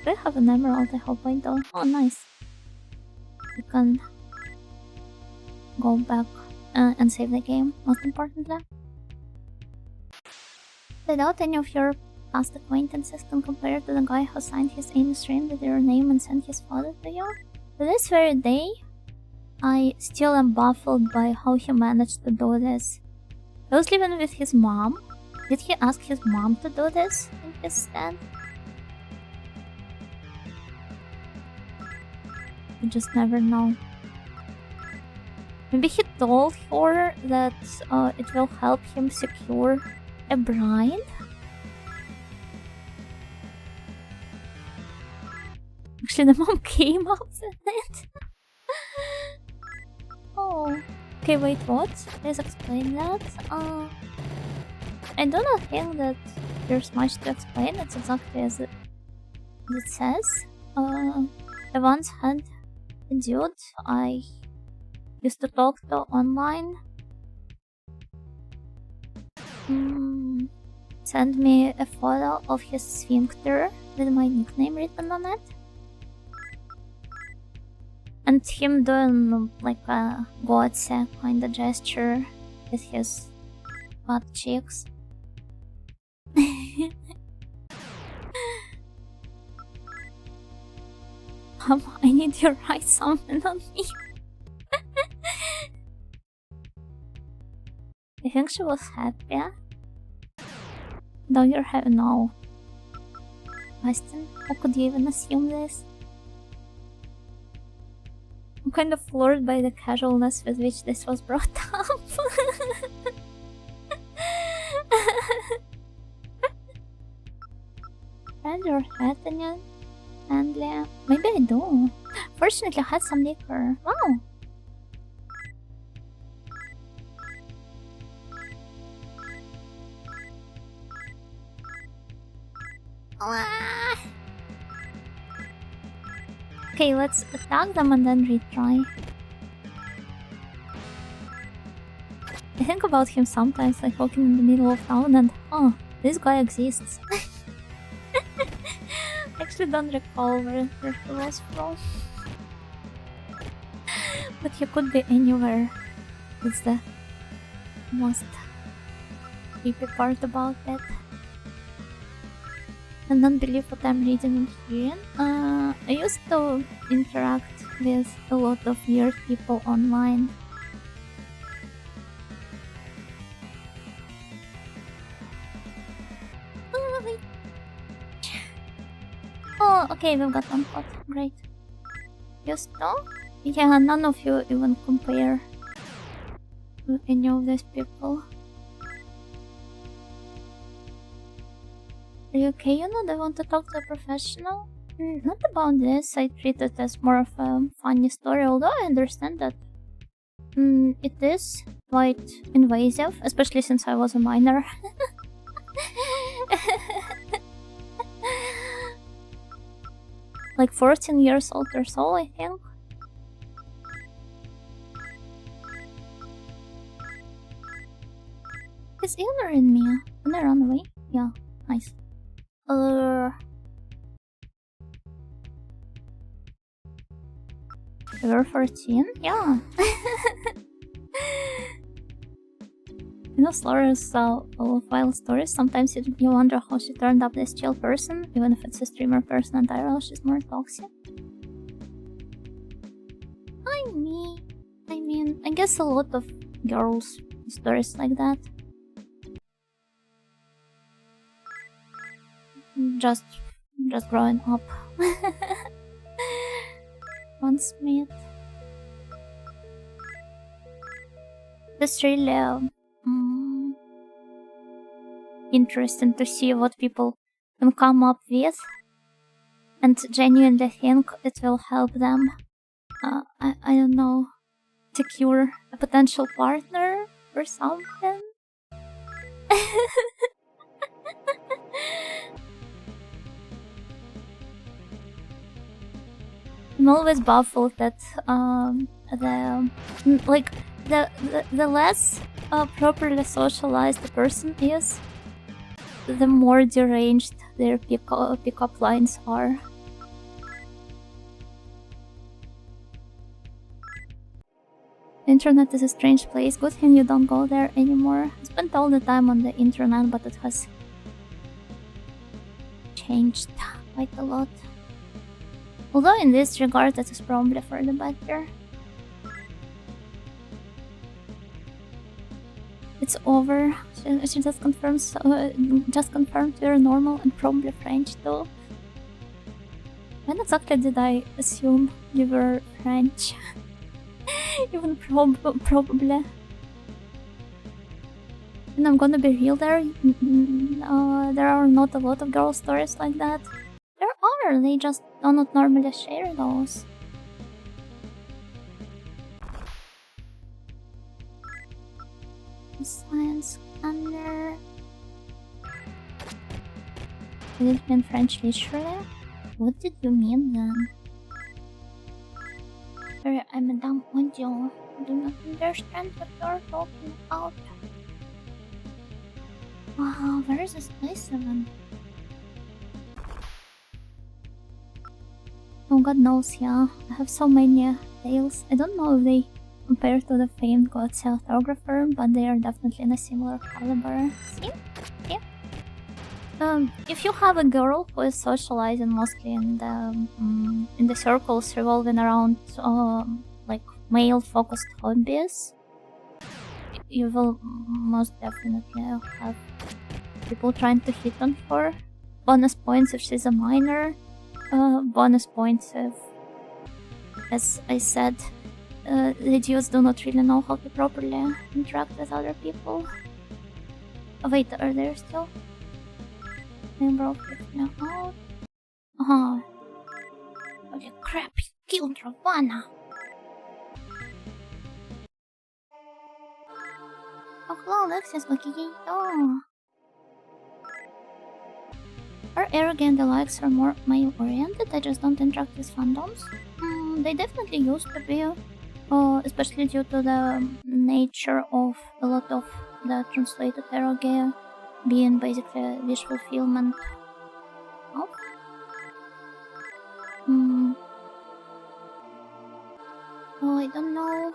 Do I have an emerald? I hope I don't. Oh, nice. You can go back and save the game, most importantly. I doubt any of your past acquaintances can compare to the guy who signed his anus ring with your name and sent his photo to you. To this very day, I still am baffled by how he managed to do this. He was living with his mom. Did he ask his mom to do this in his stead? You just never know. Maybe he told her that it will help him secure a bride? Actually, the mom came up with it. Oh. Okay, wait, what? Please explain that. I do not think that there's much to explain. It's exactly as it says. I once had a dude I used to talk to online send me a photo of his sphincter with my nickname written on it. And him doing like a gotcha kind of gesture with his butt cheeks. I need you to write something on me. I think she was happy. Though you're having no. Question, how could you even assume this? I'm kind of floored by the casualness with which this was brought up. And you're threatening it? And maybe I do. Fortunately, I had some liquor. Wow! Okay, let's attack them and then retry. I think about him sometimes, like walking in the middle of town and, oh, this guy exists. I actually don't recall where he was from. But he could be anywhere. That's the most creepy part about it. And don't believe what I'm reading and hearing. I used to interact with a lot of weird people online. Oh, okay, we've got one pot. Great. Just no? Yeah, none of you even compare to any of these people. Are you okay, do I want to talk to a professional? Not about this, I treat it as more of a funny story, although I understand that it is quite invasive, especially since I was a minor. Like 14 years old or so, I think. He's ignoring me. Can I run away? Yeah, nice. You're 14? Yeah. You know, Slaughter is full of wild stories. Sometimes you wonder how she turned up this chill person, even if it's a streamer person and IRL, she's more toxic. I mean, I guess a lot of girls' stories like that. Just growing up. One Smith. This really interesting to see what people can come up with, and genuinely think it will help them. I don't know, secure a potential partner or something. I'm always baffled that the less properly socialized the person is, the more deranged their pickup lines are. The internet is a strange place. Good thing you don't go there anymore. I spent all the time on the internet, but it has changed quite a lot. Although in this regard, it is probably for the better. It's over. She just confirmed we're normal and probably French too. When exactly did I assume you were French? Even probably. And I'm gonna be real there. There are not a lot of girl stories like that. There are, they just do not normally share those. Science scanner. Did it mean French literally? What did you mean then? Sorry, I'm a dumb audio. I do not understand what you're talking about. Wow, where is this place even? Oh, God knows, yeah. I have so many tales. I don't know if they compare to the famed God Photographer, but they are definitely in a similar caliber. See? Yeah. If you have a girl who is socializing mostly in the circles revolving around like male-focused hobbies, you will most definitely have people trying to hit on her. Bonus points if she's a minor. Bonus points if, as I said, the dudes do not really know how to properly interact with other people. Oh wait, are there still? Member of the out. Holy crap, he killed Ravana. Oh hello, Alexis, oh. Are arrogant the likes are more male-oriented? I just don't interact with fandoms. They definitely used to be, especially due to the nature of a lot of the translated eroge being basically wish fulfillment of. Oh, I don't know.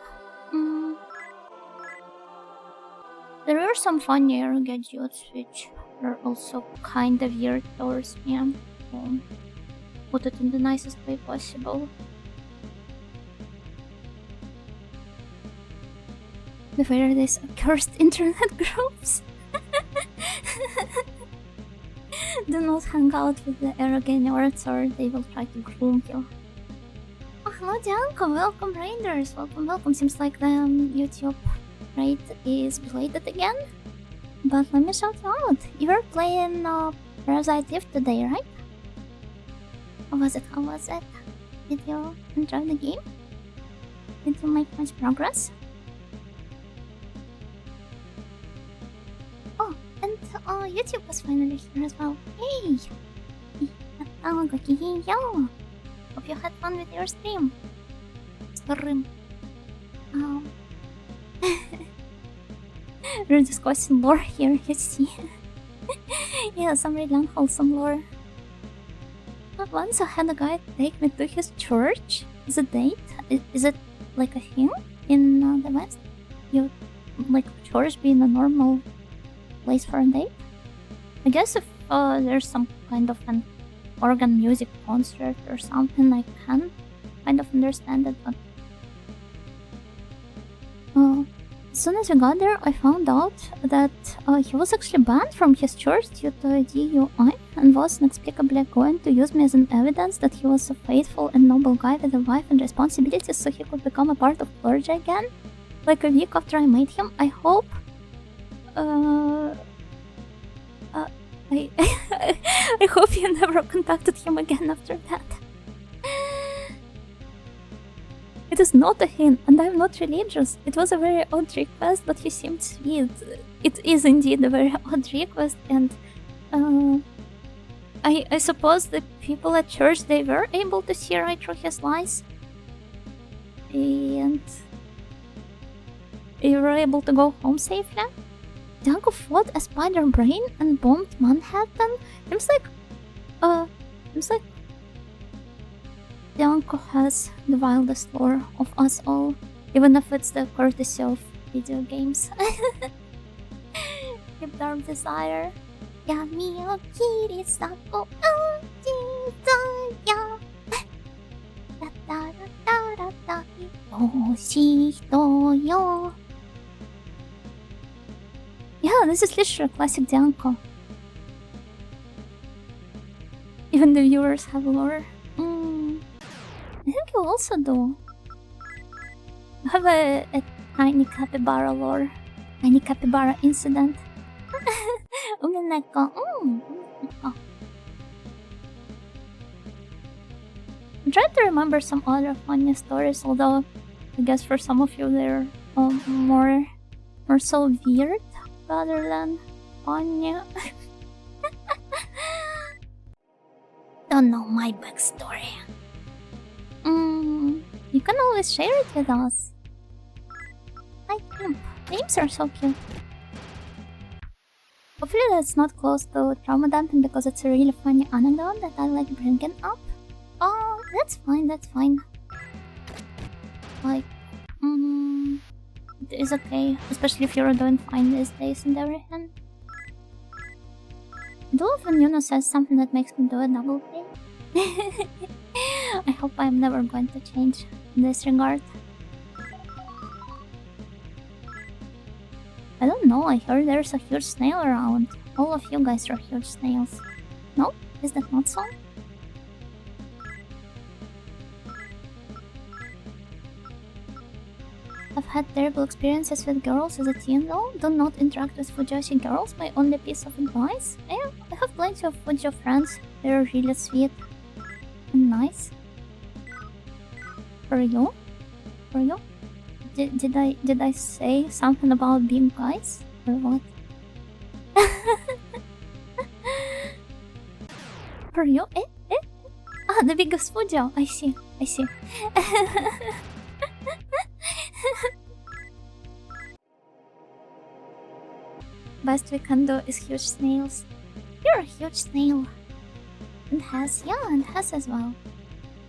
There were some funny eroge dudes which were also kind of weird towards me. Put it in the nicest way possible. Where are these accursed internet groups? Do not hang out with the arrogant nerds or they will try to groom you. Oh, hello Dianco, welcome Raiders, welcome. Seems like the YouTube raid is belated again. But let me shout you out. You were playing Parasite Eve today, right? How was it? Did you enjoy the game? Did you make much progress? Oh, and YouTube was finally here as well. Hey! Hope you had fun with your stream. We're discussing lore here, you see. Yeah, some really unwholesome lore. Once I had a guy take me to his church as a date. Is it like a thing in the West? You like church being a normal place for a date? I guess if there's some kind of an organ music concert or something, I can kind of understand it, but as soon as we got there, I found out that he was actually banned from his church due to a DUI and was inexplicably going to use me as an evidence that he was a faithful and noble guy with a wife and responsibilities so he could become a part of clergy again. Like a week after I met him, I hope I hope you never contacted him again after that. It is not a hint, and I'm not religious. It was a very odd request, but he seemed sweet. It is indeed a very odd request, and I suppose the people at church, they were able to see right through his lies. And you were able to go home safely. Danko fought a spider brain and bombed Manhattan. Seems like Danko has the wildest lore of us all, even if it's the courtesy of video games. Keep Dark Desire. Yami o kiri sako ya. Yeah, this is literally a classic Danko. Even the viewers have lore. I think you also do. You have a tiny capybara lore. Tiny capybara incident. Umineko. Oh. I'm trying to remember some other funny stories, although I guess for some of you they're more so weird rather than funny. Don't know my backstory. You can always share it with us. Hi, names are so cute. Hopefully that's not close to trauma dumping because it's a really funny anecdote that I like bringing up. Oh, that's fine, that's fine. Like, it is okay, especially if you're doing fine these days and everything. I do love when Yuno says something that makes me do a double take. I hope I'm never going to change in this regard. I don't know, I heard there's a huge snail around. All of you guys are huge snails. No? Is that not so? I've had terrible experiences with girls as a teen though. Do not interact with Fujoshi girls, my only piece of advice. Yeah, I have plenty of Fujo friends. They're really sweet and nice. For you? For you? Did I say something about being guys? Or what? For you? Eh? Ah, the biggest Fujo! I see. Best we can do is huge snails. You're a huge snail. And has as well.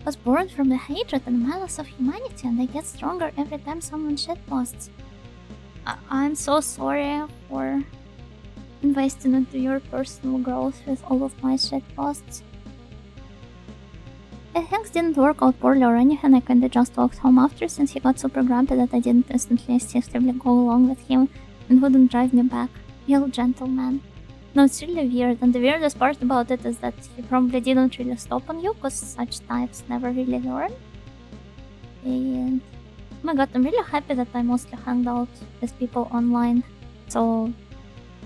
Was born from the hatred and malice of humanity, and they get stronger every time someone shitposts. I'm so sorry for investing into your personal growth with all of my shitposts. If things didn't work out poorly or anything, I kinda just walked home after since he got super grumpy that I didn't instantly instinctively go along with him and wouldn't drive me back. You gentleman. No, it's really weird, and the weirdest part about it is that he probably didn't really stop on you, cause such types never really learn. And oh my god, I'm really happy that I mostly hang out with people online, so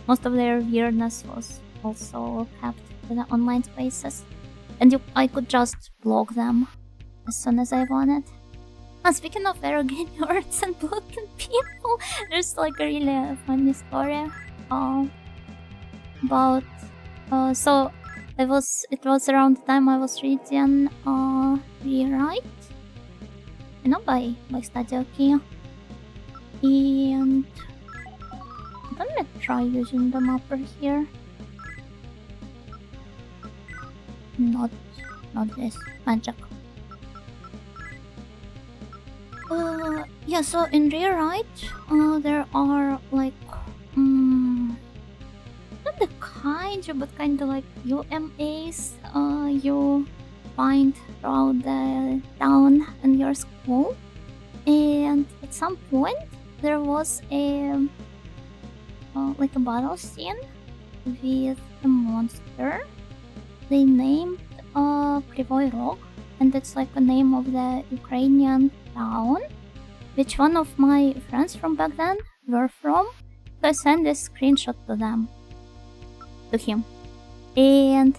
most of their weirdness was also kept to the online spaces. And I could just block them as soon as I wanted. And speaking of arrogant words and blocking people, there's like a really funny story about so it was around the time I was reading Rewrite, you know, by Studio Key. And let me try using the mapper here. Not this magic. Yeah, so in Rewrite, there are like not the kaiju, but kind of like UMAs you find throughout the town and your school. And at some point, there was a like a battle scene with a monster. They named Krivoy Rog, and that's like the name of the Ukrainian town, which one of my friends from back then were from. So I sent this screenshot to him. And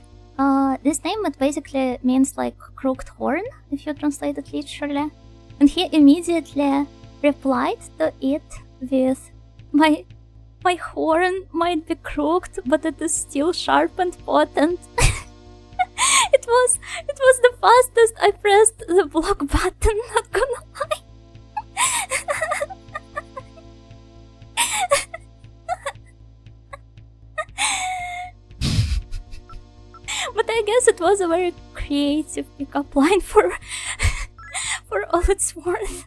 this name, it basically means like crooked horn, if you translate it literally. And he immediately replied to it with, my horn might be crooked, but it is still sharp and potent. It was the fastest I pressed the block button, not gonna lie. But I guess it was a very creative pickup line for for all it's worth.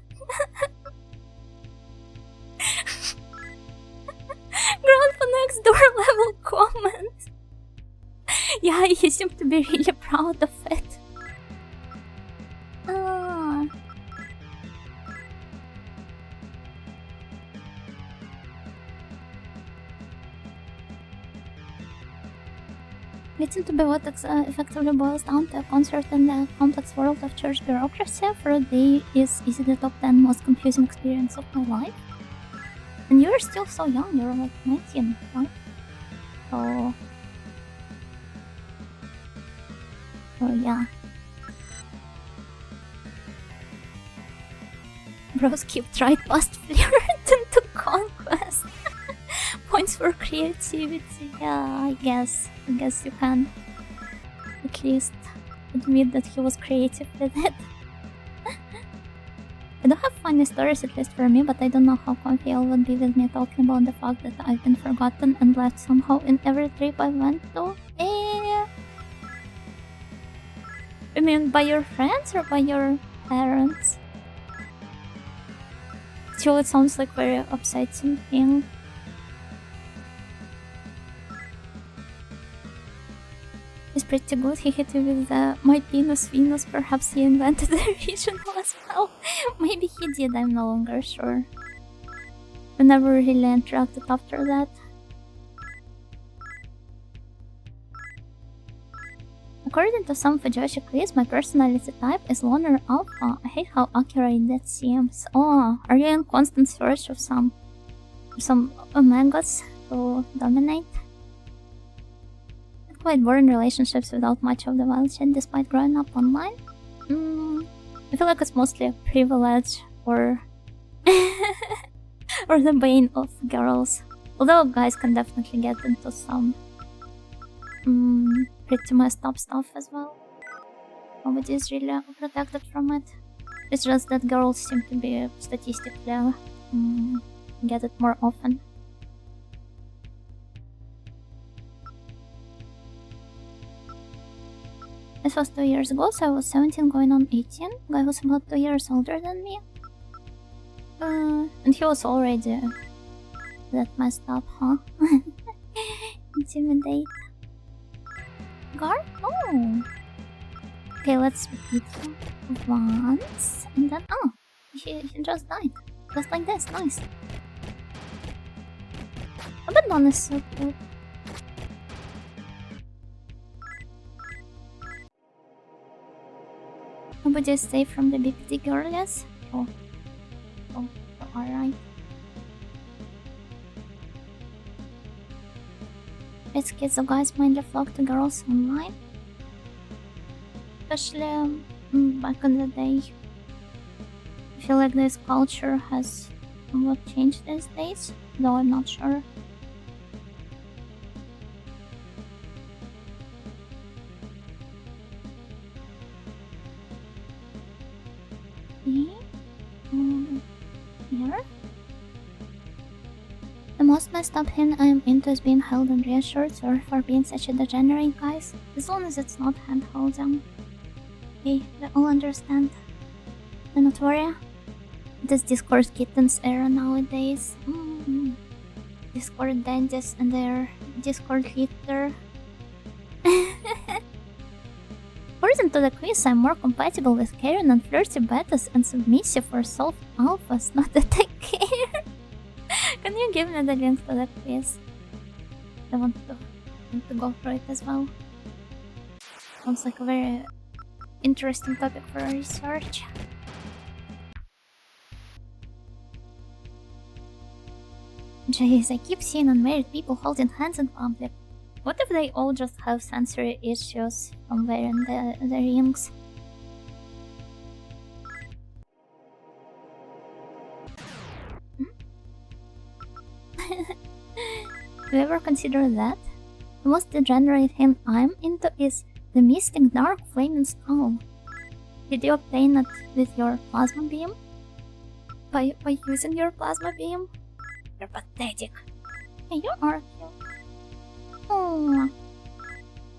Grandpa next door level comment. Yeah, he seemed to be really proud of it. It seemed to be what effectively boils down to a concert in the complex world of church bureaucracy. For a day is easily the top 10 most confusing experience of my life. And you're still so young, you're like 19, right? So yeah. Bros keep tried past flirt into conquest. Points for creativity. Yeah, I guess you can at least admit that he was creative with it. I don't have funny stories, at least for me, but I don't know how comfy y'all would be with me talking about the fact that I've been forgotten and left somehow in every trip I went to. I mean, by your friends or by your parents? Still, it sounds like very upsetting thing. It's pretty good. He hit you with my penis Venus. Perhaps he invented the original as well. Maybe he did, I'm no longer sure. We never really interacted after that. According to some Fujoshi quiz, my personality type is loner alpha. I hate how accurate that seems. Oh, are you in constant search of some omegas to dominate? Quite boring relationships without much of the wild shit despite growing up online. I feel like it's mostly a privilege or or the bane of girls. Although guys can definitely get into some pretty messed up stuff as well. Nobody is really protected from it. It's just that girls seem to be statistically get it more often. This was 2 years ago, so I was 17 going on 18. Guy was about 2 years older than me. And he was already that messed up, huh? Intimidate. Guard? Oh! Okay, let's repeat once. And then, oh! He just died. Just like this, nice. Abaddon is so cute. Nobody is safe from the BPD girlies? Oh, alright. It's kids, so guys mainly flock to girls online. Especially back in the day. I feel like this culture has somewhat changed these days, though I'm not sure. Here? The most messed up thing I am into is being held and reassured. Sorry for being such a degenerate, guys. As long as it's not hand holding. Okay, we all understand. Do not worry. This Discord kittens era nowadays. Discord dandies and their Discord litter. According to the quiz, I'm more compatible with caring and flirty betas and submissive for soft alphas, not that I care. Can you give me the link to the quiz? I want to go through it as well. Sounds like a very interesting topic for research. Jeez, I keep seeing unmarried people holding hands in public. What if they all just have sensory issues from wearing the rings? Do you ever consider that? The most degenerate thing I'm into is the mystic dark flaming skull. Did you obtain it with your plasma beam? By using your plasma beam? You're pathetic. Hey, you are cute. Oh,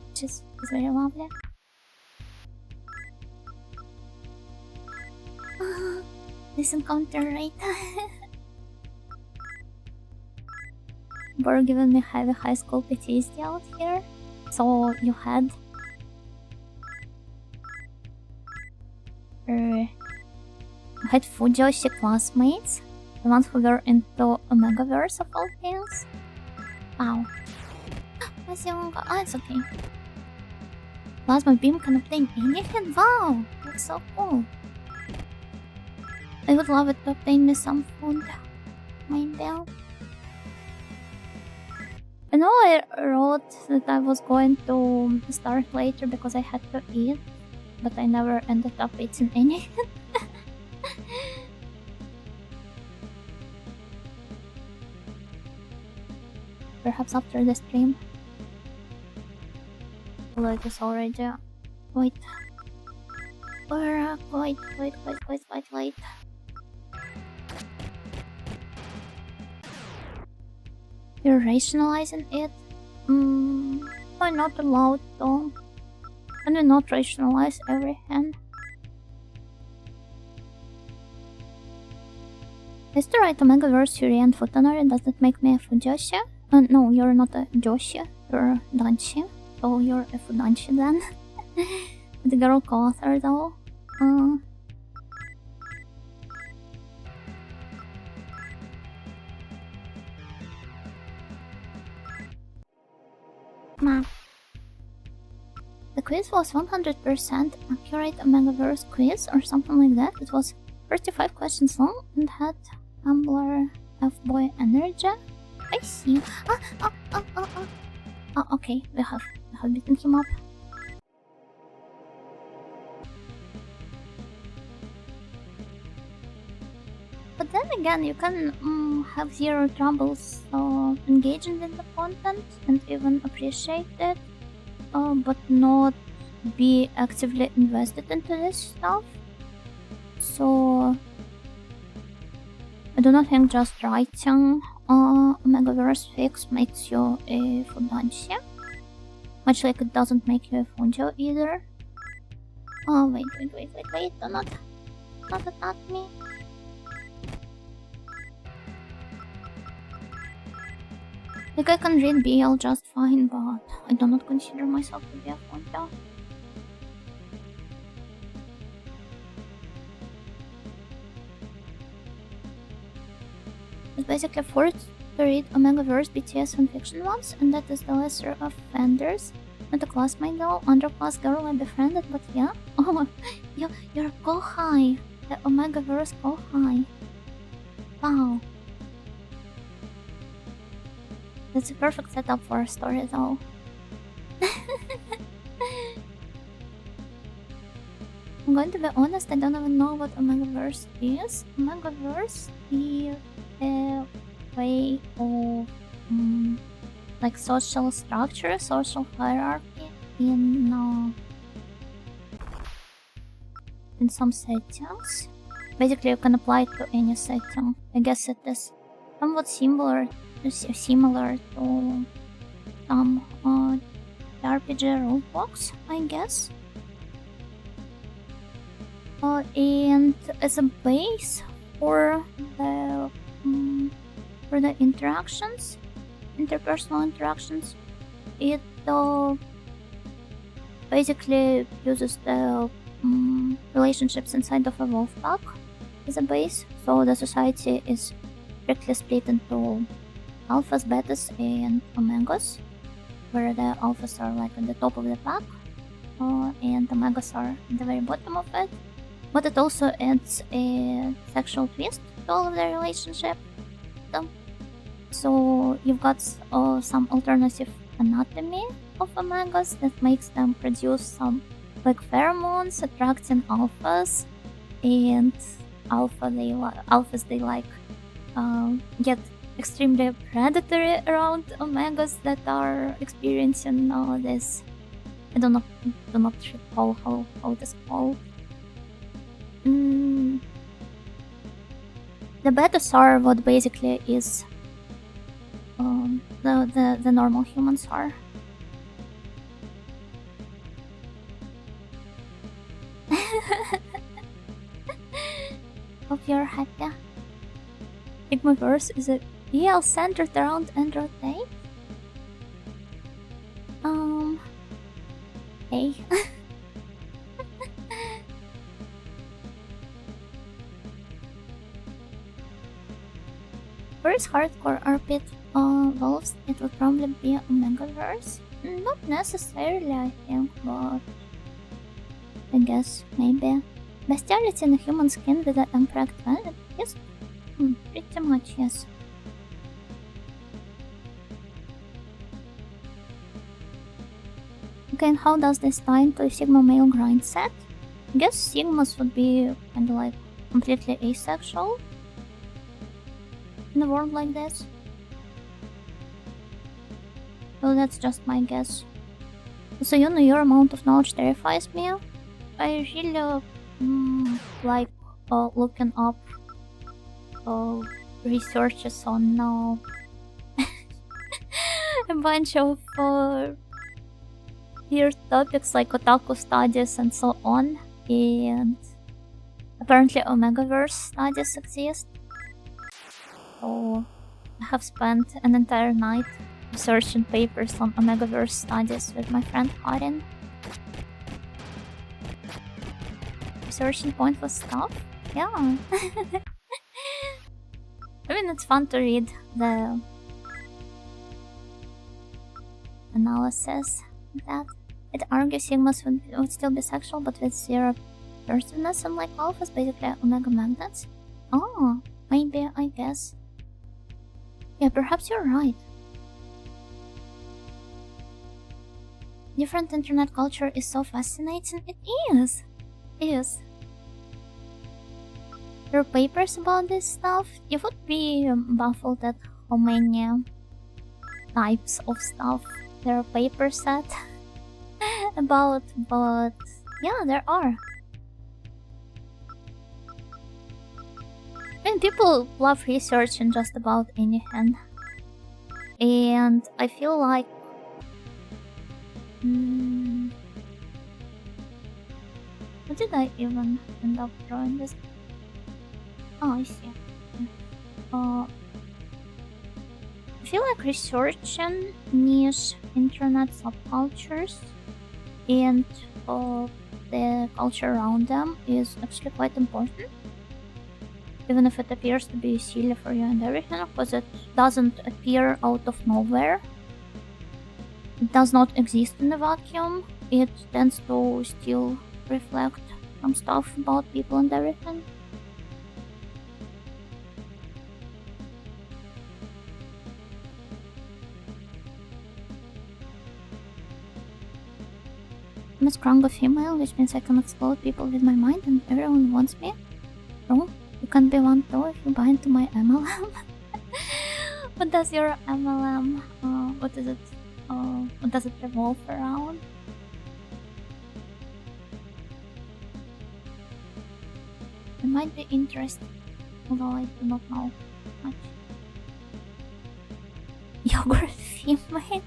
which is very lovely. This encounter rate. We're giving me heavy high school PTSD out here. So you had Fujoshi classmates, the ones who were into Omegaverse of all things. Wow. It's okay. Plasma beam can obtain anything? Wow, that's so cool. I would love it to obtain me some food. Maybe. I know I wrote that I was going to start later because I had to eat, but I never ended up eating anything. Perhaps after the stream. Like it's already... Wait. Wait. You're rationalizing it? I'm not allowed to. Can we not rationalize everything? Is to write Omegaverse Yuri and Futanari, does that make me a Fujoshi? No, you're not a Joshi, you're a Danshi. So you're a Fudanshi then. The girl co-author though. Map. The quiz was 100% accurate Omegaverse quiz or something like that. It was 35 questions long and had Tumblr F-boy energy. I see. Okay, we have beaten him up. But then again, you can have zero troubles engaging with the content and even appreciate it, but not be actively invested into this stuff. So I do not think just writing Omegaverse fix makes you a Fudanshi. Much like it doesn't make you a Funjo either. Oh wait, do not attack me. Like I can read BL just fine, but I do not consider myself to be a Funjo. It's basically forced to read Omegaverse BTS fanfiction once, and that is the lesser of offenders. Not a classmate though, underclass girl I befriended, but yeah. Oh, you're Kohai, the Omegaverse Kohai. Wow. That's a perfect setup for a story though. I'm going to be honest, I don't even know what Omegaverse is. Omegaverse is a way of like social structure, social hierarchy in some settings. Basically, you can apply it to any setting. I guess it is somewhat similar to some RPG rulebooks, I guess. And as a base for the interactions, interpersonal interactions, it basically uses the relationships inside of a wolf pack as a base. So the society is strictly split into alphas, betas, and omegas, where the alphas are like at the top of the pack, and omegas are at the very bottom of it. But it also adds a sexual twist to all of the relationship. So you've got some alternative anatomy of omegas that makes them produce some like pheromones attracting alphas, and alphas they like get extremely predatory around omegas that are experiencing this. I do not recall how it is called. The betas are what basically is the normal humans are. Hope you're happy. Igmaverse is a BL centered around Android 8? Hey. For his hardcore RP wolves, it would probably be a Megaverse? Not necessarily, I think, but I guess maybe. Bestiality in a human skin with an uncracked velvet? Yes, pretty much, yes. Okay, and how does this tie into a Sigma male grind set? I guess Sigmas would be kinda like completely asexual in a world like this. Well, that's just my guess. So you know, your amount of knowledge terrifies me. I really like looking up researches on a bunch of weird topics like otaku studies and so on, and apparently Omegaverse studies exist. So I have spent an entire night researching papers on Omegaverse studies with my friend Karin. Researching pointless stuff? Yeah. I mean, it's fun to read the analysis of that. It argues Sigmas would still be sexual, but with zero persiveness, unlike alphas, basically omega magnets. Oh, maybe, I guess. Yeah, perhaps you're right. Different internet culture is so fascinating. It is. It is. There are papers about this stuff. You would be baffled at how many types of stuff there are papers set about, but yeah, there are. I mean, people love researching just about anything, and I feel like what did I even end up drawing this? Oh, I see. I feel like researching niche internet subcultures and the culture around them is actually quite important. Even if it appears to be silly for you and everything, because it doesn't appear out of nowhere. It does not exist in a vacuum. It tends to still reflect some stuff about people and everything. I'm a stronger female, which means I can explode people with my mind and everyone wants me. Bro, you can be one too if you buy into my MLM. What does your MLM, what is it? What does it revolve around? It might be interesting, although I do not know much. Yogurt female?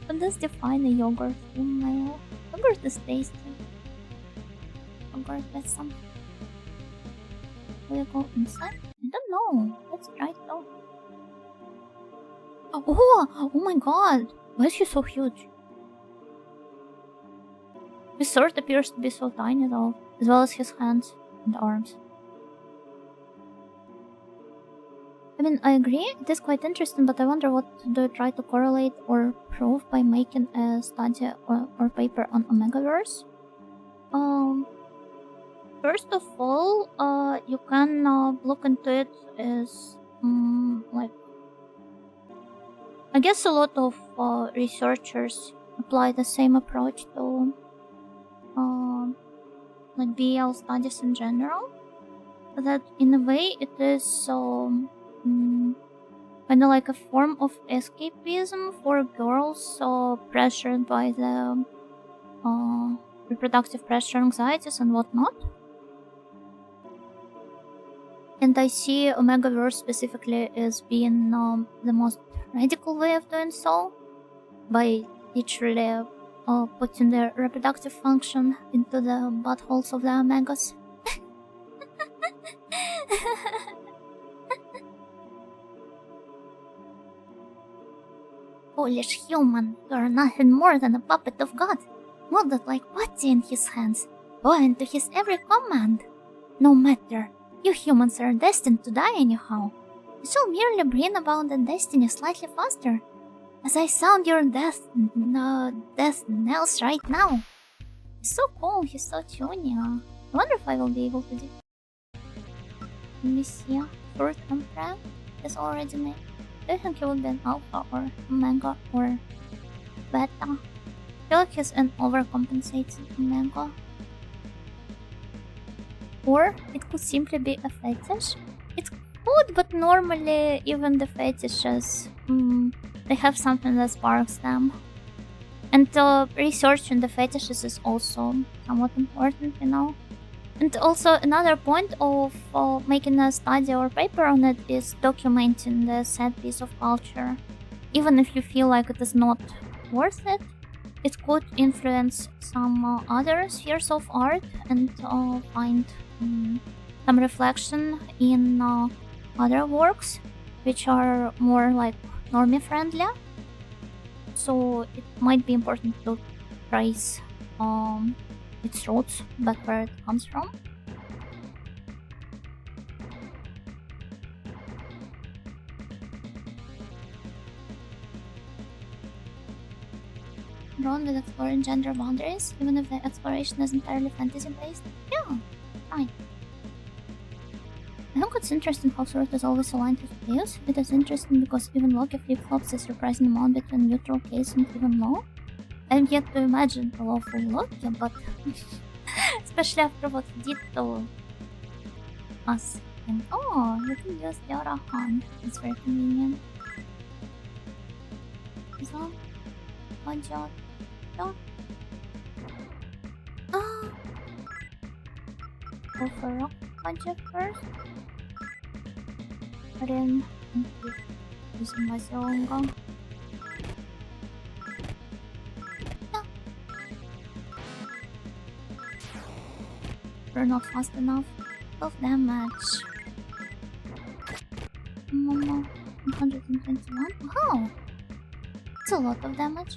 What does define a yogurt female? Yogurt is tasty. Yogurt with something. Will you go inside? I don't know. Let's try it though. Oh my god! Why is he so huge? His sword appears to be so tiny though, as well as his hands and arms. I mean, I agree, it is quite interesting, but I wonder what do you try to correlate or prove by making a study or paper on Omegaverse? First of all, you can look into it as like I guess a lot of researchers apply the same approach to like BL studies in general. That in a way it is kind of like a form of escapism for girls pressured by the reproductive pressure, anxieties, and whatnot. And I see Omegaverse specifically as being the most radical way of doing so, by literally putting their reproductive function into the buttholes of the Omegas. Foolish human, you are nothing more than a puppet of God, molded like putty in his hands, bowing to his every command. No matter, you humans are destined to die anyhow. You shall merely bring about the destiny slightly faster, as I sound your death knells right now. He's so cool, he's so tuny. I wonder if I will be able to do. Let me see. Fruit and Prime is already made. Do you think he would be an alpha or omega or beta? I feel like he's an overcompensated omega. Or it could simply be a fetish. It could, but normally even the fetishes, they have something that sparks them. And researching the fetishes is also somewhat important, you know. And also another point of making a study or paper on it is documenting the sad piece of culture. Even if you feel like it is not worth it, it could influence some other spheres of art and find some reflection in other works which are more like normie friendly. So it might be important to trace its roots back where it comes from. Drawn with exploring gender boundaries, even if the exploration is entirely fantasy based. Yeah, fine. I think it's interesting how Sword is always aligned with chaos. It is interesting because even Loki flip-flops a surprising amount between neutral chaos and even law. I'm yet to imagine a lawful Loki, but especially after what he did to us. And oh, you can use the other hand. It's very convenient. So, one shot. Go for rock puncher first. Then using my own gun. We're not fast enough. 12 damage. 121. Wow! It's a lot of damage.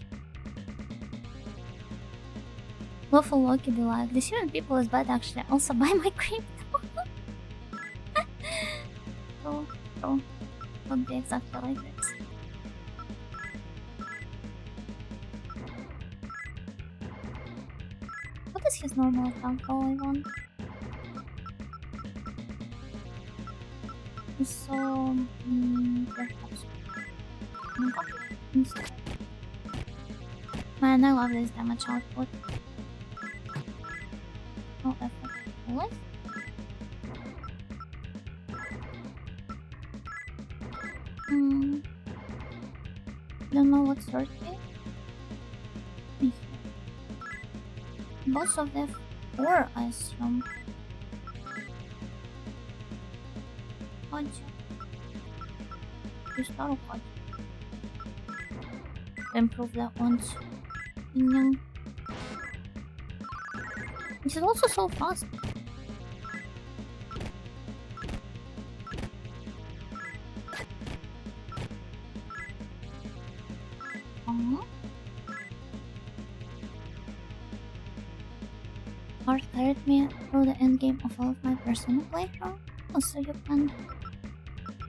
Lawful Loki be like, the human people is bad actually. Also buy my crypto. So, won't be exactly like this. What is his normal attack goal I want? So, perhaps. Man, I love this damage output. No effort. What? Don't know what sort it is. Boss of F4, I assume. Punch. You start a punch. Improve that once. This is also so fast. Art carried me through the endgame of all of my Persona playthrough. Also, you can.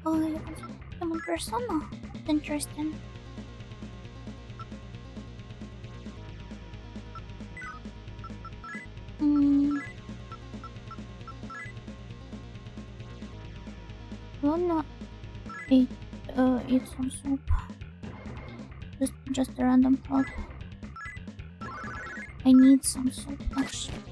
Oh, you can summon Persona. That's interesting. Wanna eat some soup. Just a random thought. I need some soup actually.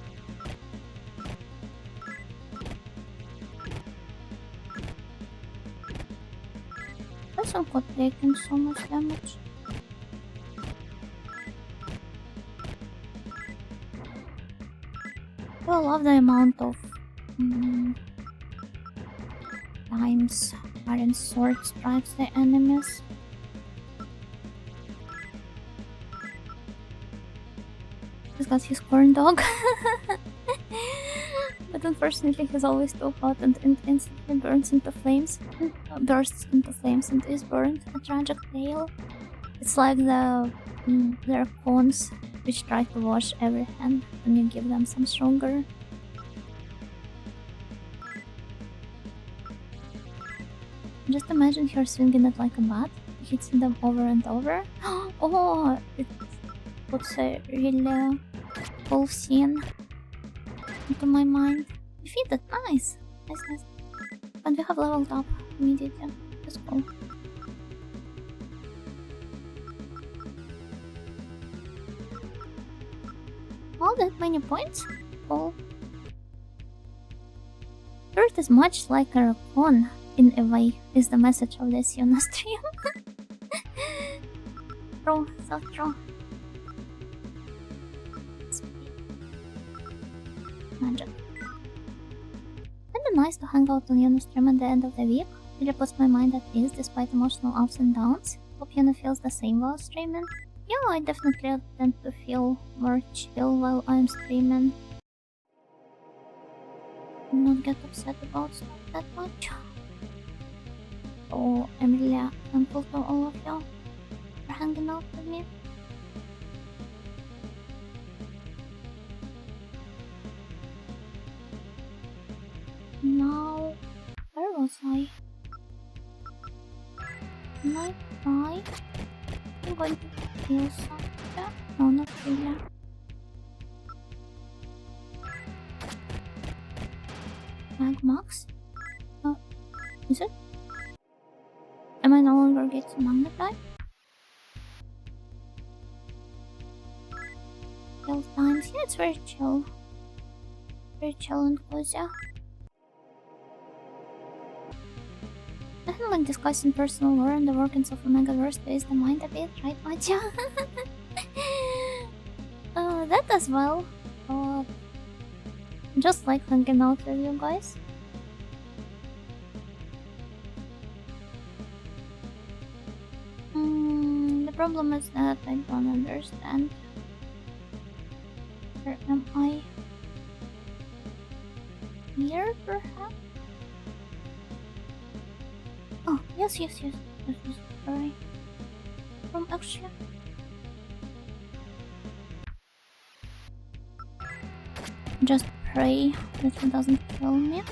This one could taken so much damage. I love the amount of times Iron Sword strikes the enemies. He's got his corn dog. But unfortunately he's always too hot and instantly bursts into flames and is burned. A tragic tale. It's like their pawns which try to wash every hand when you give them some sugar. Just imagine her swinging it like a bat, hitting them over and over. Oh, it puts a really cool scene into my mind. Defeated, nice! Nice. And we have leveled up immediately. That's cool. All that many points? Cool. Earth is much like a raccoon, in a way, is the message of this Yuna stream. True, so true. Magic. It'd be nice to hang out on Yuna stream at the end of the week. Really puts my mind at ease despite emotional ups and downs. Hope Yuna feels the same while streaming. Yeah, I definitely tend to feel more chill while I'm streaming. Not get upset about stuff that much. So I'm really thankful to all of you for hanging out with me. Now, where was I? Night 5. I'm going to kill something. No, not really. Magmax? Oh, is it? Am I no longer getting magnetite? Chill times. Yeah, it's very chill. Very chill and cozy. Nothing like discussing personal lore and the workings of Omegaverse plays the mind a bit, right, Matya? That as well. Just like hanging out with you guys. The problem is that I don't understand. Where am I? Here, perhaps? Oh, yes. This is right. From actually. Just pray that he doesn't kill me.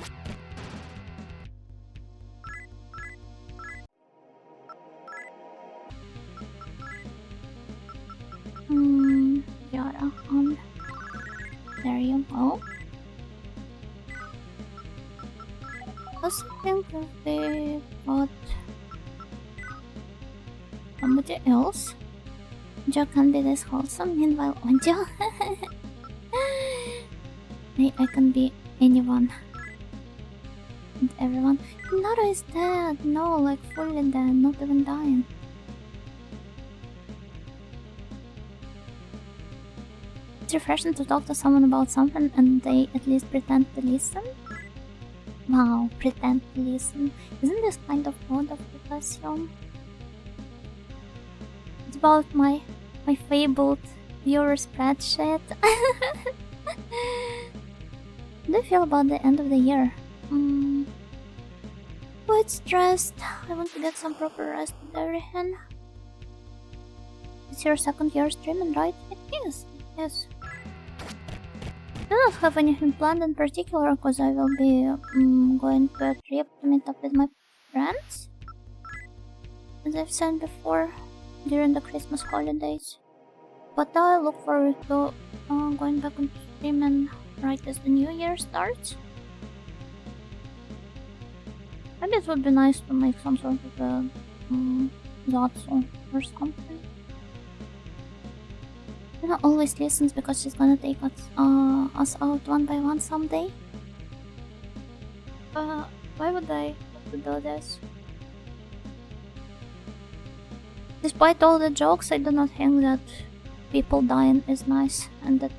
Yara on. There you go. I think that they got somebody else. Joe can be this wholesome, meanwhile Onjo. I can be anyone and everyone. Nara is dead. No, like fully dead, not even dying. It's refreshing to talk to someone about something and they at least pretend to listen. Wow, pretend to listen. Isn't this kind of mode of depression? It's about my fabled viewer spreadsheet. How do you feel about the end of the year? Quite stressed. I want to get some proper rest and everything. It's your second year streaming, right? It is. Yes. I don't have anything planned in particular because I will be going to a trip to meet up with my friends, as I've said before, during the Christmas holidays. But I look forward to going back into streaming right as the new year starts. Maybe it would be nice to make some sort of a Zatsu or something. Luna always listens because she's gonna take us out one by one someday. Why would I have to do this? Despite all the jokes, I do not think that people dying is nice, and that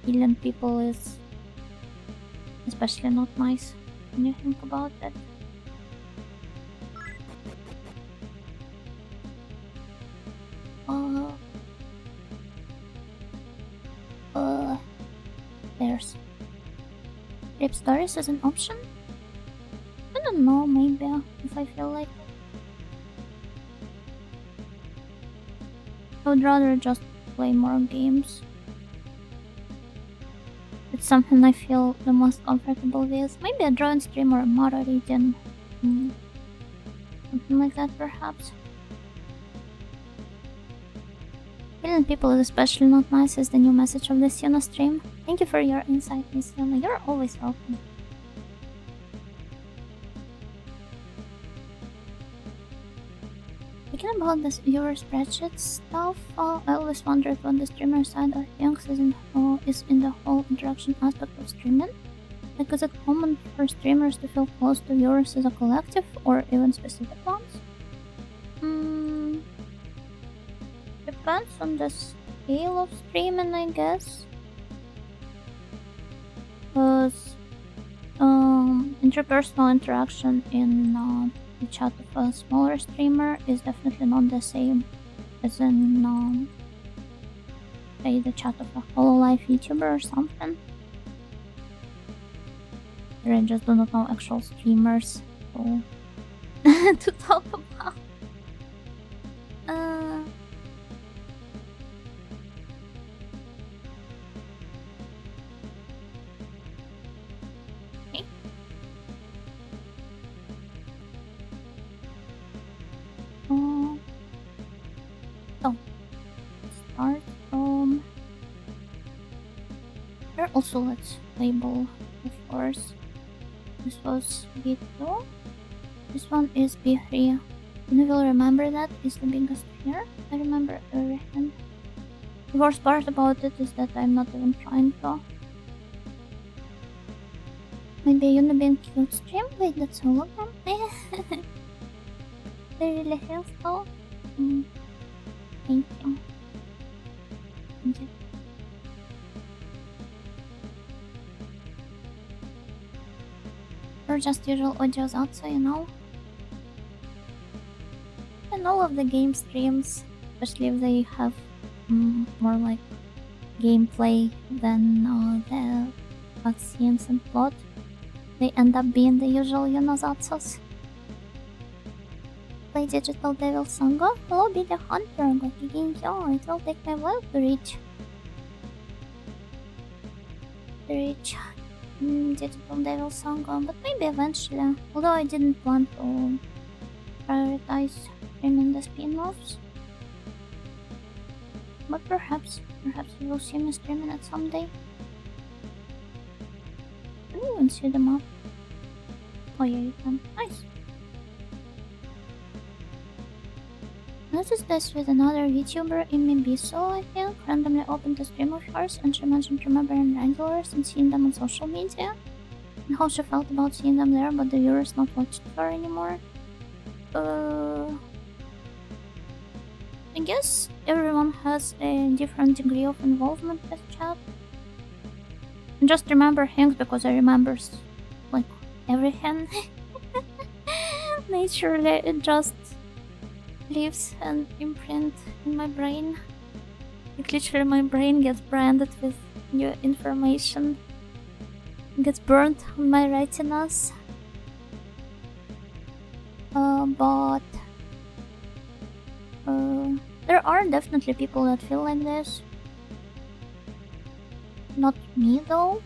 killing people is especially not nice when you think about it. There's Rape stories as an option? I don't know, maybe, if I feel like it. I would rather just play more games. It's something I feel the most comfortable with. Maybe a drawing stream or a manga reading. Something like that, perhaps. Killing people is especially not nice is the new message of the Sina stream. Thank you for your insight, Miss Yuna. You're always welcome. Speaking about this viewer spreadsheet stuff, I always wondered what the streamer side of things is in the whole interaction aspect of streaming. Like, is it common for streamers to feel close to viewers as a collective, or even specific ones? Depends on the scale of streaming, I guess. Because interpersonal interaction in the chat of a smaller streamer is definitely not the same as in say the chat of a hololive YouTuber or something. I just do not know actual streamers so to talk about. Also, let's label, of course. This was B2. This one is B3. You will remember that is the biggest here. I remember everything. The worst part about it is that I'm not even trying to. Maybe Unibin cute stream? Wait, that's all of them? They're really helpful. Thank you. Thank you. Or just usual audios out, so you know. And all of the game streams, especially if they have more like gameplay than the cutscenes and plot, they end up being the usual Yunozatsus. Play Digital Devil Sangha? Hello, be the hunter, Gokiginjo. It will take me a while to reach. Digital Devil Sangha, but maybe eventually. Although I didn't plan to prioritize streaming the spin-offs. But perhaps you will see me streaming it someday. Can you even see the map? Oh yeah, you can. Nice. Noticed this with another VTuber, Imibiso, I think, randomly opened a stream of hers and she mentioned remembering regulars and seeing them on social media, and how she felt about seeing them there but the viewers not watching her anymore. I guess everyone has a different degree of involvement with chat. And just remember things because I remember like everything. Naturally, it just lives an imprint in my brain. Like literally my brain gets branded with new information. It gets burnt on my retinas. But there are definitely people that feel like this. Not me though.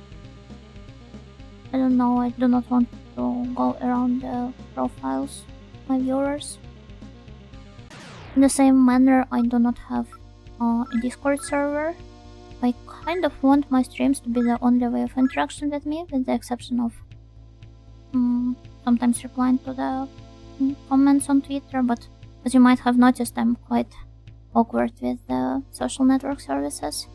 I don't know, I do not want to go around the profiles of my viewers. In the same manner, I do not have a Discord server. I kind of want my streams to be the only way of interaction with me, with the exception of sometimes replying to the comments on Twitter, but as you might have noticed, I'm quite awkward with the social network services.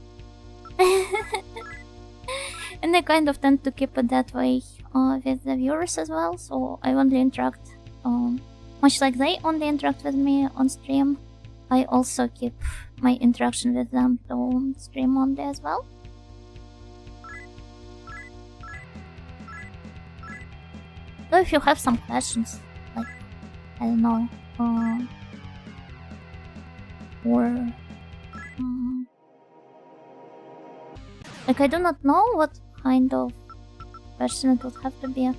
And I kind of tend to keep it that way with the viewers as well, so I only interact, much like they only interact with me on stream. I also keep my interaction with them to stream only as well. So if you have some questions, like, I don't know, or like, I do not know what kind of question it would have to be.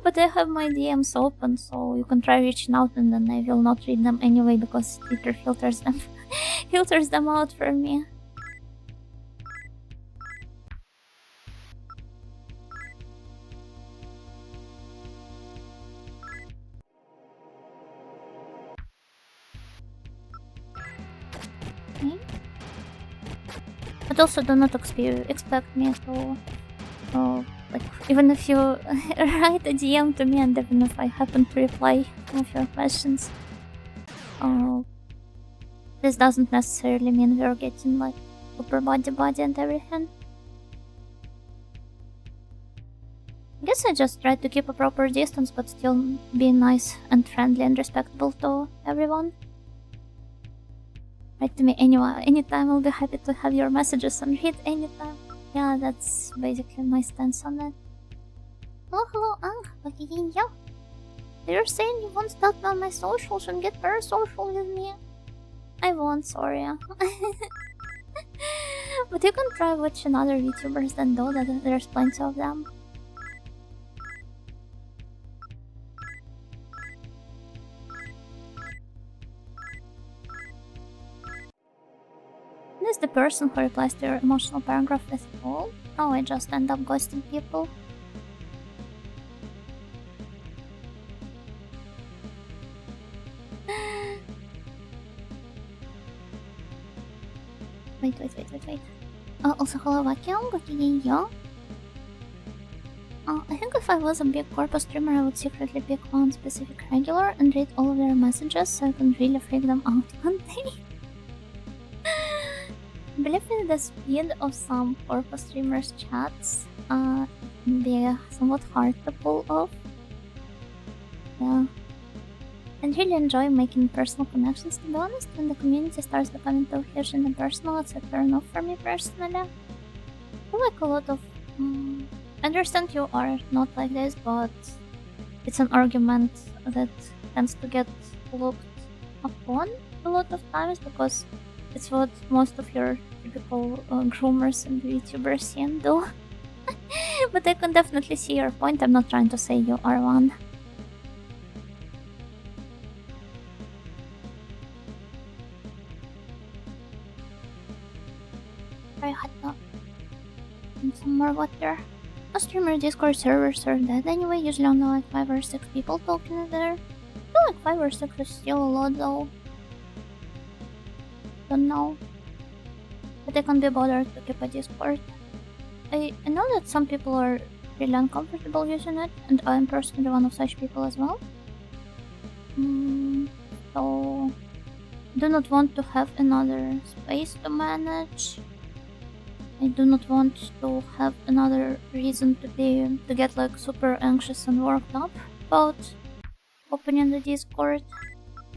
But I have my DMs open, so you can try reaching out, and then I will not read them anyway because Twitter filters them filters them out for me. Okay. But also do not expect me to, like, even if you write a DM to me and even if I happen to reply some of your questions, this doesn't necessarily mean we're getting like super buddy and everything. I guess I just try to keep a proper distance but still be nice and friendly and respectful to everyone. Write to me anytime, I'll be happy to have your messages and read anytime. Yeah, that's basically my stance on it. Hello, Ang. Yo. You're saying you won't stalk on my socials and get very social with me? I won't, sorry. But you can try watching other VTubers then, though, that there's plenty of them. Is the person who replies to your emotional paragraph with "all"? Oh, I just end up ghosting people. Wait. Also, hello, Vacuum. Yo. I think if I was a big corpo streamer, I would secretly pick one specific regular and read all of their messages so I can really freak them out one day. I believe in the speed of some corpo streamers' chats can be somewhat hard to pull off. Yeah. I really enjoy making personal connections, to be honest. When the community starts becoming too huge and impersonal, it's a turn off for me personally. I feel like a lot of... I understand you are not like this, but it's an argument that tends to get looked upon a lot of times because it's what most of your typical groomers and VTubers scene do. But I can definitely see your point. I'm not trying to say you are one. Very hot dog. And some more water. A streamer Discord servers are dead anyway, usually only like 5 or 6 people talking in there. I feel like 5 or 6 is still a lot though. Don't know. But I can't be bothered to keep a Discord. I know that some people are really uncomfortable using it, and I am personally one of such people as well. So I do not want to have another space to manage. I do not want to have another reason to get like super anxious and worked up about opening the Discord.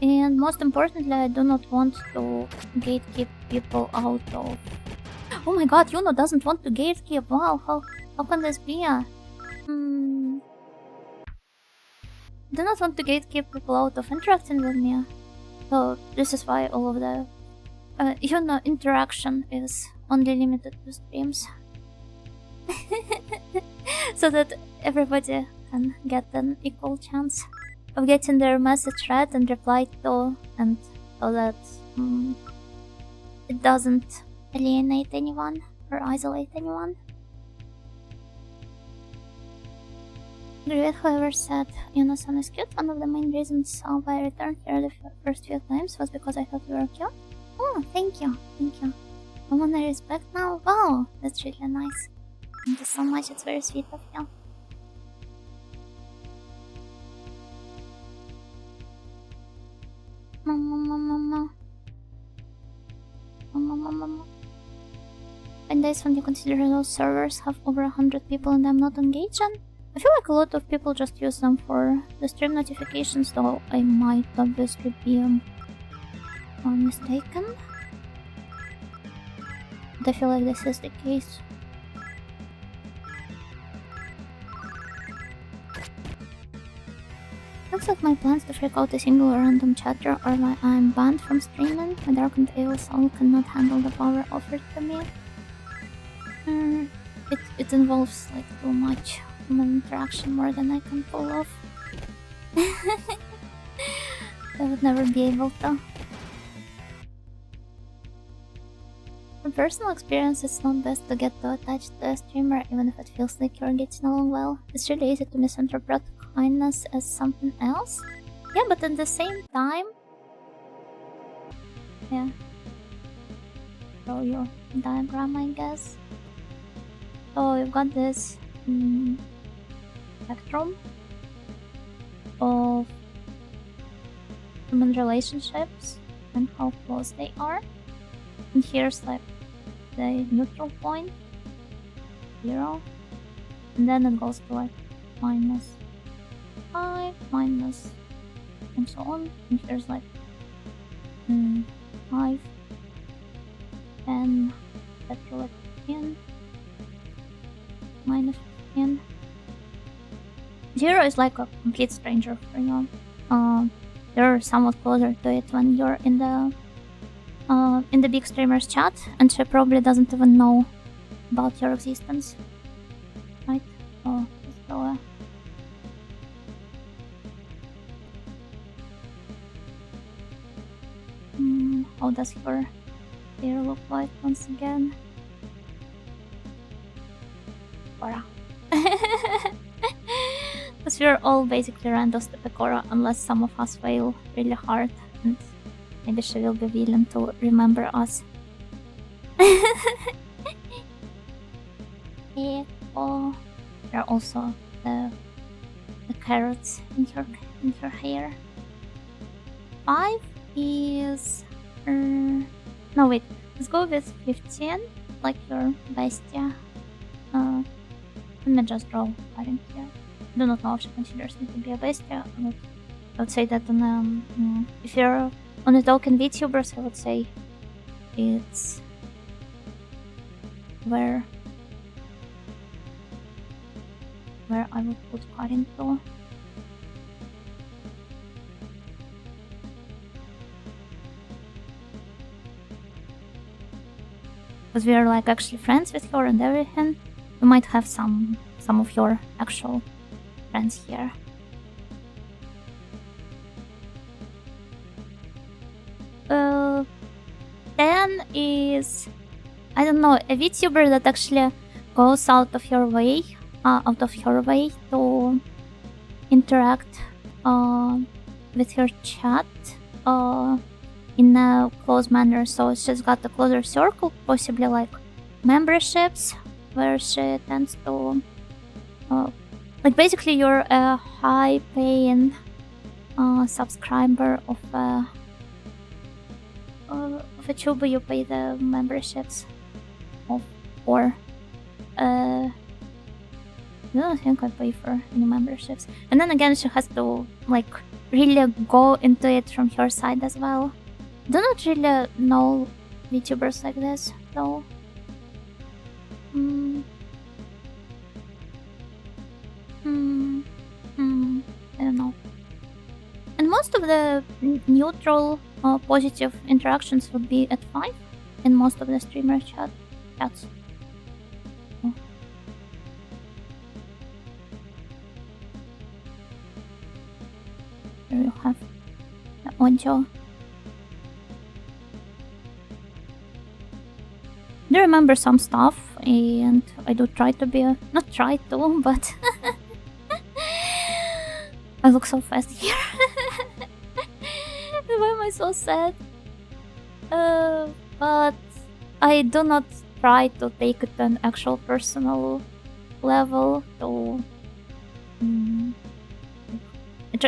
And most importantly, I do not want to gatekeep people out of... Oh my god, Yuno doesn't want to gatekeep. Wow, how can this be? I do not want to gatekeep people out of interacting with me. So this is why all of the interaction is only limited to streams. So that everybody can get an equal chance of getting their message read and replied to, and so that it doesn't alienate anyone or isolate anyone. Agree with whoever said Yuno-san is cute. One of the main reasons why I returned here the first few times was because I thought you were cute. Oh, thank you. Someone I respect now? Wow, that's really nice. Thank you so much, it's very sweet of you. Mama. And days when you consider those servers have over 100 people and I'm not engaging. I feel like a lot of people just use them for the stream notifications, though I might obviously be mistaken. But I feel like this is the case. Looks like my plans to freak out a single random chatter or why I'm banned from streaming. My darkened evil soul cannot handle the power offered to me. It involves like too much human interaction, more than I can pull off. I would never be able to. From personal experience, it's not best to get too attached to a streamer, even if it feels like you're getting along well. It's really easy to misinterpret kindness as something else. Yeah, but at the same time... Yeah. Show you diagram, I guess. So you've got this spectrum of human relationships and how close they are. And here's like the neutral point, 0, and then it goes to like minus 5, minus, and so on. And here's like 5, 10, petrol at 10, minus 10. 0 is like a complete stranger for you. You're somewhat closer to it when you're in the big streamers chat, and she probably doesn't even know about your existence. Right? Oh, let's go. How does her hair look like once again? Cora. Because we're all basically randos to Pecora unless some of us fail really hard, and maybe she will be willing to remember us. Oh, there are also the carrots in her hair. 5 is... no wait, let's go with 15, like your bestia. Let me just draw Karin here. I do not know if she considers me to be a bestia. I would say that on, if you're on the token VTubers, I would say it's where I would put Karin to. Because we are like actually friends with her and everything. You might have some of your actual friends here. Then is, I don't know, a VTuber that actually goes out of her way to interact with her chat in a close manner. So she's got a closer circle, possibly like memberships, where she tends to like basically you're a high paying subscriber of a tuber. You pay the memberships of, or I don't think I pay for any memberships. And then again, she has to like really go into it from her side as well. Do not really know VTubers like this though. I don't know. And most of the neutral positive interactions would be at 5 in most of the streamer chats. Oh. There you have the audio. I do remember some stuff, and I do try to be not try to, but I look so fast here. Why am I so sad? But I do not try to take it to an actual personal level. So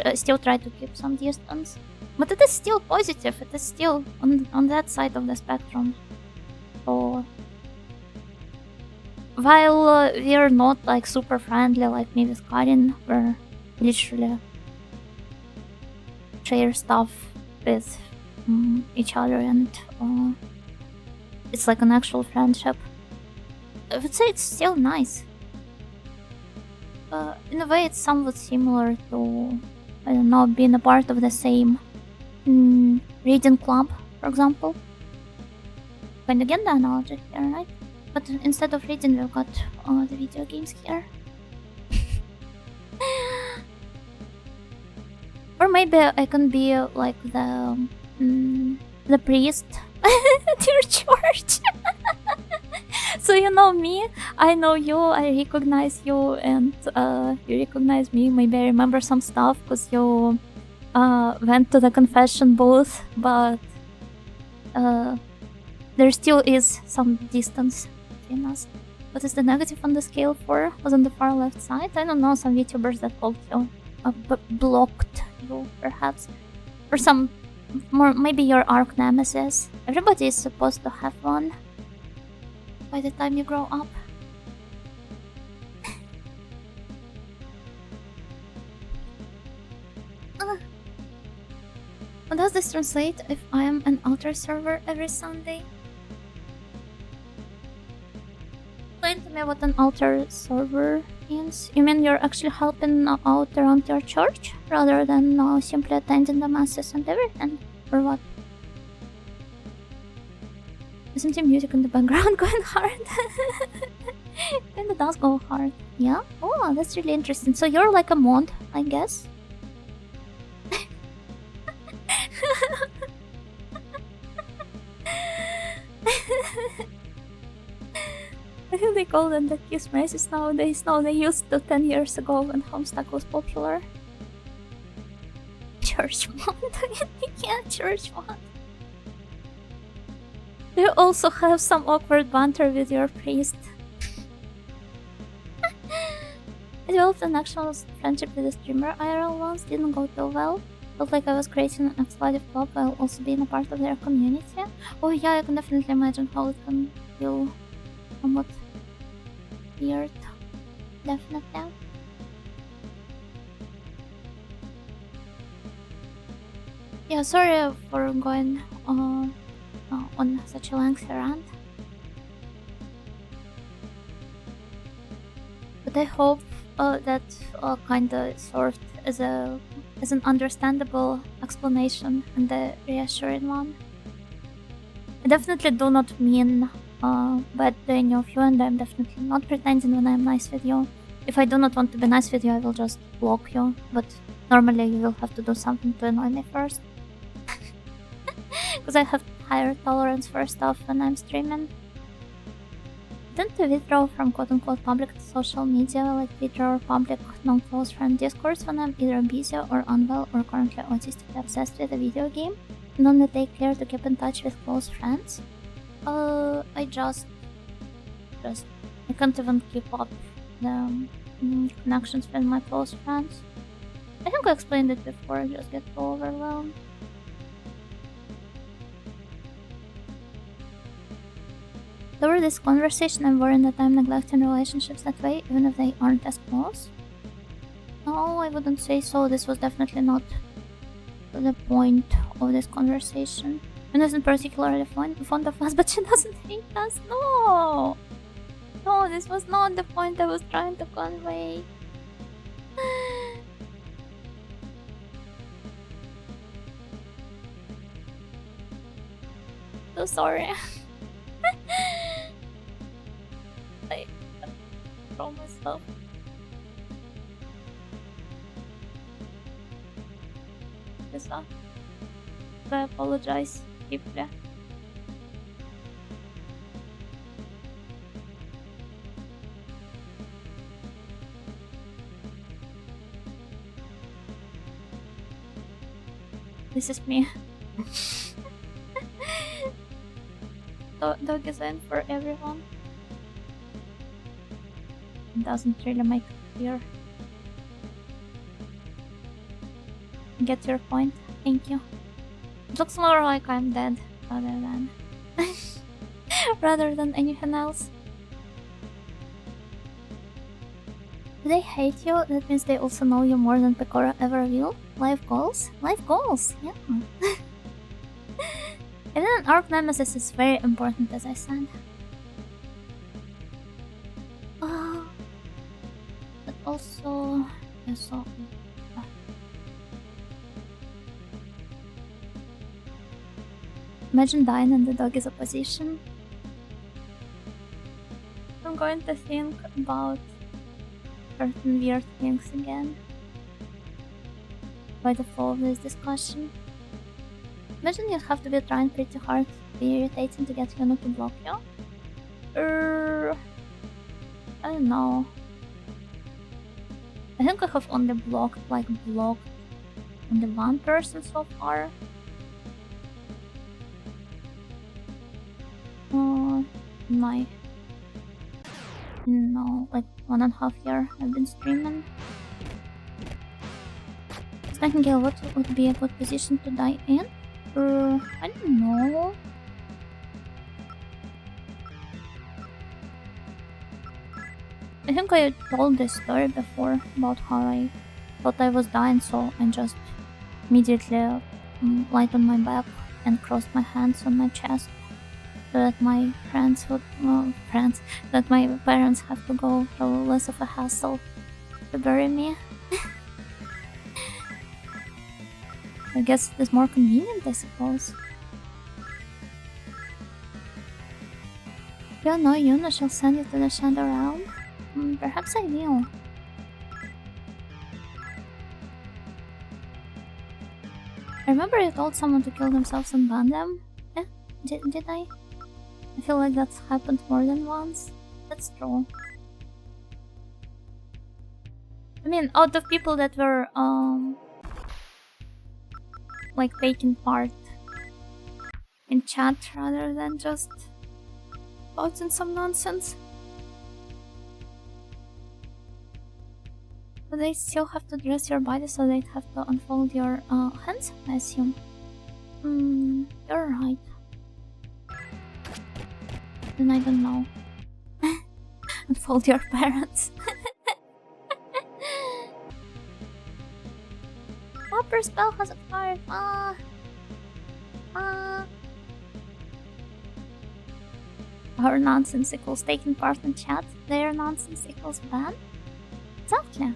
I still try to keep some distance, but it is still positive. It is still on that side of the spectrum. while we're not like super friendly like me with Karin, we're literally share stuff with each other, and it's like an actual friendship. I would say it's still nice. In a way, it's somewhat similar to, I don't know, being a part of the same reading club, for example. Kind of get the analogy here, right? But instead of reading, we've got the video games here. Or maybe I can be like the priest at your church. So you know me, I know you, I recognize you, and you recognize me. Maybe I remember some stuff because you went to the confession booth, but there still is some distance between us. What is the negative on the scale for? Was on the far left side? I don't know, some VTubers that called you, blocked you, perhaps. Or some more, maybe your arch nemesis. Everybody is supposed to have one by the time you grow up. What does this translate if I am an altar server every Sunday? Explain to me what an altar server means. You mean you're actually helping out around your church rather than simply attending the masses and everything? Or what? Isn't the music in the background going hard? Kinda does go hard. Yeah? Oh, that's really interesting. So you're like a mod, I guess? I think they call them the kiss races nowadays. No, they used to 10 years ago when Homestuck was popular. Church mod? Yeah, church mod. Do you also have some awkward banter with your priest? I developed an actual friendship with a streamer IRL once, didn't go too well. Felt like I was creating an exclusive club while also being a part of their community. Oh yeah, I can definitely imagine how it can feel somewhat weird. Definitely. Yeah, sorry for going on such a lengthy rant. But I hope that kinda served as an understandable explanation and a reassuring one. I definitely do not mean bad to any of you, and I'm definitely not pretending when I'm nice with you. If I do not want to be nice with you, I will just block you, but normally you will have to do something to annoy me first. Because I have higher tolerance for stuff when I'm streaming. I tend to withdraw from quote-unquote public social media, like Twitter or public non-close friend discourse, when I'm either busy or unwell or currently autistically obsessed with a video game, and only take care to keep in touch with close friends. I can't even keep up the connections with my close friends. I think I explained it before, I just get so overwhelmed. Over this conversation, I'm worried that I'm neglecting relationships that way, even if they aren't as close. No, I wouldn't say so. This was definitely not the point of this conversation. She isn't particularly fond of us, but she doesn't hate us. No! No, this was not the point I was trying to convey. So sorry. I control myself. This one. I apologize deeply. This is me. Dog is in for everyone. It doesn't really make it clear. Get your point. Thank you. It looks more like I'm dead rather than anything else. Do they hate you? That means they also know you more than Pecora ever will. Life goals? Life goals, yeah. And then Arc Nemesis is very important, as I said. But also... Yeah, so... Imagine dying and the dog is opposition. I'm going to think about certain weird things again by the fall of this discussion. Imagine you'd have to be trying pretty hard to be irritating to get Yuno to block you. I don't know. I think I have only blocked only one person so far. Like 1.5 years I've been streaming. Nightingale, what would be a good position to die in? I don't know. I think I told this story before about how I thought I was dying, so I just immediately lied on my back and crossed my hands on my chest so that my that my parents have to go through less of a hassle to bury me. I guess it is more convenient, I suppose. You know, Yuna shall send you to the Shadow Realm. Perhaps I will. I remember you told someone to kill themselves and ban them. Eh? Did I? I feel like that's happened more than once. That's true. I mean, out of people that were, like taking part in chat rather than just shouting some nonsense. But they still have to dress your body, so they'd have to unfold your hands, I assume. You're right. Then I don't know. Unfold your parents. Upper spell has expired. Our nonsensicals taking part in chat. Their nonsensicals banned? Exactly.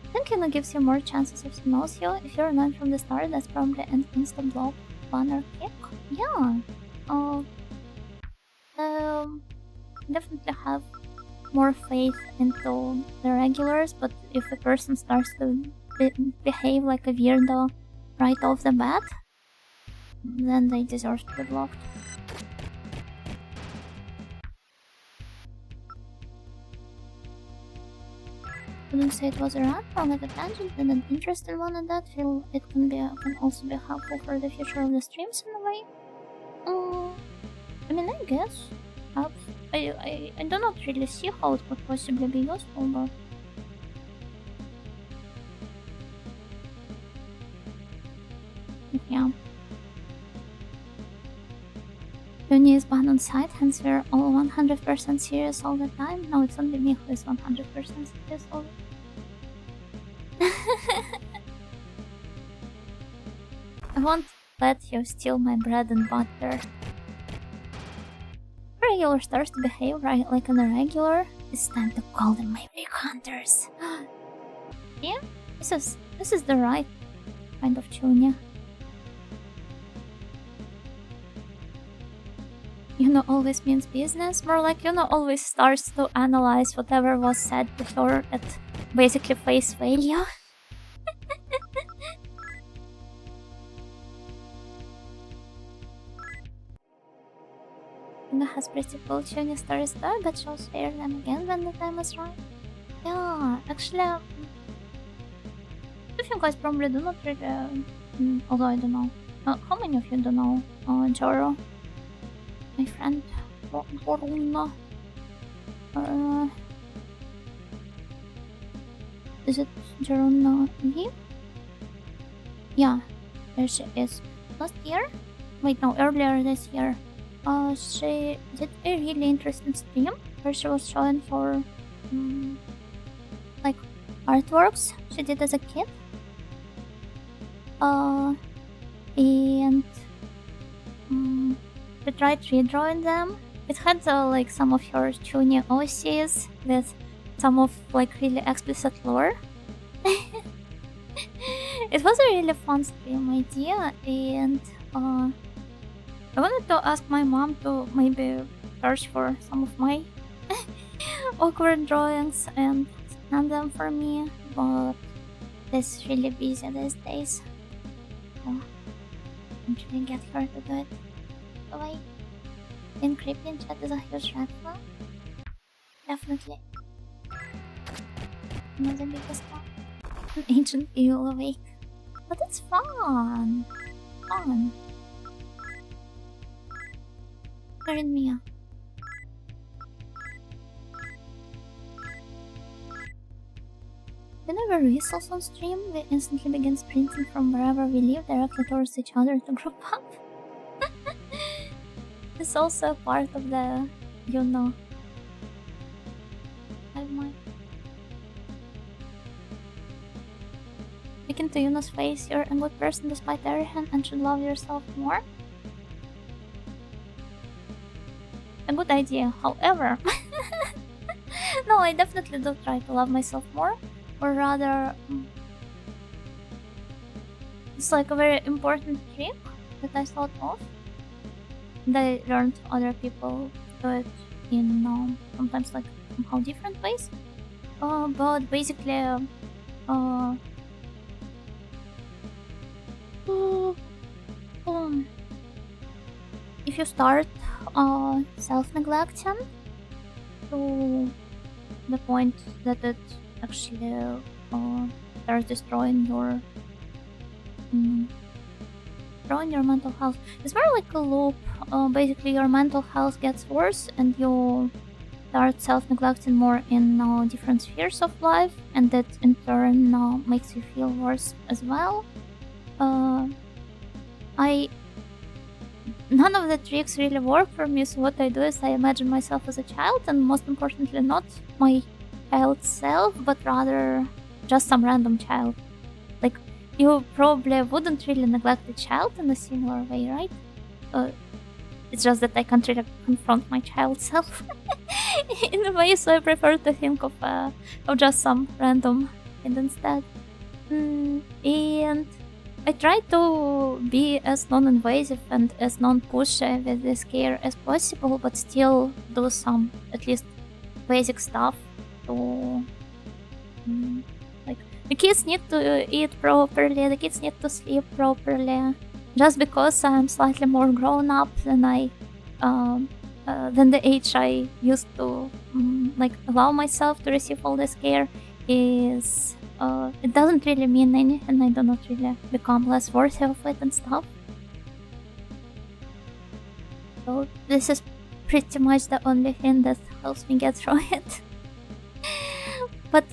I think Yuno gives you more chances if she knows you. If you're known from the start, that's probably an instant block, ban or kick. Yeah. Definitely have more faith into the regulars, but if a person starts to behave like a weirdo right off the bat, then they deserve to be blocked. Wouldn't say it was a rant, or like a tangent, and an interesting one, and that feel it can also be helpful for the future of the streams in a way. I mean, I guess. I do not really see how it could possibly be useful, but yeah. Yuni is banned on site, hence we're all 100% serious all the time. No, it's only me who is 100% serious all the time. I won't let you steal my bread and butter. Regular starts to behave right like an irregular. It's time to call them my big hunters. Yeah, this is the right kind of Chunya. Yuno always means business, more like Yuno always starts to analyze whatever was said before at basically face value. Yuno has pretty cool Chunya stories there, but she'll share them again when the time is right. Yeah, actually, I think you guys probably do not really, although I don't know. How many of you do know Joro? My friend Boruna. Is it Joruna V? Yeah, there she is. Last year? Wait, no, earlier this year. She did a really interesting stream where she was showing for like artworks she did as a kid. And we tried redrawing them. It had like some of her tuning OCs with some of like really explicit lore. It was a really fun stream idea, and I wanted to ask my mom to maybe search for some of my awkward drawings and scan them for me, but it's really busy these days. So I'm trying to get her to do it. Oh wait, being creepy in chat is a huge red flag. Definitely. Not the biggest one. An ancient evil awake. But it's fun! Fun! Turn me up. Whenever we saw on stream, we instantly begin sprinting from wherever we live directly towards each other to group up. It's also part of the, you know. Have my. Look into Yuna's face, you're a good person despite everything and should love yourself more. A good idea, however. No, I definitely do try to love myself more. Or rather, it's like a very important trick that I thought of. And I learned other people do it in sometimes like somehow different ways. But basically, if you start self-neglecting to the point that it actually starts destroying your mental health. It's more like a loop. Basically, your mental health gets worse, and you start self-neglecting more in different spheres of life, and that in turn makes you feel worse as well. None of the tricks really work for me, so what I do is I imagine myself as a child, and most importantly, not my child self, but rather just some random child. Like, you probably wouldn't really neglect a child in a similar way, right? It's just that I can't really confront my child self in a way, so I prefer to think of just some random kid instead. And I try to be as non-invasive and as non-pushy with this care as possible, but still do some, at least, basic stuff to... like, the kids need to eat properly, the kids need to sleep properly. Just because I'm slightly more grown up than than the age I used to like allow myself to receive all this care is it doesn't really mean anything. I do not really become less worthy of it and stuff. So this is pretty much the only thing that helps me get through it. But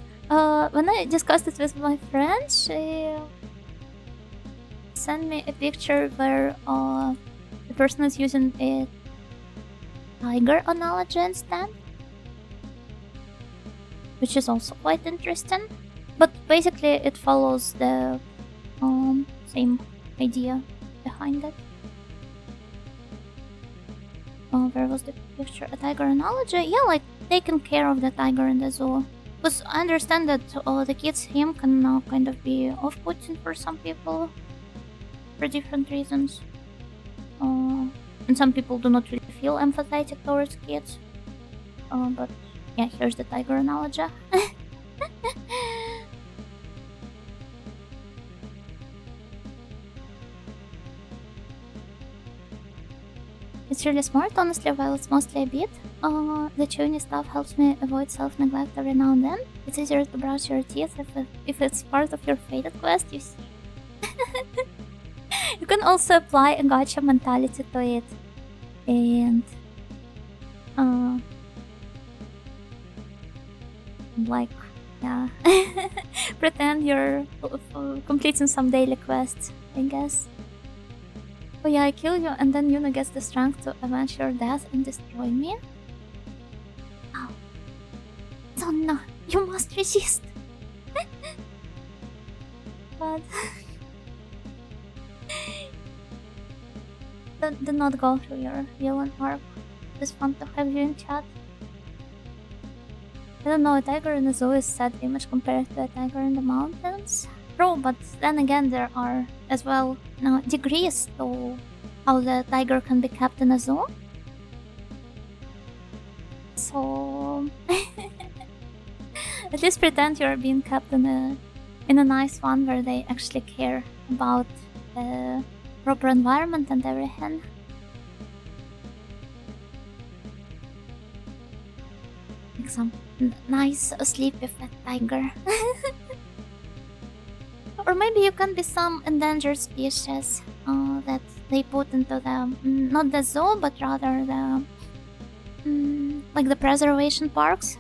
when I discussed it with my friend, she sent me a picture where the person is using a tiger analogy instead, which is also quite interesting. But basically, it follows the same idea behind it. Where was the picture? A tiger analogy? Yeah, like taking care of the tiger in the zoo. Because I understand that the kid's him can now kind of be off-putting for some people for different reasons. And some people do not really feel empathetic towards kids. But yeah, here's the tiger analogy. It's really smart, honestly, while it's mostly a bit. The chewing stuff helps me avoid self-neglect every now and then. It's easier to brush your teeth if it's part of your fated quest, you see. You can also apply a gacha mentality to it. And like, yeah, pretend you're completing some daily quests, I guess. Oh yeah, I kill you and then Yuna gets the strength to avenge your death and destroy me? Oh, so on. You must resist. But do not go through your villain arc. Just want to have you in chat. I don't know, a tiger in the zoo is sad image compared to a tiger in the mountains. True, but then again there are as well degrees to how the tiger can be kept in a zoo. So at least pretend you're being kept in a nice one where they actually care about the proper environment and everything. Like some nice sleepy fat tiger. Or maybe you can be some endangered species that they put into the not the zoo but rather the like the preservation parks.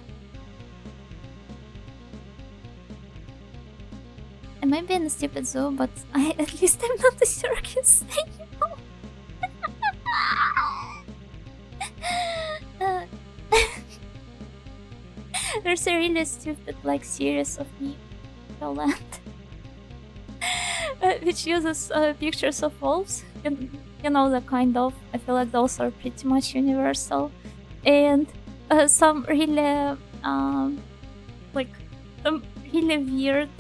I might be in a stupid zoo, but at least I'm not a circus. There's a really stupid series of memes which uses pictures of wolves. You know, the kind of, I feel like those are pretty much universal. And some really really weird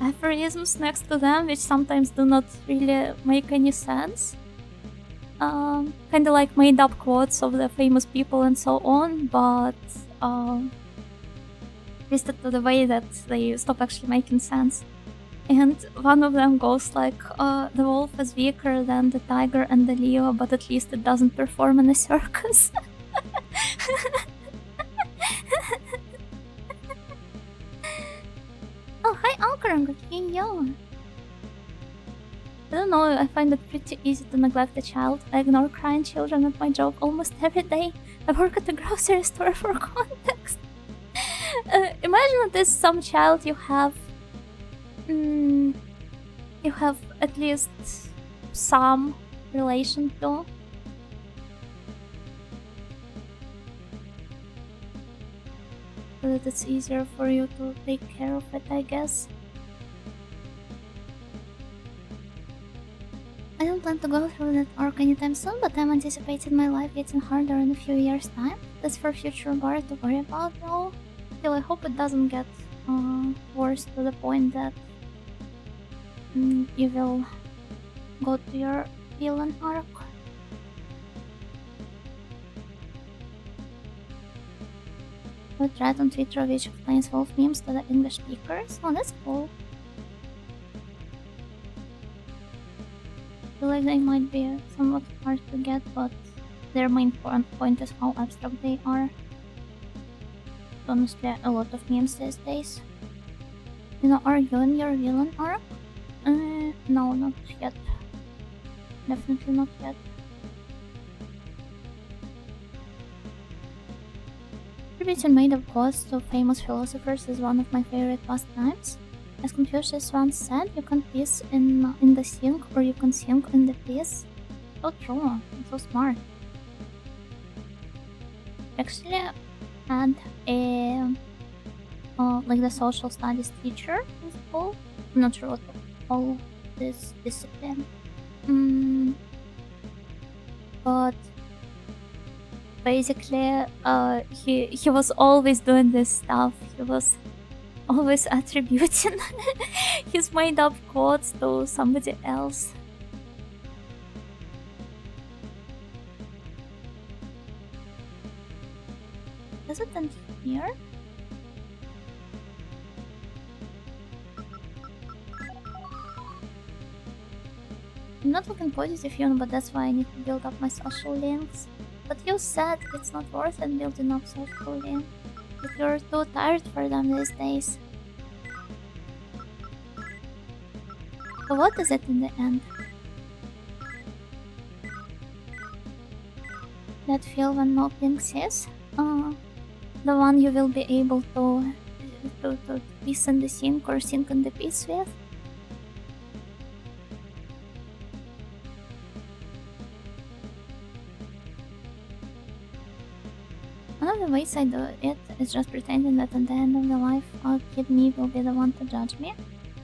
aphorisms next to them, which sometimes do not really make any sense. Kind of like made up quotes of the famous people and so on, but twisted to the way that they stop actually making sense. And one of them goes like, the wolf is weaker than the tiger and the Leo, but at least it doesn't perform in a circus. Oh, hi Alcaran, yo. I don't know, I find it pretty easy to neglect a child. I ignore crying children at my job almost every day. I work at the grocery store for context. Imagine that there's some child you have at least some relation to. So that it's easier for you to take care of it, I guess. I don't plan to go through that arc anytime soon, but I'm anticipating my life getting harder in a few years' time. That's for future Bar to worry about though. Still, I hope it doesn't get worse to the point that you will go to your villain arc. A thread on Twitter which explains wolf memes to the English speakers. Oh, that's cool. I feel like they might be somewhat hard to get, but their main point is how abstract they are. Honestly, a lot of memes these days. You know, are you in your villain arc? No, not yet. Definitely not yet. Attributing made of quotes to famous philosophers is one of my favorite pastimes. As Confucius once said, you can piss in the sink or you can sink in the piss. So true, so smart. Actually, had a like the social studies teacher in school. I'm not sure what to call this discipline. But basically, he was always doing this stuff. He was always attributing his made up quotes to somebody else. Does it end here? I'm not looking positive, but that's why I need to build up my social links. But you said it's not worth it building up social links. If you're too tired for them these days. So what is it in the end? That feel when no pink says? The one you will be able to piss in the sink or sink in the piss with? One of of the ways I do it is just pretending that at the end of the life, kid me will be the one to judge me.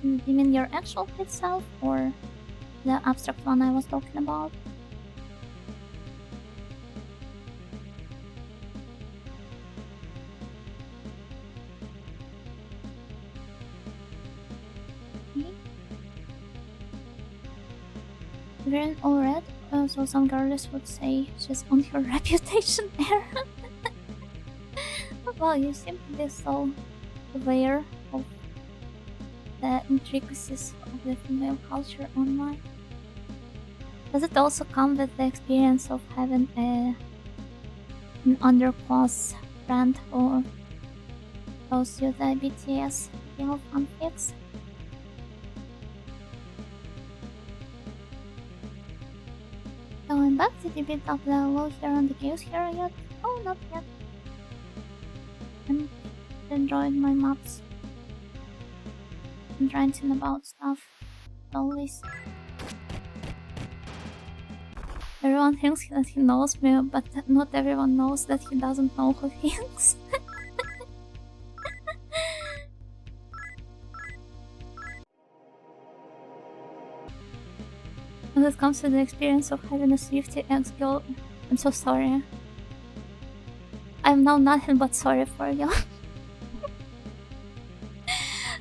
You mean your actual kid self, or the abstract one I was talking about? We're all red, so some girls would say she's on her reputation there. Well, you seem to be so aware of the intricacies of the female culture online. Does it also come with the experience of having an underclass friend who shows you the BTS female fanfics? Going back, did you beat up the low hero and the chaos hero yet? Oh, not yet. I'm enjoying my maps and ranting about stuff always. Everyone thinks that he knows me, but not everyone knows that he doesn't know who he is. When it comes to the experience of having a Swiftie ex-girl, I'm so sorry. I'm now nothing but sorry for you.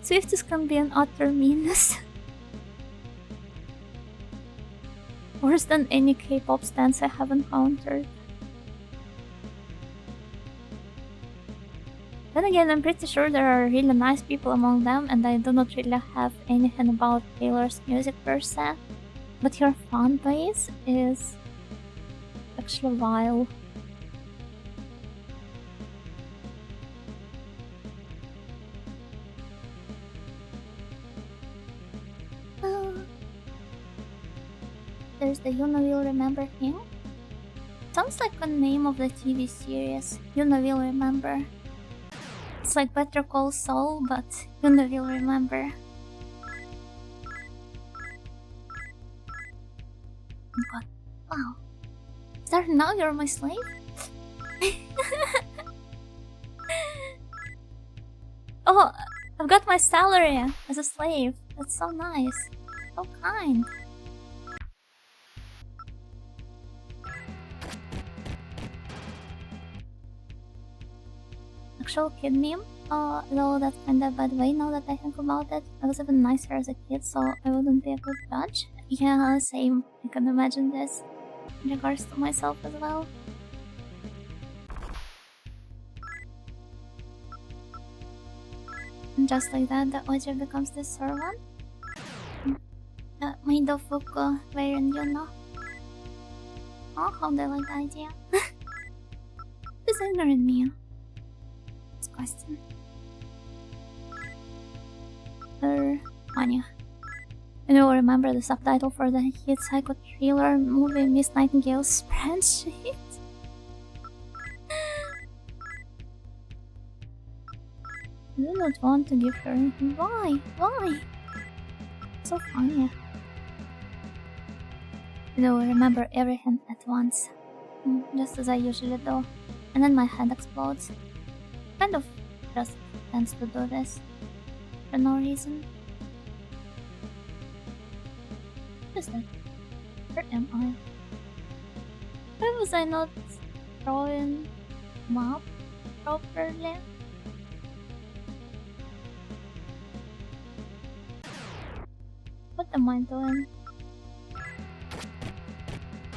Swifties can be an utter meanness. Worse than any K-pop stans I have encountered. Then again, I'm pretty sure there are really nice people among them, and I do not really have anything about Taylor's music per se. But your fan base is actually vile. There's the You Know You'll Remember thing. Sounds like the name of the TV series, You Know You'll Remember. It's like Better Call Saul, but You Know You'll Remember. Oh god, wow. Starting now you're my slave? Oh, I've got my salary as a slave. That's so nice. So kind. Actual kid meme? Though that's kinda a bad way now that I think about it. I was even nicer as a kid, so I wouldn't be a good judge. Yeah, same. I can imagine this in regards to myself as well. And just like that, the audio becomes the servant. Mind of Fuku, wherein you know. Oh, how do I like the idea? Who's ignoring me? Question. Anya. And you will remember the subtitle for the hit psycho thriller movie Miss Nightingale's Spreadsheet? I do not want to give her anything. Why? Why? So funny. You will remember everything at once. Just as I usually do. And then my head explodes. Kind of just tends to do this for no reason. What is that? Where am I? Why was I not drawing map properly? What am I doing?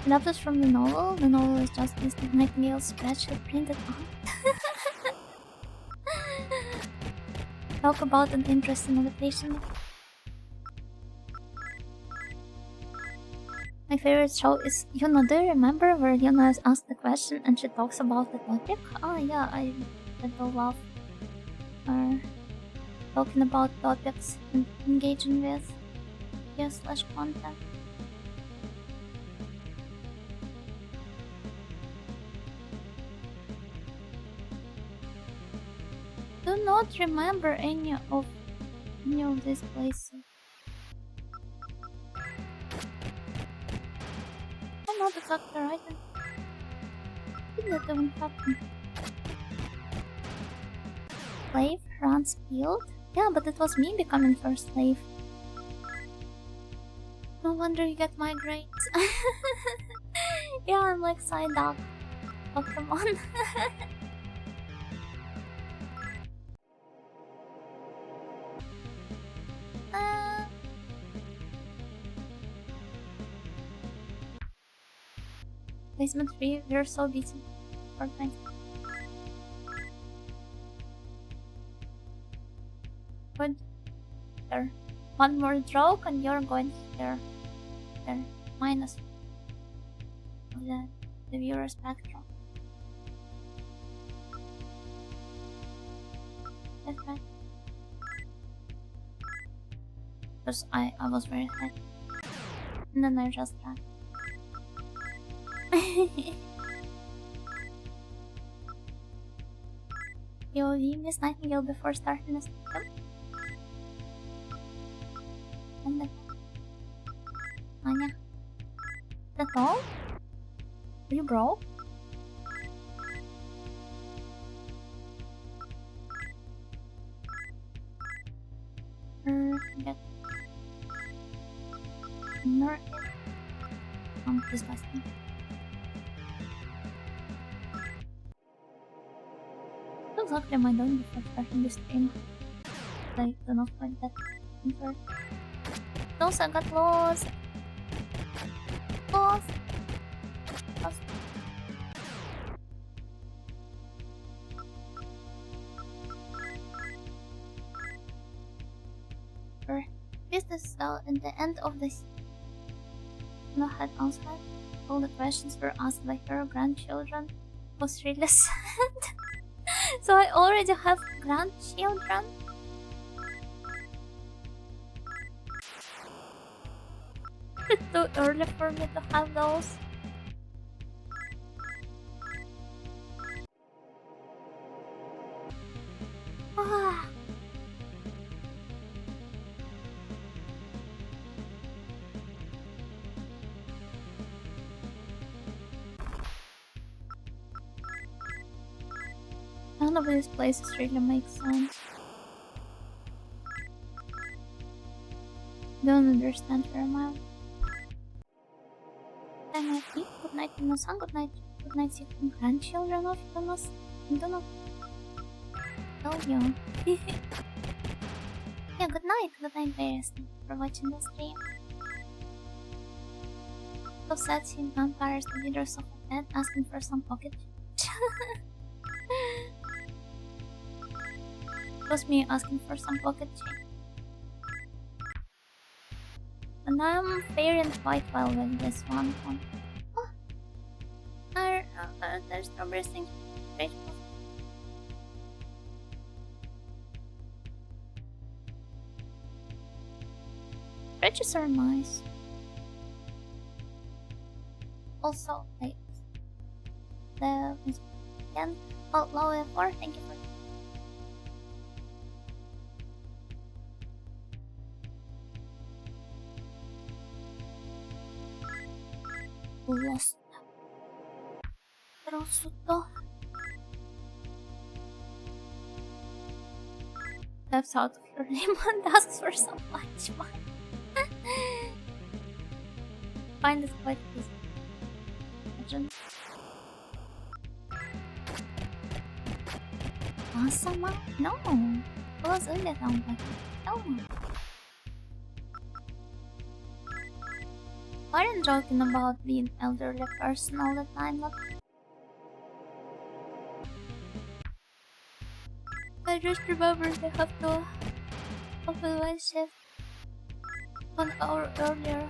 Adapted from the novel? The novel is just Miss Nightingale's spreadsheet printed out. Talk about an interesting adaptation. My favorite show is Yuna. Do you remember where Yuna is asked the question and she talks about the topic? Oh yeah, I do love her talking about topics and engaging with video/content. Do not remember any of these places. I'm not exactly right. Did that even happen? Slave runs field? Yeah, but it was me becoming first slave. No wonder you get migraines. Yeah, I'm like side up Pokemon. Basement 3, we're so busy. Fortnite. Good. There. One more joke and you're going here. There. Minus the viewer spectrum. That's right. Because I was very high. And then I just ran. POV Miss Nightingale before starting the system. And then Anya. That's all? Are you broke? Get nor disgusting. Exactly am I doing before starting this stream? I do not find that info. Those I got lost. Lost. Lost. Business cell at the end of this. No head outside. All the questions were asked by her grandchildren. Was really sad. So I already have grandchildren. It's too early for me to have those. Ah. None of these places really make sense. Don't understand very well. Good night, Nick. Good night, Ino-san. Good night, you grandchildren of Ino-san. I don't know. Oh, you. Yeah, good night. Good night, Bears. Thank you for watching the stream. So sad seeing vampires, the leaders of the dead, asking for some pocket. It was me asking for some pocket change. And I'm faring quite well with this one. Oh, there's strawberry things. Bridges are nice. Also, like the again. Oh, low F4. Thank you for. Lost. Rosuto. Steps out of your limit and asks for some lunch money. Find this quite easy. Legend. Asama? No. It was in the town. No. I'm joking about being elderly person all the time. Look. I just remembered I have to open my shift 1 hour earlier.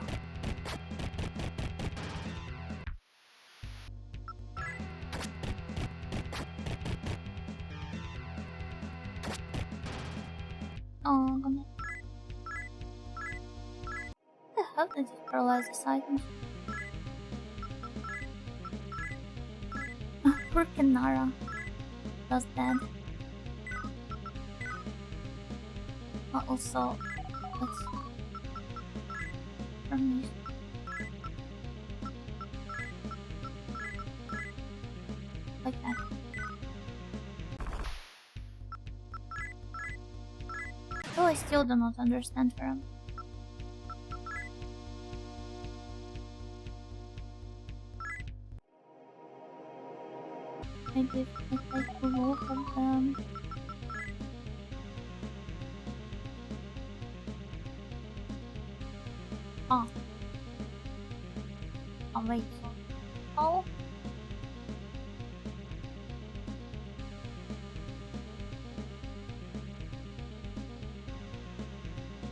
Oh, I'm gonna. How did you paralyze the items? Poor Kenara. Just dead. But also, let's. From me. Like that. still do not understand her. Maybe if I take a look at them. Oh. Oh wait. Oh.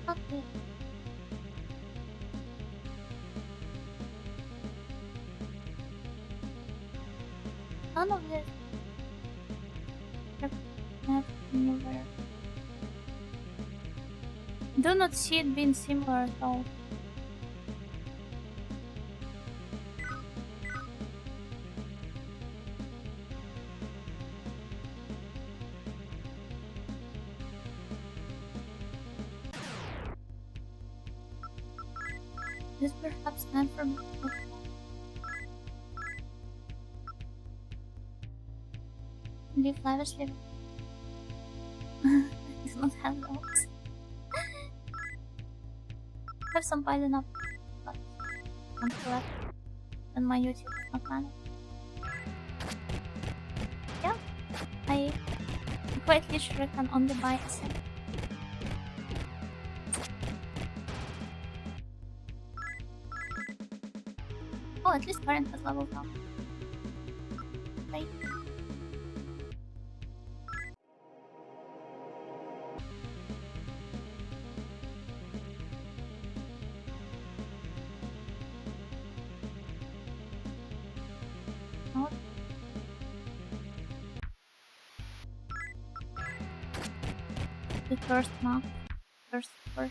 Okay. None of this not anywhere. Do not see it being similar at all. Is perhaps time for me to live lavishly? I do not have those. I have some piling up, but I'm correct. And my YouTube is not managed. Yeah, I quite literally can only buy a set. Oh, at least Karen has leveled up. Right. Oh. The first map. First floor.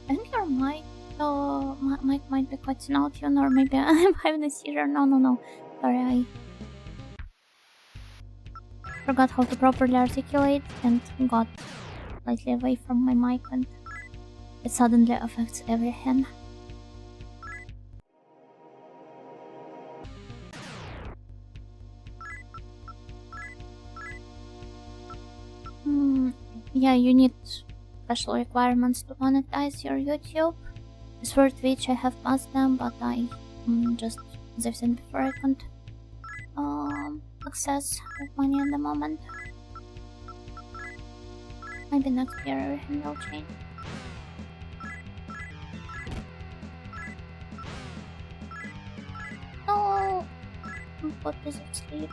I think your mic, mic might be cutting out, you know, or maybe I'm having a seizure. No. Sorry, I forgot how to properly articulate and got slightly away from my mic, and it suddenly affects everything. Yeah, you need special requirements to monetize your YouTube. As for Twitch, I have passed them, but I just, as I've said before, I can't access with money at the moment. Maybe next year everything will change. No! Put this to sleep.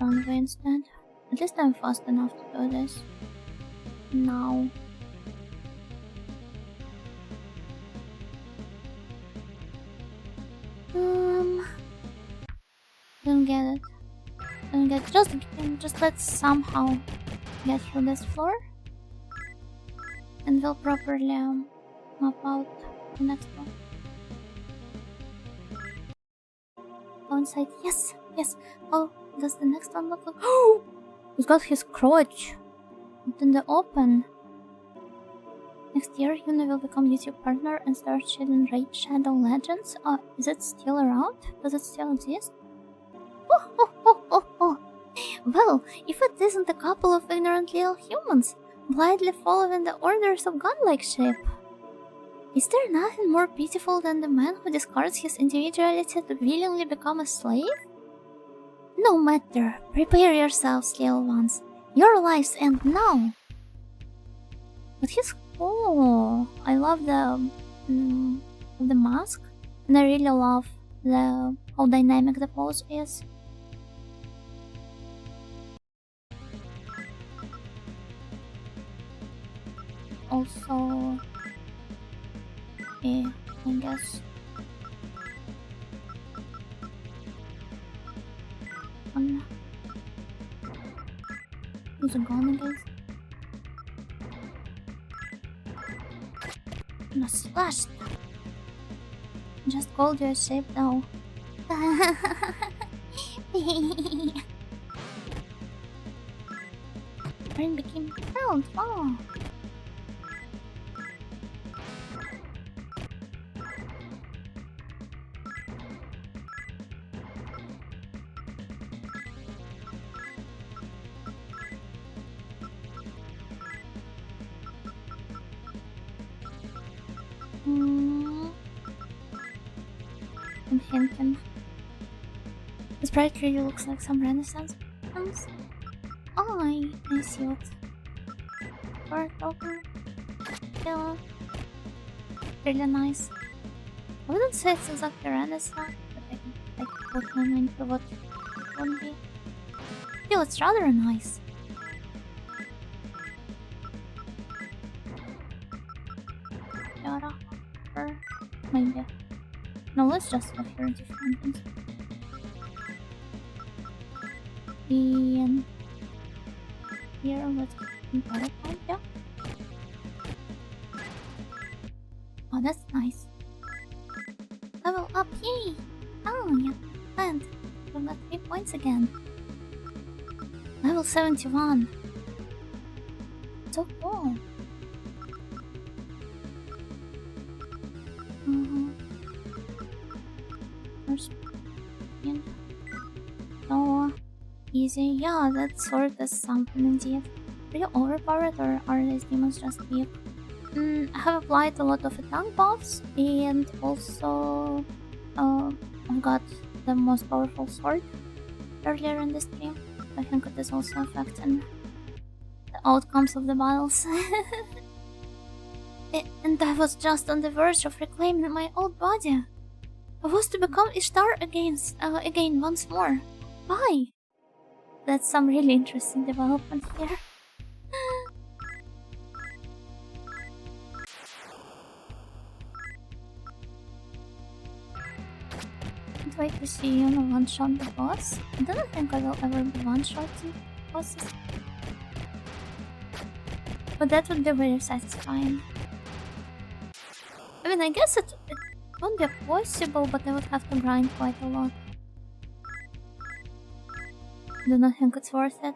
Run away instead. At least I'm fast enough to do this. Now. Don't get it. Don't get it. Just let's somehow get through this floor. And we'll properly map out the next one. Go inside. Yes! Oh, does the next one look like... Oh! He's got his crotch out in the open. Next year, Yuna will become YouTube partner and start shedding Raid Shadow Legends. Is it still around? Does it still exist? Oh. Well, if it isn't a couple of ignorant little humans, blindly following the orders of godlike sheep. Is there nothing more pitiful than the man who discards his individuality to willingly become a slave? No matter, prepare yourselves, little ones. Your lives end now. But he's cool. I love the mask, and I really love how dynamic the pose is. Also, yeah, I guess. Use a gun, I guess. No, slash! Just called you a shape now. Brain became held. Oh. thinking. The sprite really looks like some Renaissance films. Oh, I see what. Door open. Yeah. Really nice. I wouldn't say it's exactly Renaissance, but I can like put my mind to what it would be. Still, it's rather nice. Yara, or maybe. No, let's just go here into fountains. And here, let's go into the point, yeah. Oh, that's nice. Level up, yay! Oh, yeah, and we've got 3 points again. Level 71. So cool. First, so easy. Yeah, that sword is something indeed. Are you overpowered or are these demons just weak? I have applied a lot of attack buffs and also I've got the most powerful sword earlier in this game. I think it is also affecting the outcomes of the battles. And I was just on the verge of reclaiming my old body. I was to become Ishtar again once more. Why? That's some really interesting development here. Can't wait to see you one-shot the boss. I don't think I will ever be one-shotting bosses. But that would be very satisfying. I mean, I guess it would be possible, but I would have to grind quite a lot. Do not think it's worth it.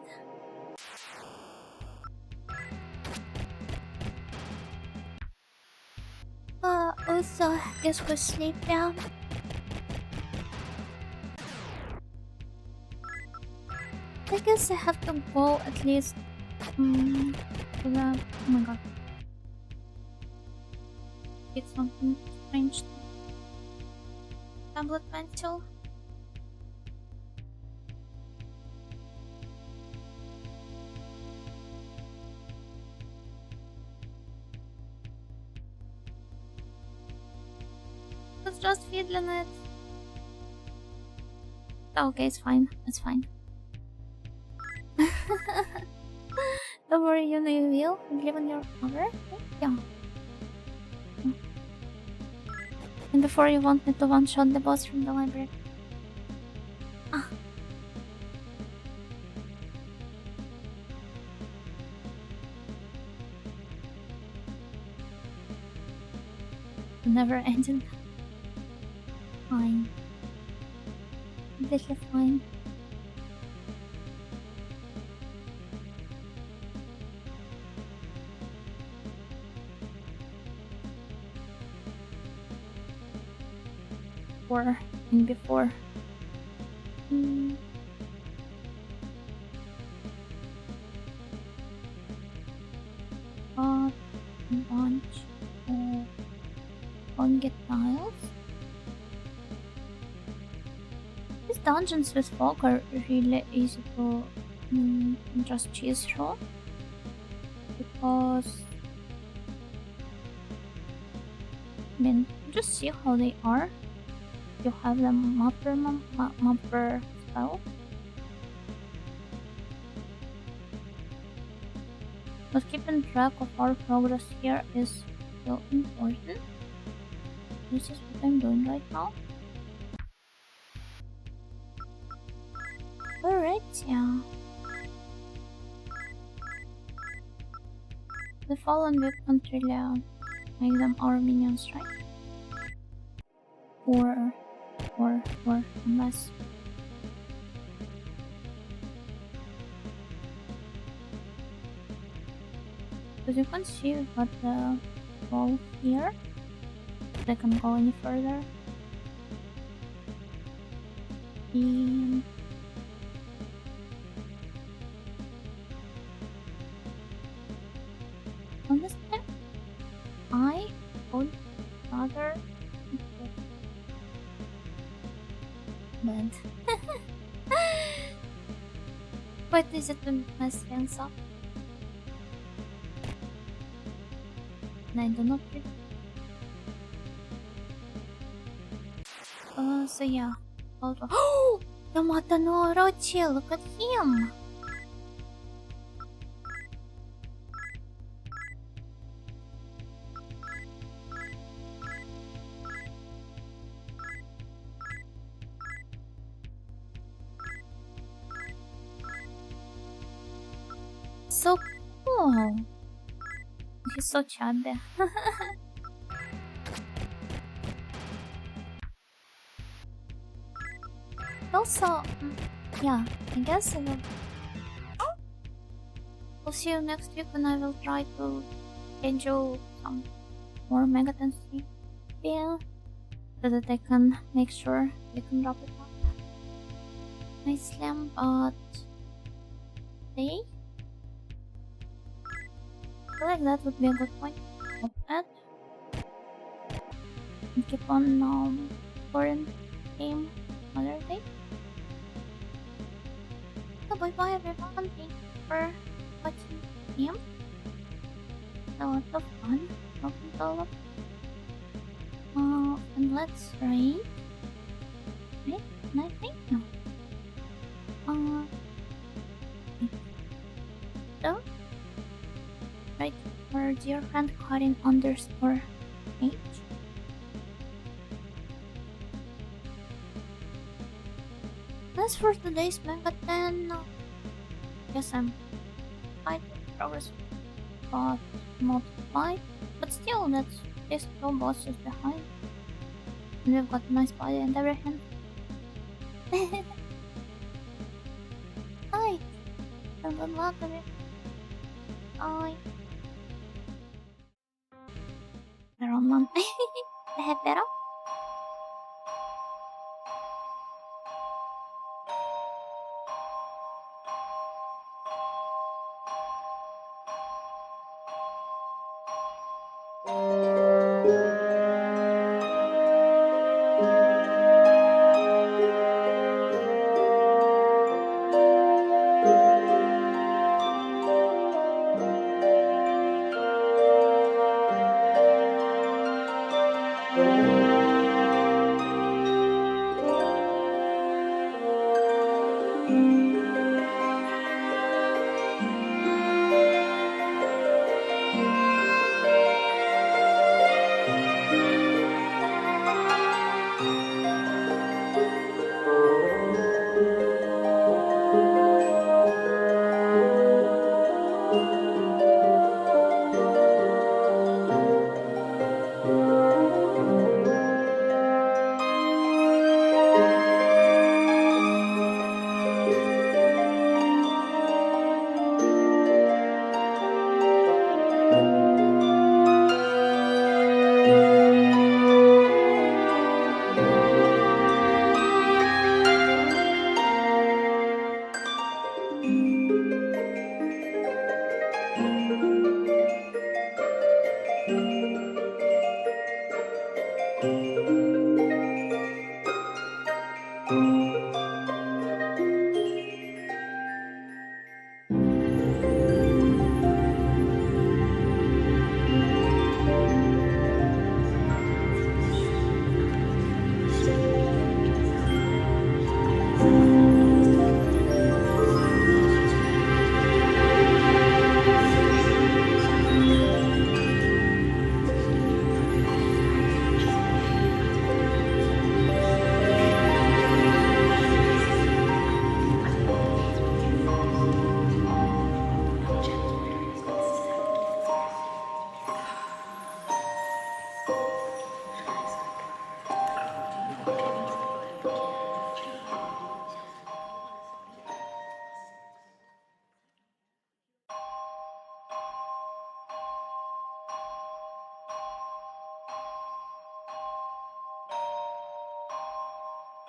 Also, guess we're sleepy. I guess I have to go at least to the... Oh my god. It's something strange. Tablet pencil. Let's just fiddling it. Okay, it's fine. It's fine. Don't worry, you know you will. You believe in your power. Yeah. And before you want me to one-shot the boss from the library. Ah. Never ending. Fine. Completely fine. Before. Bunch of conga tiles. These dungeons with fog are really easy to just cheese through because I mean, just see how they are. You have the mapper spell. But keeping track of our progress here is so important. This is what I'm doing right now. Alright, yeah. The fallen we can't really make them our minions, right? Or unless because you can see we've got the wall here. They can go any further. And honestly, I would rather mind. Quite easy to mess things up. And I do not really. So yeah. Oh! Yamata no Orochi, look at him! So cool! He's so chubby. Also, yeah, I guess we'll see you next week when I will try to schedule some more Mega Tensei bill so that I can make sure we can drop it off nicely, but today I feel like that would be a good point to stop at and keep on foreign game another day. So bye bye everyone, thank you for watching the game. A lot of fun, talking to all of and let's rate. Right? And I think no. So right for dear friend Karin underscore H. As for today's manga, then guess I'm quite progress, but not quite. But still, that's this two bosses behind. And we've got a nice body and everything. Hi! So good luck with it. Bye. Meron man. Dahil pero?